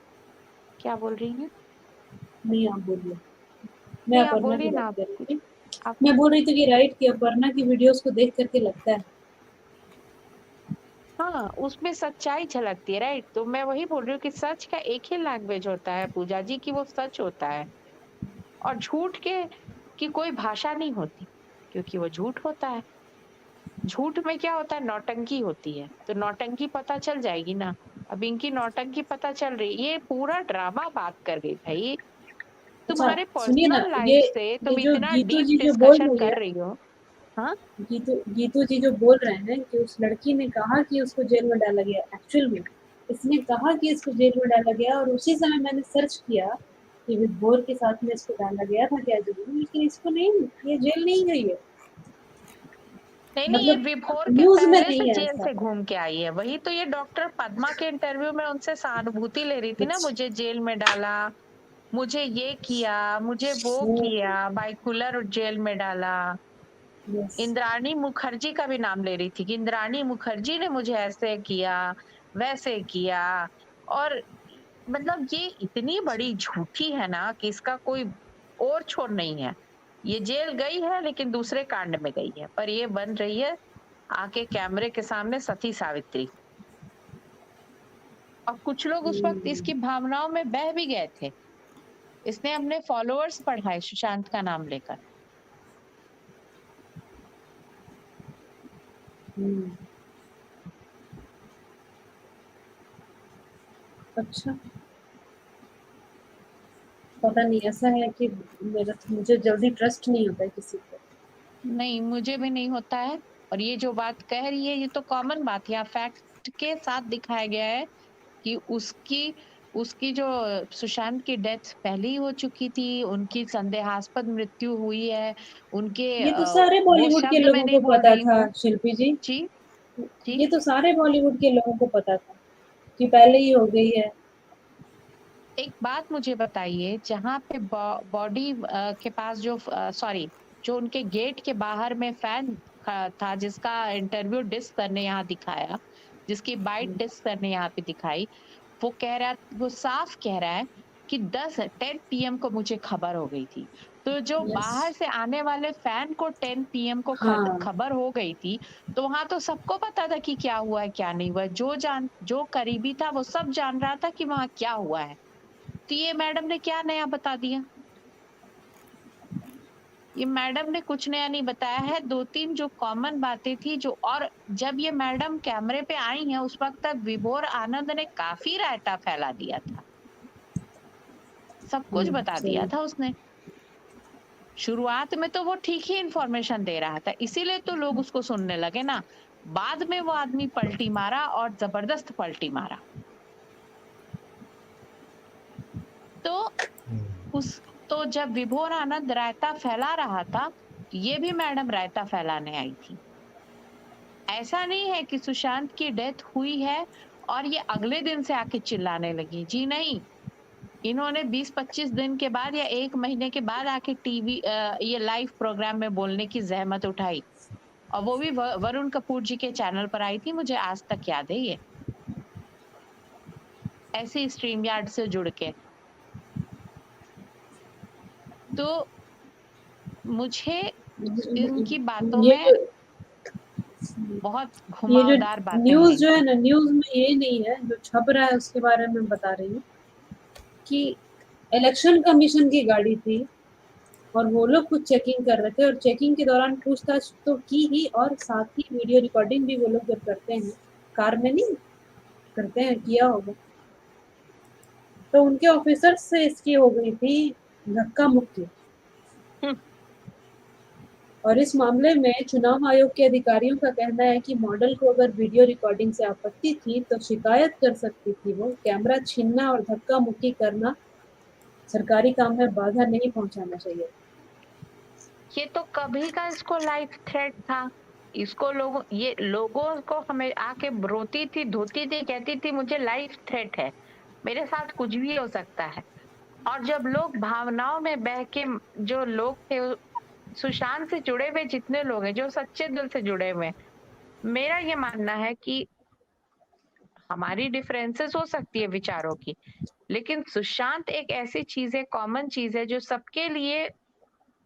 क्या बोल रही हैं? नहीं, आप बोलिए। मैं नहीं, आप अपर्णा की बोलिए ना, बात आप कर रही कुछ थी। आप मैं बोल रही थी कि राइट, कि अपर्णा की वीडियोस को देख करके लगता है। हाँ, उसमें सच्चाई झलकती है, राइट? तो मैं वही बोल रही हूँ कि सच का एक ही लैंग्वेज होता है पूजा जी, की वो सच होता है, और झूठ के की कोई भाषा नहीं होती, क्योंकि वो झूठ होता है। झूठ में क्या होता है? नौटंकी होती है, तो नौटंकी पता चल जाएगी ना। अब इनकी नौटंकी पता चल रही, ये पूरा ड्रामा बात कर गई भाई। अच्छा, तुम्हारे सुनिए ना, पर्सनल ये लाइफ से ये तुम जो इतना गीतू डीप जी जो बोल डिस्कशन रही है, कर रही हो। हाँ, गीतू जी जो बोल रहे हैं कि उस लड़की ने कहा कि उसको जेल में डाला गया, एक्चुअल में इसने कहा कि इसको जेल में डाला गया, और उसी समय मैंने सर्च किया कि विभोर के साथ में इसको डाला गया था क्या जेल में, लेकिन इसको नहीं, ये जेल नहीं गई है। नहीं नहीं, ये मतलब विभोर के न्यूज में पहले से नहीं है जेल ऐसा। से घूम के आई है। वही तो ये डॉक्टर पद्मा के इंटरव्यू में उनसे सहानुभूति ले रही थी ना, अच्छा। मुझे जेल में डाला, मुझे ये किया, मुझे वो किया, बाइकुलर जेल में डाला। यस। इंद्राणी मुखर्जी का भी नाम ले रही थी कि इंद्राणी मुखर्जी ने मुझे ऐसे किया, वैसे किया। और मतलब ये इतनी बड़ी झूठी है ना कि इसका कोई और छोर नहीं है। ये जेल गई है, लेकिन दूसरे कांड में गई है, पर ये बन रही है आके कैमरे के सामने सती सावित्री। और कुछ लोग उस वक्त इसकी भावनाओं में बह भी गए थे। इसने अपने फॉलोअर्स बढ़ाए सुशांत का नाम लेकर। अच्छा, पता नहीं, ऐसा है कि मुझे जल्दी ट्रस्ट नहीं होता है किसी पे। नहीं, मुझे भी नहीं होता है। और ये जो बात कह रही है, ये तो कॉमन बात है, फैक्ट के साथ दिखाया गया है कि उसकी उसकी जो सुशांत की डेथ पहले ही हो चुकी थी, उनकी संदेहास्पद मृत्यु हुई है। उनके ये तो सारे वो बॉलीवुड के शब्द मैं लोगों नहीं को बोल पता रही था, हूँ। शिल्पी जी। जी, जी। ये तो सारे बॉलीवुड के लोगों को पता था कि पहले ही हो गई है। एक बात मुझे बताइए, जहां पे बॉडी के पास जो सॉरी, जो उनके गेट के बाहर में फैन था, जिसका इंटरव्यू डिस्क सर ने यहाँ दिखाया, जिसकी बाइट डिस्क सर ने यहाँ पे दिखाई, वो कह रहा, वो साफ कह रहा है कि 10 पीएम को मुझे खबर हो गई थी। तो जो यस। बाहर से आने वाले फैन को 10 पीएम को हाँ। खबर हो गई थी, तो वहां तो सबको पता था कि क्या हुआ है क्या नहीं हुआ है। जो करीबी था वो सब जान रहा था कि वहां क्या हुआ है। तो ये मैडम ने क्या नया बता दिया? ये मैडम ने कुछ नया नहीं बताया है। दो तीन जो कॉमन बातें थी जो, और जब ये मैडम कैमरे पे आई हैं, उस वक्त तक विभोर आनंद ने काफी रायता फैला दिया था, सब कुछ बता सही। दिया था उसने। शुरुआत में तो वो ठीक ही इंफॉर्मेशन दे रहा था, इसीलिए तो लोग उसको सुनने लगे ना। बाद में वो आदमी पलटी मारा, और जबरदस्त पलटी मारा। तो उस तो जब विभोर आनंद रायता फैला रहा था, ये भी मैडम रायता फैलाने आई थी। ऐसा नहीं है कि सुशांत की डेथ हुई है और ये अगले दिन से आके चिल्लाने लगी, जी नहीं। इन्होंने 20-25 दिन के बाद या 1 महीने के बाद आके टीवी ये लाइव प्रोग्राम में बोलने की जहमत उठाई, और वो भी वरुण कपूर जी के चैनल पर आई थी, मुझे आज तक याद है ये, ऐसे स्ट्रीम यार्ड से जुड़ के। तो मुझे इनकी बातों ये में जो बहुत ये जो घुमावदार बातें न्यूज़ मिली जो है थी। ना, न्यूज़ में ये नहीं है जो छप रहा है, उसके बारे में बता रही हूँ कि इलेक्शन कमीशन की गाड़ी थी, और वो लोग कुछ चेकिंग कर रहे थे, और चेकिंग के दौरान पूछताछ तो की ही, और साथ ही वीडियो रिकॉर्डिंग भी वो लोग जब करते हैं, कार में नहीं करते हैं, किया होगा, तो उनके ऑफिसर्स से इसकी हो गई थी धक्का मुक्की। और इस मामले में चुनाव आयोग के अधिकारियों का कहना है कि मॉडल को अगर वीडियो रिकॉर्डिंग से आपत्ति थी तो शिकायत कर सकती थी वो। कैमरा छीनना और धक्का मुक्की करना सरकारी काम में बाधा नहीं पहुंचाना चाहिए। ये तो कभी का इसको लाइफ थ्रेट था। इसको लोगों को हमें आके रोती थी, धोती थी, कहती थी मुझे लाइफ थ्रेट है, मेरे साथ कुछ भी हो सकता है। और जब लोग भावनाओं में बह के, जो लोग थे सुशांत से जुड़े हुए, जितने लोग हैं जो सच्चे दिल से जुड़े हुए हैं, मेरा ये मानना है कि हमारी डिफरेंसेस हो सकती है विचारों की, लेकिन सुशांत एक ऐसी चीज है, कॉमन चीज है, जो सबके लिए,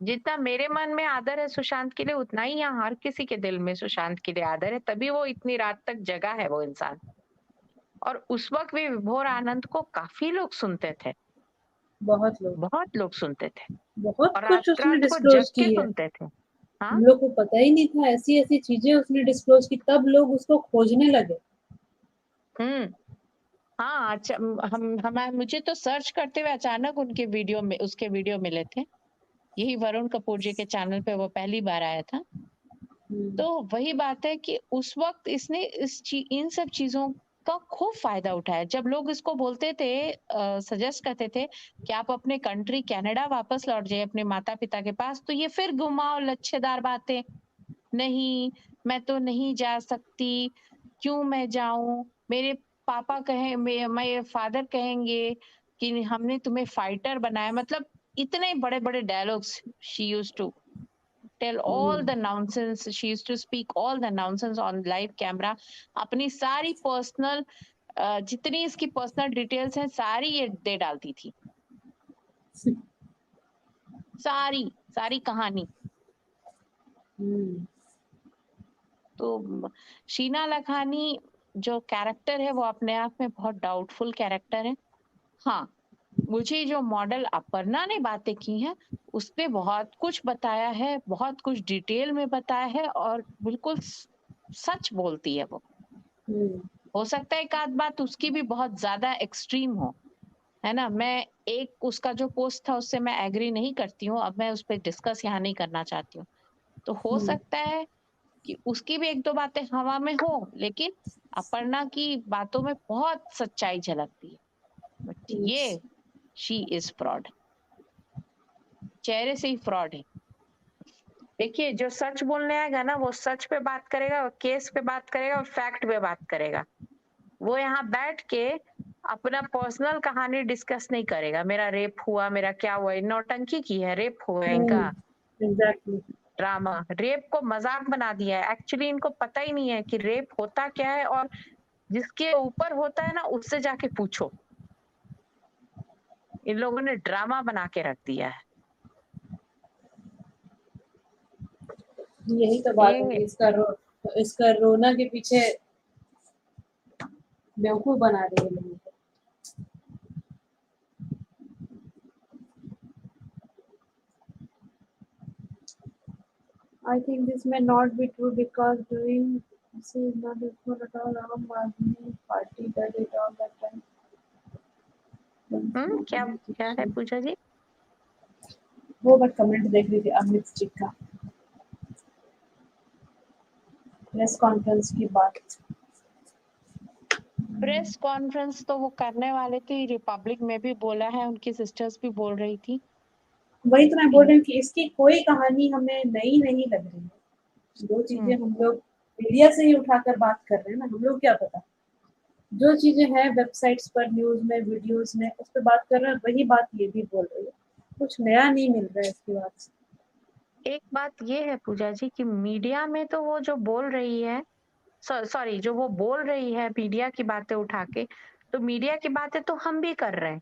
जितना मेरे मन में आदर है सुशांत के लिए, उतना ही यहाँ हर किसी के दिल में सुशांत के लिए आदर है। तभी वो इतनी रात तक जगा है वो इंसान। और उस वक्त भी विभोर आनंद को काफी लोग सुनते थे, बहुत लोग सुनते थे, बहुत और कुछ रात उसने रात को जग डिस्क्लोज के की है। सुनते थे। हाँ, हम लोग को पता ही नहीं था, ऐसी ऐसी चीजें उसने डिस्क्लोज की, तब लोग उसको खोजने लगे। हाँ, अच्छा, मुझे तो सर्च करते हुए अचानक उसके वीडियो मिले थे। यही वरुण कपूर जी के चैनल पे वो पहली बार आया था। तो वही बात है कि उस वक्त इसने इन सब चीजों का खूब फायदा उठाया। जब लोग इसको बोलते थे, सजेस्ट करते थे कि आप अपने कंट्री कनाडा वापस लौट जाइए, अपने माता पिता के पास, तो ये फिर घुमाओ लच्छेदार बातें, नहीं मैं तो नहीं जा सकती, क्यों मैं जाऊं, मेरे पापा मेरे फादर कहेंगे कि हमने तुम्हें फाइटर बनाया। मतलब इतने बड़े बड़े dialogues she used to tell all the nonsense, she used to speak all the nonsense on live camera। अपनी सारी पर्सनल, जितनी इसकी पर्सनल डिटेल्स हैं सारी ये दे डालती थी, सारी सारी कहानी। तो शीना लखानी जो कैरेक्टर है वो अपने आप में बहुत डाउटफुल कैरेक्टर है। हाँ, मुझे जो मॉडल अपर्णा ने बातें की हैं उसपे बहुत कुछ बताया है, बहुत कुछ डिटेल में बताया है, और बिल्कुल सच बोलती है वो। हो सकता है एक आध बात उसकी भी बहुत ज्यादा एक्सट्रीम हो, है ना। मैं एक उसका जो पोस्ट था उससे मैं एग्री नहीं करती हूँ, अब मैं उस पर डिस्कस यहाँ नहीं करना चाहती हूँ। तो हो सकता है कि उसकी भी एक दो बातें हवा में हो, लेकिन अपर्णा की बातों में बहुत सच्चाई झलकती है। बट ये शी इज फ्रॉड, चेहरे से ही फ्रॉड है। देखिए, जो सच बोलने आएगा ना वो सच पे बात करेगा, और केस पे बात करेगा, और फैक्ट पे बात करेगा। वो यहाँ बैठ के अपना पर्सनल कहानी डिस्कस नहीं करेगा, मेरा रेप हुआ, मेरा क्या हुआ। नौटंकी की है, रेप हुआ है इनका। एग्जैक्टली। ड्रामा, रेप को मजाक बना दिया है। एक्चुअली इनको पता ही नहीं है कि रेप होता क्या है, और जिसके ऊपर होता है ना उससे जाके पूछो। इन लोगों ने ड्रामा बना के रख दिया है। यही तो बात है कि इसका रोना के पीछे बेवकूफ बना रही है लोगों को। I think this may not be true because doing this is not useful at all. Aam Aadmi party does it all the time. क्या क्या है पूजा जी? वो बट कमेंट देख रही थी अमित जी का, प्रेस कॉन्फ्रेंस की बात। प्रेस कॉन्फ्रेंस तो वो करने वाले थे, रिपब्लिक में भी बोला है, उनकी सिस्टर्स भी बोल रही थी। वही तो मैं बोल रही हूँ कि इसकी कोई कहानी हमें नई नहीं लग रही है। जो चीजें हम लोग मीडिया से ही उठाकर बात कर रहे हैं ना, हम लोग क्या पता, जो चीजें हैं वेबसाइट्स पर, न्यूज में, वीडियोस में, उस पर बात कर रहे हैं, वही बात ये भी बोल रही है। कुछ नया नहीं मिल रहा है इसकी बात से। एक बात ये है पूजा जी कि मीडिया में तो वो जो बोल रही है, सॉरी, जो वो बोल रही है मीडिया की बातें उठा के, तो मीडिया की बातें तो हम भी कर रहे हैं।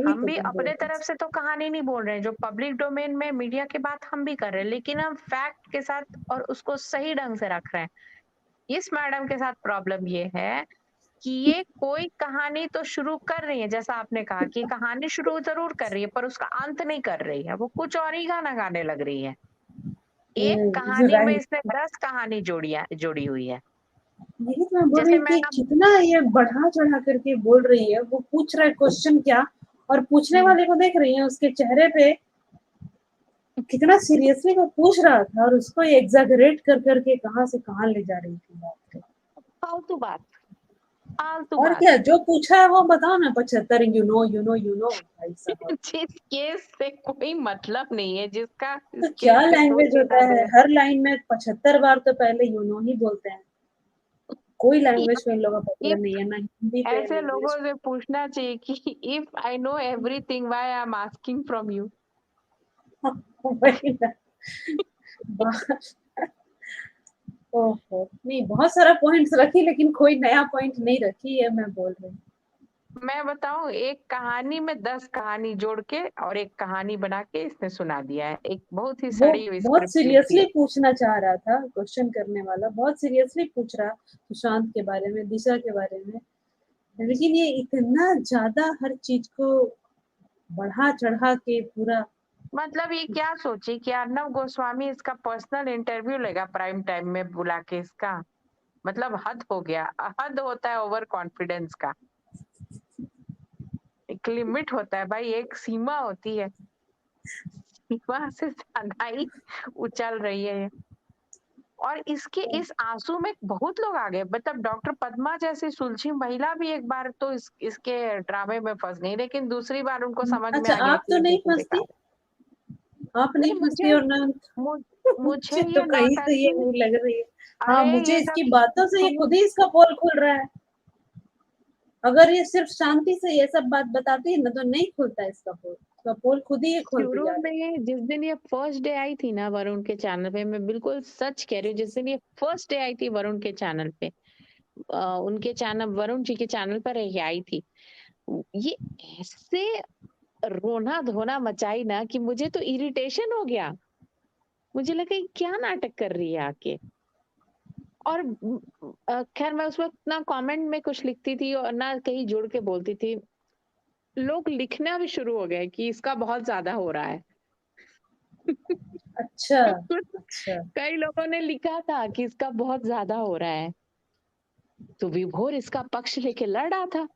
हम भी अपने तरफ से तो कहानी नहीं बोल रहे हैं, जो पब्लिक डोमेन में मीडिया की बात हम भी कर रहे हैं, लेकिन हम फैक्ट के साथ और उसको सही ढंग से रख रहे हैं। इस मैडम के साथ प्रॉब्लम ये है कि ये कोई कहानी तो शुरू कर रही है, जैसा आपने कहा कि कहानी शुरू जरूर कर रही है पर उसका अंत नहीं कर रही है, वो कुछ और ही गाना गाने लग रही है। एक कहानी में इसने 10 कहानी जोड़ी हुई है। यही तो मैं बोल रही हूँ कि कितना ये बढ़ा चढ़ा करके बोल रही है। वो पूछ रहा है क्वेश्चन क्या, और पूछने वाले को देख रही है उसके चेहरे पे कितना सीरियसली वो पूछ रहा था और उसको एग्जैगरेट कर करके कहां से कहां ले जा रही थी बात। फालतू बात, फालतू और बात। क्या जो पूछा है वो बताओ ना, 75 यू नो भाई साहब। जिस केस से कोई मतलब नहीं है, जिसका इस तो क्या केस से कोई लैंग्वेज होता लेना है, देना। हर लाइन में 75 बार तो पहले यू नो ही बोलते हैं। कोई लैंग्वेज पे इन लोगों का पकड़ इफ नहीं है, ना हिंदी पे ना ऐसे लोगों इंग्लिश से पूछना चाहिए कि if I know everything why I am asking from you. पे। वही ना। ओहो, नहीं बहुत सारा पॉइंट्स रखी लेकिन कोई नया पॉइंट नहीं रखी है, मैं बोल रही हूँ। मैं बताऊं, एक कहानी में 10 कहानी जोड़ के और एक कहानी बना के इसने सुना दिया है। एक बहुत ही वो सड़ी हुई बहुत स्क्रिप्ट लिखी सीरियसली है। पूछना चाह रहा था, क्वेश्चन करने वाला बहुत सीरियसली पूछ रहा सुशांत के बारे में, दिशा के बारे में, लेकिन ये इतना ज्यादा हर चीज को बढ़ा चढ़ा के पूरा। मतलब ये क्या सोची कि अर्नब गोस्वामी इसका पर्सनल इंटरव्यू लेगा प्राइम टाइम में बुला के इसका। मतलब हद हो गया। हद होता है ओवर कॉन्फिडेंस का। एक लिमिट होता है भाई, एक सीमा होती है। सीमा से ज्यादा ही उछल रही है ये। और इसके इस आंसू में बहुत लोग आ गए। मतलब डॉक्टर पद्मा जैसी सुलझी महिला भी एक बार तो इसके ड्रामे में फंस गई, लेकिन दूसरी बार उनको समझ में अच्छा, आ गया आप कि तो ये नहीं बिल्कुल फंसती, बेकार आप है। नहीं नहीं, फंसती और ना मु, मुझे मुझे तो ये कहीं से ये नौटंकी। नहीं लग रही है। हाँ, अरे मुझे ये इसकी सब बातों से ये शुरू खुद ही इसका पोल खुल रहा है। अगर ये सिर्फ शांति से ये सब बात बताती है ना तो नहीं खुलता इसका पोल, इसका पोल खुद ही ये खोलती शुरू जा रही है। में जिस दिन ये फर्स्ट डे आई थी ना वरुण के चैनल पे, मैं बिल्कुल सच कह रही हूँ, जिस दिन ये फर्स्ट डे आई थी वरुण के चैनल पे, उनके चैनल, वरुण जी के चैनल पर ये आई थी, ये ऐसे रोना धोना मचाई ना कि मुझे तो इरिटेशन हो गया। मुझे लगा ये क्या नाटक कर रही है आके। और खैर मैं उस वक्त ना कमेंट में कुछ लिखती थी और ना कहीं जुड़ के बोलती थी। लोग लिखना भी शुरू हो गए कि इसका बहुत ज्यादा हो रहा है। अच्छा, तो कुछ अच्छा। कई लोगों ने लिखा था कि इसका बहुत ज्यादा हो रहा है, तो विभोर इसका पक्ष लेके लड़ रहा था।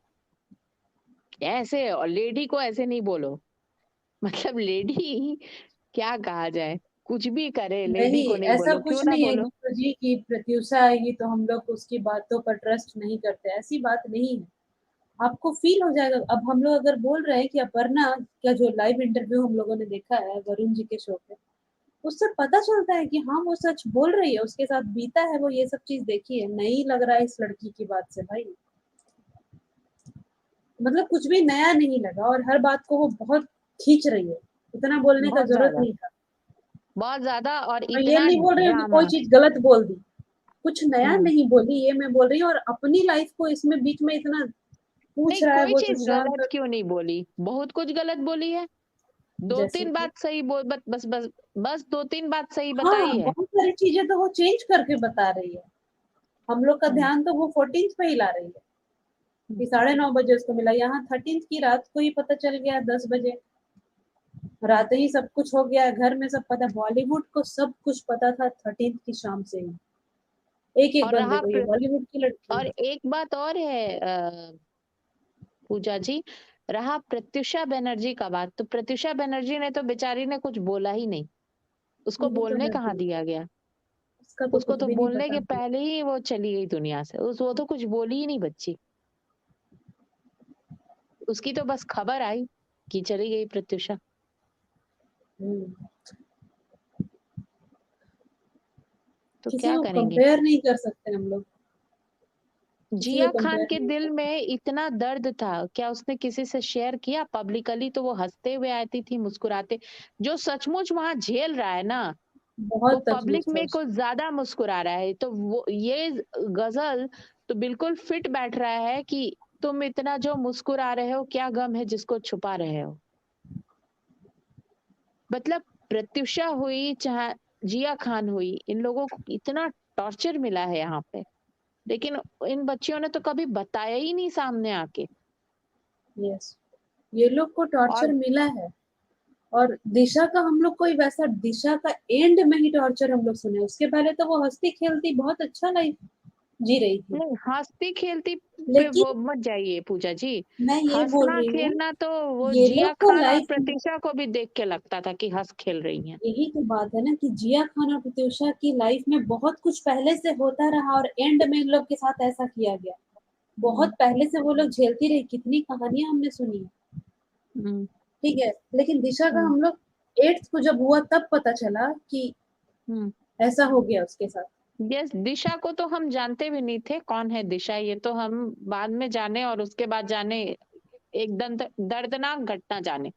ऐसे और लेडी को ऐसे नहीं बोलो। मतलब लेडी क्या कहा जाए, कुछ भी करे लेडी नहीं, को नहीं ऐसा बोलो, क्यों कुछ ना नहीं है बोलो। गीता जी की प्रत्युषा आएगी तो हम लोग उसकी बातों पर ट्रस्ट नहीं करते, ऐसी बात नहीं है। आपको फील हो जाएगा। अब हम लोग अगर बोल रहे हैं कि अपर्णा का जो लाइव इंटरव्यू हम लोगों ने देखा है वरुण जी के शो पे, उससे पता चलता है कि हाँ वो सच बोल रही है, उसके साथ बीता है, वो ये सब चीज देखी है। नहीं लग रहा है इस लड़की की बात से भाई, मतलब कुछ भी नया नहीं लगा और हर बात को वो बहुत खींच रही है। इतना बोलने का बहुत जरूरत ज्यादा, नहीं था। बहुत ज्यादा, और मैं ये इतना नहीं बोल रही हूँ कि कोई ड्रामा। चीज गलत बोल दी, कुछ नया हम्म नहीं बोली, ये मैं बोल रही हूँ। और अपनी लाइफ को इसमें बीच में इतना पूछ नहीं, रहा है कोई वो चीज सुशांत गलत और। क्यों नहीं बोली, बहुत कुछ गलत बोली है। दो जैसे तीन कि बात सही बोल, बस दो तीन बात सही हाँ, बताई है। बहुत सारी चीजें तो वो चेंज करके बता रही है। हम लोग का हम्म ध्यान तो वो 14th पे ही ला रही है हम्म। कि 9:30 बजे उसको मिला, यहाँ 13th की रात को ही पता चल गया 10 बजे। रात ही सब कुछ हो गया, घर में सब पता, बॉलीवुड को सब कुछ पता था 13th की शाम से ही, एक एक और बंदे को, ये बॉलीवुड की लड़की और है। एक बात और है पूजा जी, रहा प्रत्युषा बनर्जी का बात, तो प्रत्युषा बनर्जी ने तो बेचारी ने कुछ बोला ही नहीं। उसको यही तो बोलने मैं कहाँ बोल रही दिया हूँ, गया। उसका तो उसको कुछ तो भी नहीं बोलने पता के मुझे। पहले ही वो चली गई दुनिया से। वो तो कुछ बोली ही नहीं बच्ची। उसकी तो बस खबर आई कि चली गई प्रत्युषा। हम्म, तो किसी क्या को करेंगे। कंपेयर नहीं कर सकते हम लोग, किसी जिया को खान कंपेयर के नहीं दिल कर में इतना दर्द था, क्या उसने किसी से शेयर किया पब्लिकली। तो वो हंसते हुए आती थी, मुस्कुराते। जो सचमुच वहां झेल रहा है ना, सकते, वो बहुत पब्लिक तकलीफ है में उसको। कुछ ज्यादा मुस्कुरा रहा है। तो वो ये गजल तो बिल्कुल फिट बैठ रहा है कि तुम इतना जो मुस्कुरा रहे हो, क्या गम है जिसको छुपा रहे हो। मतलब प्रत्युषा हुई चाहे जिया खान हुई, इन लोगों को इतना टॉर्चर मिला है यहाँ पे, लेकिन इन बच्चियों ने तो कभी बताया ही नहीं सामने आके। यस, ये लोग को टॉर्चर और मिला है। और दिशा का हम लोग कोई वैसा, दिशा का एंड में ही टॉर्चर हम लोग सुने, उसके पहले तो वो हंसती खेलती बहुत अच्छा लाइफ जी रही थी। नहीं, हंसती खेलती पे लेकिन वो मत जाइए पूजा जी। मैं ये बोल हंसना रही हूँ, खेलना तो वो ये जिया लोग तो खान और लाइफ में, प्रतीक्षा को भी देख के लगता था कि हंस खेल रही हैं। यही तो बात है ना कि जिया खान और प्रत्यूषा की लाइफ में बहुत कुछ पहले से होता रहा और एंड में इन लोग के साथ ऐसा किया गया। बहुत पहले से वो लोग झेलती रही, कितनी कहानियां हमने सुनी है, हम्म, ठीक है। लेकिन दिशा का हम्म, हम लोग 8th को जब हुआ तब पता चला कि हम्म। ऐसा हो गया उसके साथ। यस, दिशा को तो हम जानते भी नहीं थे कौन है दिशा, ये तो हम बाद में जाने और उसके बाद जाने, एक दर्दनाक घटना जाने।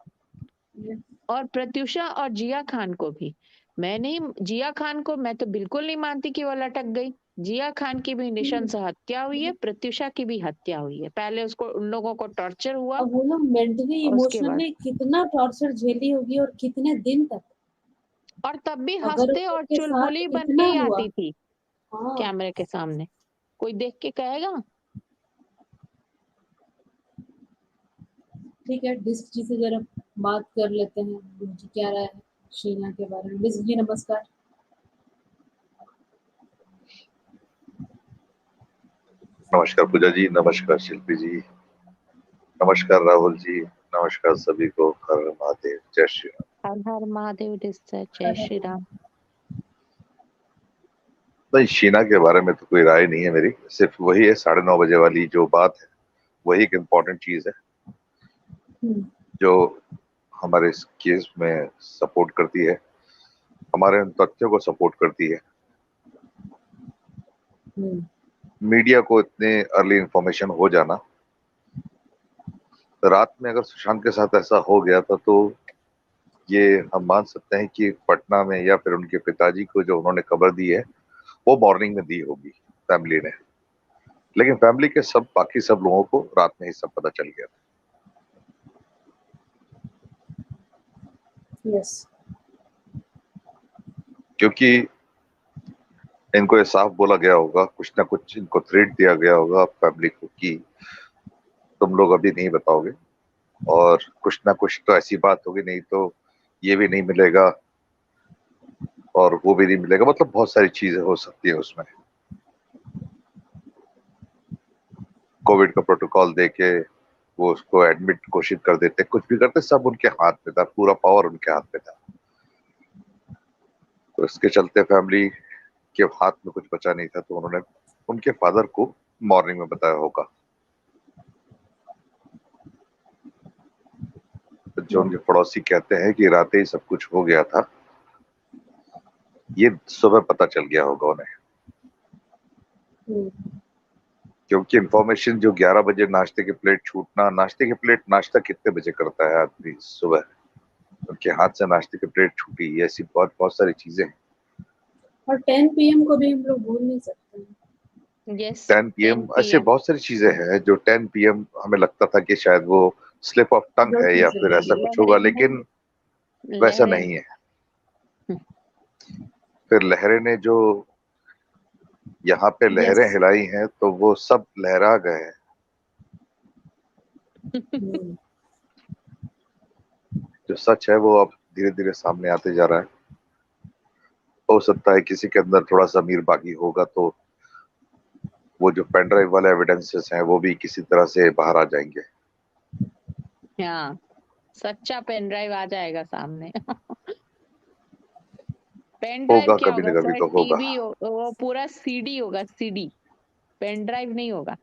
और प्रत्युषा और जिया खान को भी मैं नहीं, जिया खान को मैं तो बिल्कुल नहीं मानती कि वो लटक गई। जिया खान की भी निशंस हत्या हुई है, प्रत्युषा की भी हत्या हुई है। पहले उसको, उन लोगों को टॉर्चर हुआ अब वो लोग मेंटली और उसके बाद, इमोशनली कितना टॉर्चर झेली होगी और कितने दिन तक, और तब भी अगर हंसते और उनके साथ चुलबुली बन के इतना ही हुआ। आती थी हाँ कैमरे के सामने। कोई देख के कहेगा? ठीक है, डिस्क जी से जरा बात कर लेते हैं, उनकी क्या राय है शीना के बारे में। डिस्क जी नमस्कार। नमस्कार पूजा जी, नमस्कार शिल्पी जी, नमस्कार राहुल जी, नमस्कार सभी को। हर हर महादेव, जय श्री राम। हर हर महादेव डिस्टर, जय श्री राम। नहीं, शीना के बारे में तो कोई राय नहीं है मेरी, सिर्फ वही है 9:30 बजे वाली जो बात है, वही एक इम्पोर्टेंट चीज है जो हमारे इस केस में सपोर्ट करती है, हमारे उन तथ्यों को सपोर्ट करती है। मीडिया को इतने अर्ली इंफॉर्मेशन हो जाना, रात में अगर सुशांत के साथ ऐसा हो गया था तो ये हम मान सकते हैं कि पटना में या फिर उनके पिताजी को जो उन्होंने खबर दी है वो मॉर्निंग में दी होगी फैमिली ने, लेकिन फैमिली के सब बाकी सब लोगों को रात में ही सब पता चल गया था। यस। क्योंकि इनको ये साफ बोला गया होगा, कुछ ना कुछ इनको थ्रेट दिया गया होगा फैमिली को कि तुम लोग अभी नहीं बताओगे, और कुछ ना कुछ तो ऐसी बात होगी, नहीं तो ये भी नहीं मिलेगा और वो भी नहीं मिलेगा, मतलब बहुत सारी चीजें हो सकती है उसमें। कोविड का प्रोटोकॉल देके वो उसको एडमिट घोषित कर देते, कुछ भी करते, सब उनके हाथ में था, पूरा पावर उनके हाथ में था। तो इसके चलते फैमिली के हाथ में कुछ बचा नहीं था, तो उन्होंने उनके फादर को मॉर्निंग में बताया होगा। तो जो उनके पड़ोसी कहते हैं कि रात ही सब कुछ हो गया था, ये सुबह पता चल गया होगा उन्हें। क्योंकि इंफॉर्मेशन जो 11 बजे नाश्ते की प्लेट छूटना, नाश्ते की प्लेट नाश्ता कितने बजे करता है आदमी सुबह, उनके हाथ से नाश्ते की प्लेट छूटी, ऐसी बहुत बहुत सारी चीजें हैं। और 10 PM को भी हम लोग भूल नहीं सकते। यस, 10 PM, 10 ऐसे PM। बहुत सारी चीजें हैं जो 10 PM हमें लगता था कि शायद वो स्लिप ऑफ टंग है या फिर ऐसा कुछ होगा, लेकिन वैसा लहरें। नहीं है। फिर लहरें ने जो यहाँ पे लहरें यस। हिलाई हैं तो वो सब लहरा गए हैं। जो सच है वो अब धीरे धीरे सामने आते जा रहा है। हो सकता है किसी के अंदर थोड़ा सा अमीर बाकी होगा तो वो जो पेन ड्राइव वाले एविडेंसेस हैं वो भी किसी तरह से बाहर आ जाएंगे। हाँ, सच्चा पेन ड्राइव आ जाएगा सामने। पेन ड्राइव होगा क्या कभी होगा ना कभी सर? तो होगा। टीवी वो पूरा सीडी होगा, सीडी। पेन ड्राइव नहीं होगा।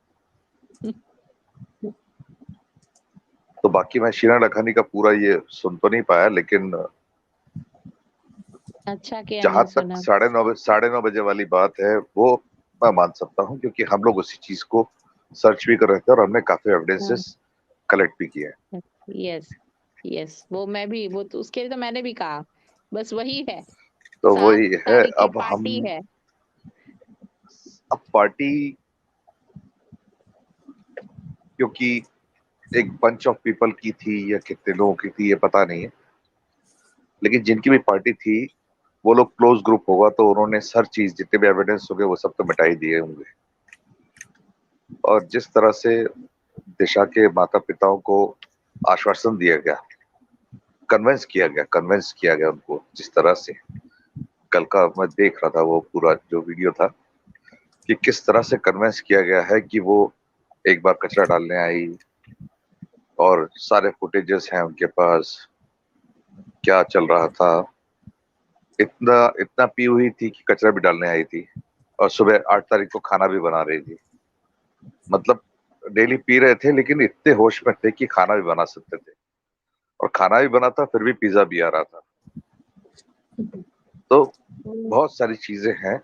तो बाकी मैं शीना लखानी का पूरा ये सुन तो नहीं पाया, लेकिन अच्छा किया जहां नहीं तक सुना। 9:30 बजे वाली बात है वो मैं मान सकता हूँ, क्योंकि हम लोग उसी चीज को सर्च भी कर रहे थे और हमने काफी हाँ, एविडेंसेस कलेक्ट भी किए। यस, यस, वो मैं भी, वो तो उसके लिए तो मैंने भी कहा, बस वही है। तो 7 वही है। तारीख की अब हम, पार्टी है। अब पार्टी, क्योंकि एक बंच ऑफ पीपल की थी या कितने लोगों की थी ये पता नहीं है, लेकिन जिनकी भी पार्टी थी वो लोग क्लोज ग्रुप होगा, तो उन्होंने हर चीज जितने भी एविडेंस हो गए वो सब तो मिटा ही दिए होंगे। और जिस तरह से दिशा के माता पिताओं को आश्वासन दिया गया, कन्विंस किया गया उनको, जिस तरह से कल का मैं देख रहा था वो पूरा जो वीडियो था कि किस तरह से कन्विंस किया गया है कि वो एक बार कचरा डालने आई और सारे फुटेजेस हैं उनके पास, क्या चल रहा था। इतना इतना पी हुई थी कि कचरा भी डालने आई थी और सुबह 8 तारीख को खाना भी बना रही थी। मतलब डेली पी रहे थे लेकिन इतने होश में थे कि खाना भी बना सकते थे, और खाना भी बना था फिर भी पिज्जा भी आ रहा था। तो बहुत सारी चीजें हैं,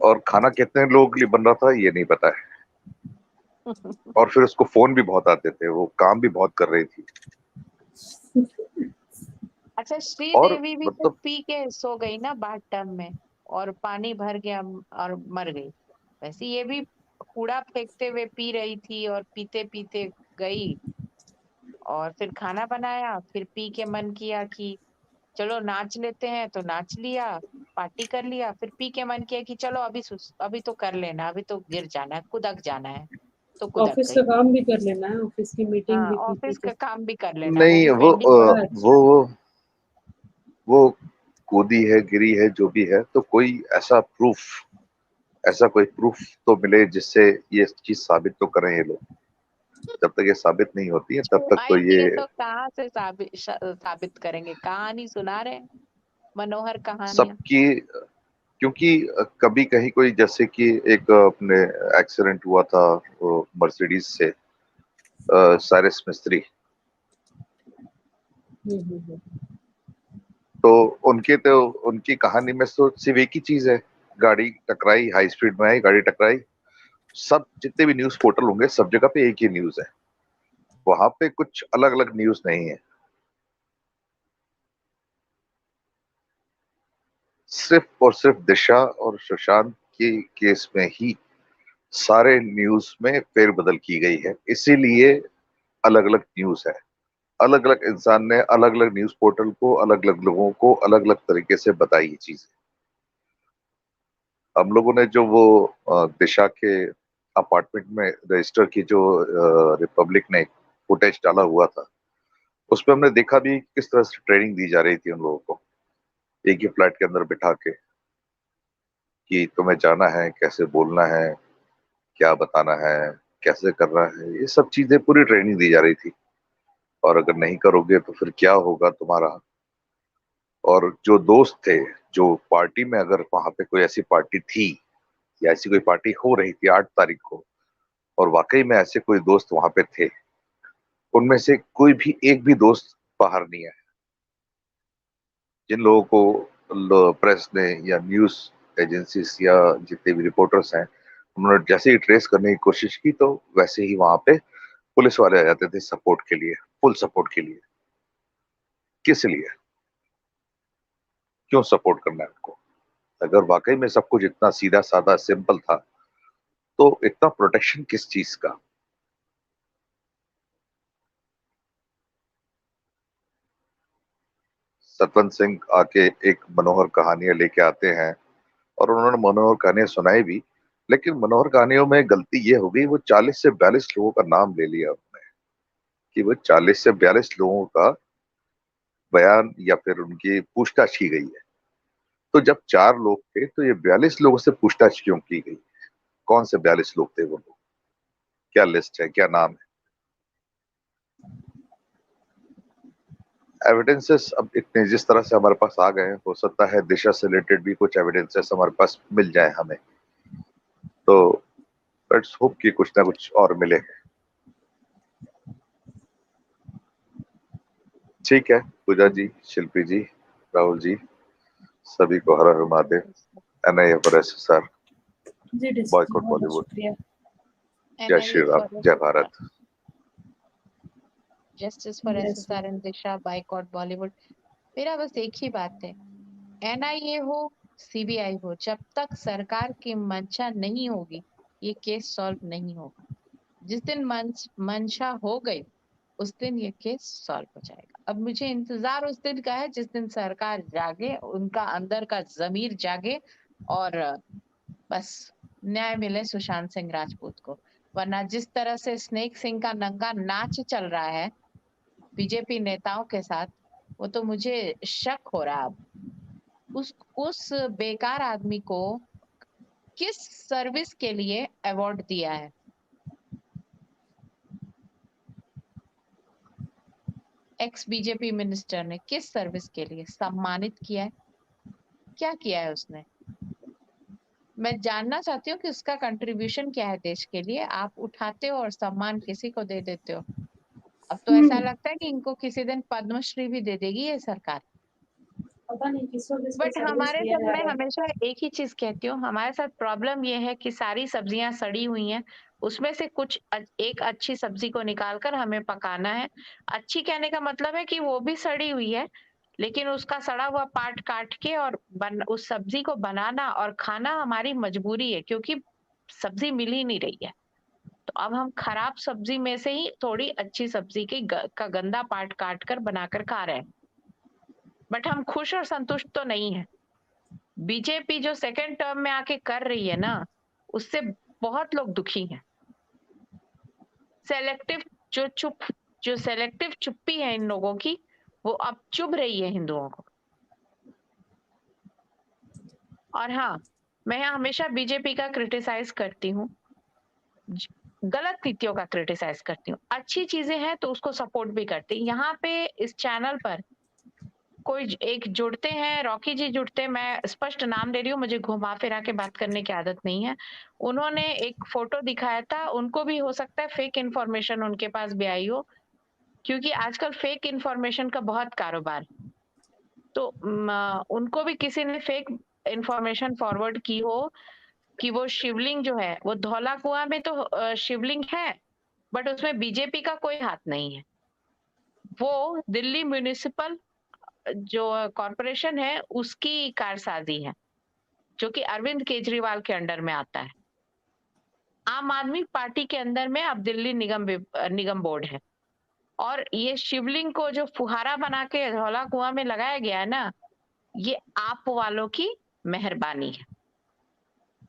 और खाना कितने लोगों के लिए बन रहा था ये नहीं पता है। और फिर उसको फोन भी बहुत आते थे, वो काम भी बहुत कर रही थी। अच्छा, और श्रीदेवी भी तो मतलब पी के सो गई ना बाथटब में, और पानी भर गया और मर गई। वैसे ये भी कूड़ा फेंकते हुए पी रही थी और पीते पीते गई, और फिर खाना बनाया, फिर पी के मन किया कि चलो नाच लेते हैं, तो नाच लिया, पार्टी कर लिया। फिर पी के मन किया कि चलो अभी तो कर लेना, अभी तो गिर जाना है, कुदक जाना है, तो कुदक ऑफिस का गई। काम भी कर लेना है, ऑफिस की मीटिंग हाँ, भी ऑफिस पीछे का काम भी कर लेना, वो नहीं, भी पेंडिंग वो बड़ा पड़ा। अच्छा। वो कूदी है, गिरी है, जो भी है, तो कोई ऐसा कोई प्रूफ तो मिले जिससे ये चीज साबित तो करें ये लोग। जब तक ये साबित नहीं होती है तब तक तो ये आएंगे तो कहाँ से साबित करेंगे? कहानी सुना रहे हैं, मनोहर कहानियां। सबकी, क्योंकि कभी कहीं कोई, जैसे कि एक अपने एक्सीडेंट हुआ था वो मर्सिडीज से, साइरस मिस्त्री, हम्म। तो उनकी कहानी में तो सिर्फ एक ही चीज है, गाड़ी टकराई, हाई स्पीड में आई, गाड़ी टकराई। सब जितने भी न्यूज पोर्टल होंगे सब जगह पे एक ही न्यूज है, वहां पे कुछ अलग अलग न्यूज नहीं है। सिर्फ और सिर्फ दिशा और सुशांत के केस में ही सारे न्यूज में फेरबदल की गई है, इसीलिए अलग अलग न्यूज है। अलग अलग इंसान ने अलग अलग न्यूज पोर्टल को, अलग अलग लोगों को अलग अलग तरीके से बताई ये चीजें। हम लोगों ने जो वो दिशा के अपार्टमेंट में रजिस्टर की जो रिपब्लिक ने फुटेज डाला हुआ था, उसमें हमने देखा भी किस तरह से ट्रेनिंग दी जा रही थी उन लोगों को, एक ही फ्लैट के अंदर बिठा के, कि तुम्हें जाना है, कैसे बोलना है, क्या बताना है, कैसे करना है, ये सब चीजें पूरी ट्रेनिंग दी जा रही थी। और अगर नहीं करोगे तो फिर क्या होगा तुम्हारा। और जो दोस्त थे, जो पार्टी में, अगर वहां पे कोई ऐसी पार्टी थी या ऐसी कोई पार्टी हो रही थी 8 तारीख को, और वाकई में ऐसे कोई दोस्त वहां पे थे, उनमें से कोई भी एक भी दोस्त बाहर नहीं आया। जिन लोगों को प्रेस ने या न्यूज एजेंसीज या जितने भी रिपोर्टर्स हैं, उन्होंने जैसे ही ट्रेस करने की कोशिश की तो वैसे ही वहां पे पुलिस वाले आ जाते थे सपोर्ट के लिए, फुल सपोर्ट के लिए। किस लिए, क्यों सपोर्ट करना है उनको? अगर वाकई में सब कुछ इतना सीधा साधा सिंपल था तो इतना प्रोटेक्शन किस चीज का? सतवंत सिंह आके एक मनोहर कहानियां लेके आते हैं, और उन्होंने मनोहर कहानियां सुनाई भी, लेकिन मनोहर कहानियों में गलती ये हो गई, वो 40 से 42 लोगों का नाम ले लिया उन्होंने, कि वो 40 से 42 लोगों का बयान या फिर उनकी पूछताछ की गई है। तो जब 4 लोग थे तो ये 42 लोगों से पूछताछ क्यों की गई? कौन से 42 लोग थे वो लोग? क्या लिस्ट है, क्या नाम है? एविडेंसेस अब इतने जिस तरह से हमारे पास आ गए हैं, हो सकता है दिशा से रिलेटेड भी कुछ एविडेंसेस हमारे पास मिल जाए हमें। तो लेट्स होप कि कुछ ना कुछ और मिले। ठीक है, पूजा जी, शिल्पी जी, राहुल जी, सभी को हर हर महादेव। NIFRSSR, जी डिस्कस बॉयकॉट बहुत बॉलीवुड। शुक्रिया। जय श्री राम, जय Bharat. Justice for yes SSR and Disha, boycott Bollywood. मेरा बस एक ही बात है, NIA हो, CBI हो, जब तक सरकार की मंशा नहीं होगी ये केस सॉल्व नहीं होगा। जिस दिन मंशा हो गई उस दिन ये केस सॉल्व हो जाएगा। अब मुझे इंतजार उस दिन का है जिस दिन सरकार जागे, उनका अंदर का जमीर जागे, और बस न्याय मिले सुशांत सिंह राजपूत को। वरना जिस तरह से स्नेक सिंह का नंगा नाच चल रहा है बीजेपी नेताओं के साथ, वो तो मुझे शक हो रहा है अब। उस बेकार आदमी को किस सर्विस के लिए अवार्ड दिया है? एक्स बीजेपी मिनिस्टर ने किस सर्विस के लिए सम्मानित किया है? क्या किया है उसने? मैं जानना चाहती हूँ कि उसका कंट्रीब्यूशन क्या है देश के लिए। आप उठाते हो और सम्मान किसी को दे देते हो। अब तो ऐसा लगता है कि इनको किसी दिन पद्मश्री भी दे देगी ये सरकार। पता नहीं किसको किसको बट सर्विस हमारे दिया साथ, जा मैं रहा है। हमेशा एक ही चीज कहती हूँ, हमारे साथ प्रॉब्लम ये है कि सारी सब्जियां सड़ी हुई हैं, उसमें से कुछ एक अच्छी सब्जी को निकालकर हमें पकाना है। अच्छी कहने का मतलब है कि वो भी सड़ी हुई है, लेकिन उसका सड़ा हुआ पार्ट काट के और उस सब्जी को बनाना और खाना हमारी मजबूरी है, क्योंकि सब्जी मिल ही नहीं रही है। तो अब हम खराब सब्जी में से ही थोड़ी अच्छी सब्जी का गंदा पार्ट काट कर बनाकर खा रहे हैं। बट हम खुश और संतुष्ट तो नहीं है। बीजेपी जो सेकेंड टर्म में आके कर रही है ना, उससे बहुत लोग दुखी हैं। जो सेलेक्टिव चुप्पी है इन लोगों की, वो अब चुभ रही है हिंदुओं को। और हाँ, मैं हमेशा बीजेपी का क्रिटिसाइज करती हूँ, गलत नीतियों का क्रिटिसाइज करती हूँ। अच्छी चीजें हैं तो उसको सपोर्ट भी करती हूँ। यहाँ पे इस चैनल पर कोई एक जुड़ते हैं, रॉकी जी जुड़ते हैं, मैं स्पष्ट नाम ले रही हूँ, मुझे घुमा फिरा के बात करने की आदत नहीं है। उन्होंने एक फोटो दिखाया था, उनको भी हो सकता है फेक इंफॉर्मेशन उनके पास भी आई हो, क्योंकि आजकल फेक इंफॉर्मेशन का बहुत कारोबार। तो उनको भी किसी ने फेक इंफॉर्मेशन फॉरवर्ड की हो कि वो शिवलिंग जो है वो धौला कुआं में तो शिवलिंग है, बट उसमें बीजेपी का कोई हाथ नहीं है। वो दिल्ली म्युनिसिपल जो कॉरपोरेशन है उसकी कारसाजी है, जो कि अरविंद केजरीवाल के अंडर में आता है। आम आदमी पार्टी के अंदर में अब दिल्ली निगम बोर्ड है। और ये शिवलिंग को जो फुहारा बना के धौला कुआं में लगाया गया है ना, ये आप वालों की मेहरबानी है।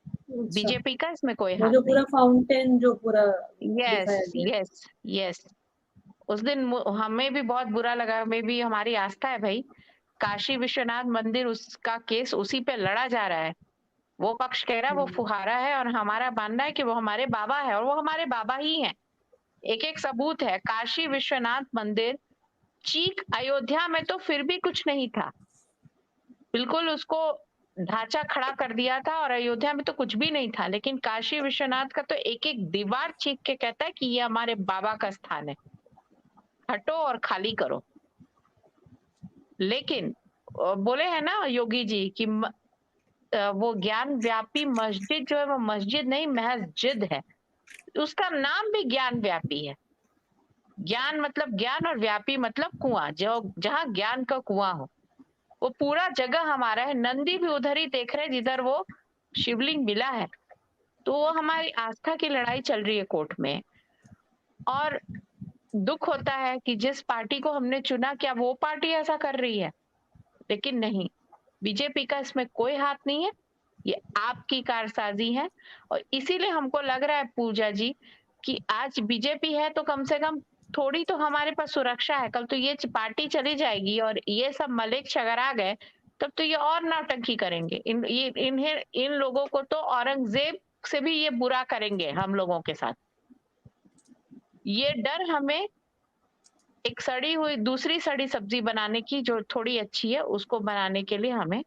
अच्छा, बीजेपी का इसमें कोई वो हाथ जो नहीं। पूरा फाउंटेन जो पूरा दिखाया यस गया। यस यस, उस दिन हमें भी बहुत बुरा लगा। हमें भी, हमारी आस्था है भाई, काशी विश्वनाथ मंदिर, उसका केस उसी पे लड़ा जा रहा है। वो पक्ष कह रहा है वो फुहारा है, और हमारा मानना है कि वो हमारे बाबा है, और वो हमारे बाबा ही हैं। एक एक सबूत है। काशी विश्वनाथ मंदिर चीक अयोध्या में तो फिर भी कुछ नहीं था, बिल्कुल उसको ढांचा खड़ा कर दिया था, और अयोध्या में तो कुछ भी नहीं था। लेकिन काशी विश्वनाथ का तो एक एक दीवार चीख के कहता है कि ये हमारे बाबा का स्थान है, हटो और खाली करो। लेकिन बोले है ना योगी जी कि वो ज्ञान व्यापी मस्जिद जो है वो मस्जिद नहीं महज जिद है। उसका नाम भी ज्ञान व्यापी है। ज्ञान मतलब ज्ञान, और व्यापी मतलब कुआं, जो जहां ज्ञान का कुआं हो, वो पूरा जगह हमारा है। नंदी भी उधर ही देख रहे जिधर वो शिवलिंग मिला है। तो वो हमारी आस्था की लड़ाई चल रही है कोर्ट में। और दुख होता है कि जिस पार्टी को हमने चुना, क्या वो पार्टी ऐसा कर रही है? लेकिन नहीं, बीजेपी का इसमें कोई हाथ नहीं है, ये आपकी कारसाजी है। और इसीलिए हमको लग रहा है पूजा जी कि आज बीजेपी है तो कम से कम थोड़ी तो हमारे पास सुरक्षा है। कल तो ये पार्टी चली जाएगी और ये सब मलिक अगर आ गए, तब तो ये और नौटंकी करेंगे। इन लोगों को तो औरंगजेब से भी ये बुरा करेंगे हम लोगों के साथ। ये डर हमें एक सड़ी हुई दूसरी सड़ी सब्जी बनाने की, जो थोड़ी अच्छी है उसको बनाने के लिए हमें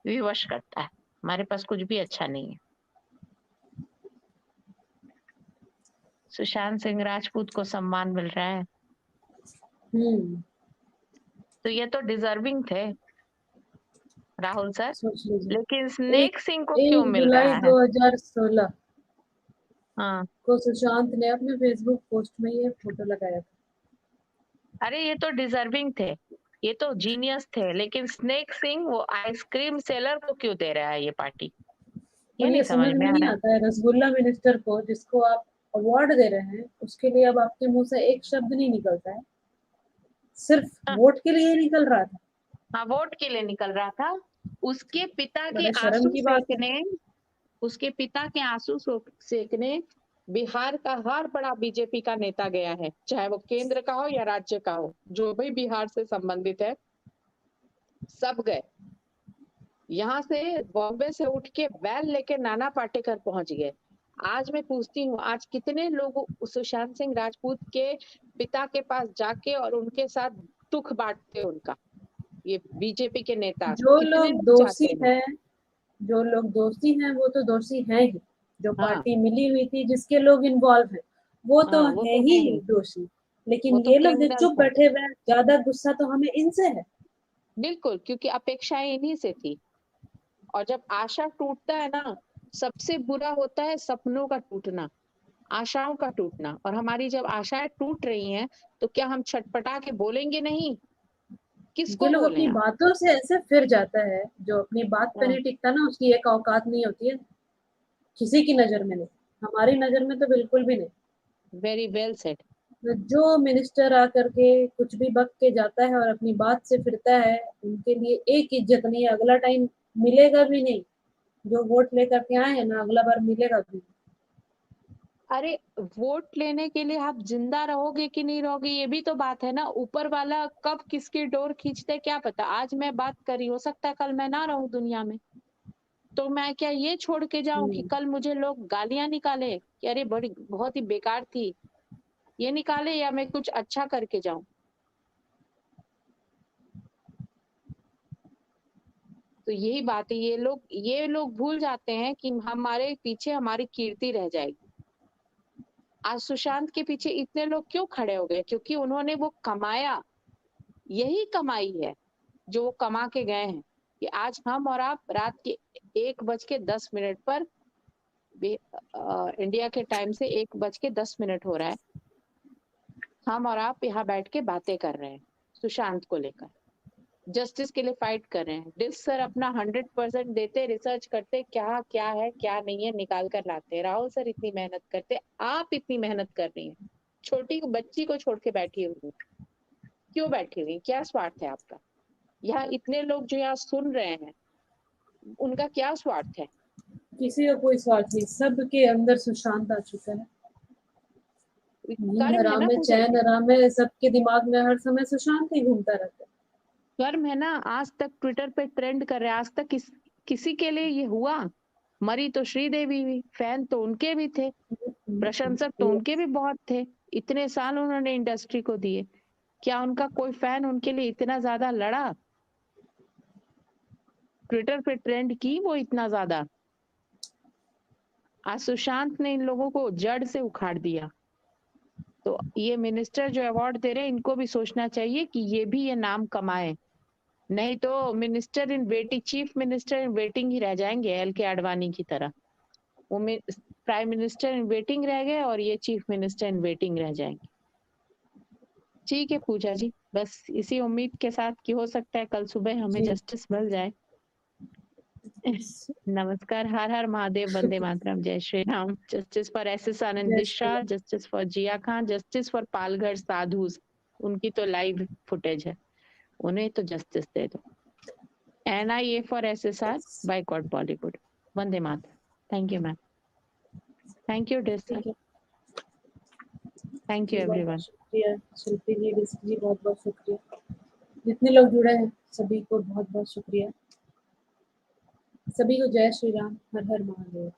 विवश करता है। हमारे पास कुछ भी अच्छा नहीं है। सुशांत सिंह राजपूत को सम्मान मिल रहा है, तो ये तो डिजर्विंग थे राहुल सर। सोच लीजिए, लेकिन स्नेक सिंह को क्यों 1 मिल जुलाई रहा है? 2016 हाँ, को सुशांत ने अपने फेसबुक पोस्ट में ये फोटो लगाया था। अरे ये तो डिजर्विंग थे, ये तो जीनियस थे। लेकिन स्नेक सिंह वो आइसक्रीम सेलर को क्यों दे रहा है ये पार्टी? और ये ये नहीं समझ समझ में में आ नहीं रहा है। आता है, रसगुल्ला मिनिस्टर को जिसको आप अवार्ड दे रहे हैं, उसके लिए अब आपके मुंह से एक शब्द नहीं निकलता है। सिर्फ हाँ, वोट के लिए निकल रहा था। हाँ, वोट के लिए निकल रहा था। उसके पिता के बड़े शर्म आंसू की बात है। सेकने उसके पिता के आंसू सेकने बिहार का हर बड़ा बीजेपी का नेता गया है, चाहे वो केंद्र का हो या राज्य का हो, जो भी बिहार से संबंधित है, सब गए। यहाँ से बॉम्बे से उठ के बैल लेके नाना पाटेकर पहुंच गए। आज मैं पूछती हूँ, आज कितने लोग सुशांत सिंह राजपूत के पिता के पास जाके और उनके साथ दुख बांटते उनका, ये बीजेपी के नेता जो कितने लोग लोग दोषी जाते हैं? हैं, जो लोग दोषी हैं वो तो दोषी हैं ही। जो हाँ पार्टी मिली हुई थी, जिसके लोग इन्वॉल्व हैं, वो तो हाँ, वो है तो ही है ही, दोषी। लेकिन वो तो ये लोग जो क्रिमिनल्स चुप हैं। बैठे हुए हैं, ज्यादा गुस्सा तो हमें इनसे है। बिल्कुल, क्योंकि अपेक्षाएं इन्हीं से थी। और जब आशा टूटता है ना, सबसे बुरा होता है सपनों का टूटना, आशाओं का टूटना। और हमारी जब आशाएं टूट रही हैं, तो क्या हम छटपटा के बोलेंगे नहीं? ये किसको लोग बोले अपनी आप? बातों से ऐसे फिर जाता है, जो अपनी बात पे नहीं टिकता ना, उसकी एक औकात नहीं होती है किसी की नजर में नहीं, हमारी नजर में तो बिल्कुल भी नहीं। Very well said. तो जो मिनिस्टर आकर के कुछ भी बक के जाता है और अपनी बात से फिरता है, उनके लिए एक इज्जत नहीं है, अगला टाइम मिलेगा भी नहीं। जो वोट लेकर के आए हैं ना, अगला बार मिलेगा भी नहीं। अरे, वोट लेने के लिए आप जिंदा रहोगे कि नहीं रहोगे, ये भी तो बात है ना। ऊपर वाला कब किसकी डोर खींचते है, क्या पता। आज मैं बात करी, हो सकता है कल मैं ना रहूं दुनिया में, तो मैं क्या ये छोड़ के जाऊं कि कल मुझे लोग गालियां निकाले कि अरे बड़ी बहुत ही बेकार थी, ये निकाले, या मैं कुछ अच्छा करके जाऊं? तो यही बात है, ये लोग भूल जाते हैं कि हमारे पीछे हमारी कीर्ति रह जाएगी। आज सुशांत के पीछे इतने लोग क्यों खड़े हो गए? क्योंकि उन्होंने वो कमाया, यही कमाई है जो वो कमा के गए हैं। कि आज हम और आप रात के 1:10 पर इंडिया के टाइम से 1:10 हो रहा है, हम और आप यहाँ बैठ के बातें कर रहे हैं सुशांत को लेकर, जस्टिस के लिए फाइट कर रहे हैं। डिस सर अपना 100% देते, रिसर्च करते, क्या क्या है क्या नहीं है निकाल कर लाते हैं। राहुल सर इतनी मेहनत करते, आप इतनी मेहनत कर रही हैं, छोटी बच्ची को छोड़ के बैठी हुई, क्यों बैठी हुई? क्या स्वार्थ है आपका? यहाँ इतने लोग जो यहाँ सुन रहे हैं, उनका क्या स्वार्थ है? किसी का कोई स्वार्थ नहीं, सबके अंदर सुशांत आ चुका है। नींद कर्म है हराम ना है, पूजा चैन जी, हराम है, सबके दिमाग में हर समय सुशांत ही घूमता रहता है। कर्म है ना। आज तक ट्विटर पे ट्रेंड कर रहे हैं, आज तक किसी के लिए ये हुआ? मरी तो श्रीदेवी हुई, फैन तो उनके भी थे, प्रशंसक तो उनके भी बहुत थे, इतने साल उन्होंने इंडस्ट्री को दिए। क्या उनका कोई फैन उनके लिए इतना ज्यादा लड़ा? ट्विटर पे ट्रेंड की वो इतना ज्यादा? आज सुशांत ने इन लोगों को जड़ से उखाड़ दिया। तो ये मिनिस्टर जो अवार्ड दे रहे हैं, इनको भी सोचना चाहिए कि ये भी ये नाम कमाए, नहीं तो minister in waiting, chief minister in waiting ही रह जाएंगे, एल के आडवाणी की तरह। वो प्राइम मिनिस्टर इन वेटिंग रह गए और ये चीफ मिनिस्टर इन वेटिंग रह जाएंगे। ठीक है पूजा जी, बस इसी उम्मीद के साथ कि हो सकता है कल सुबह हमें जी, जस्टिस मिल जाए। नमस्कार, हर हर महादेव, वंदे मातरम, जय Shri Ram. Justice for S Anand, जय Shri Disha, Ram. Justice for Jiya Khan, justice for Palghar sadhus, उनकी तो लाइव फुटेज है, उन्हें तो जस्टिस दे दो। NIA for SSR, boycott Bollywood, Vande Mataram. Thank you ma'am, thank you dear sir, ठीक है, थैंक यू बहुत बहुत एवरीवन। शुक्रिया शिल्पी जी, डिस्क जी, बहुत बहुत शुक्रिया। जितने लोग जुड़े हैं सभी को बहुत बहुत शुक्रिया। सभी को जय श्री राम, हर हर महादेव।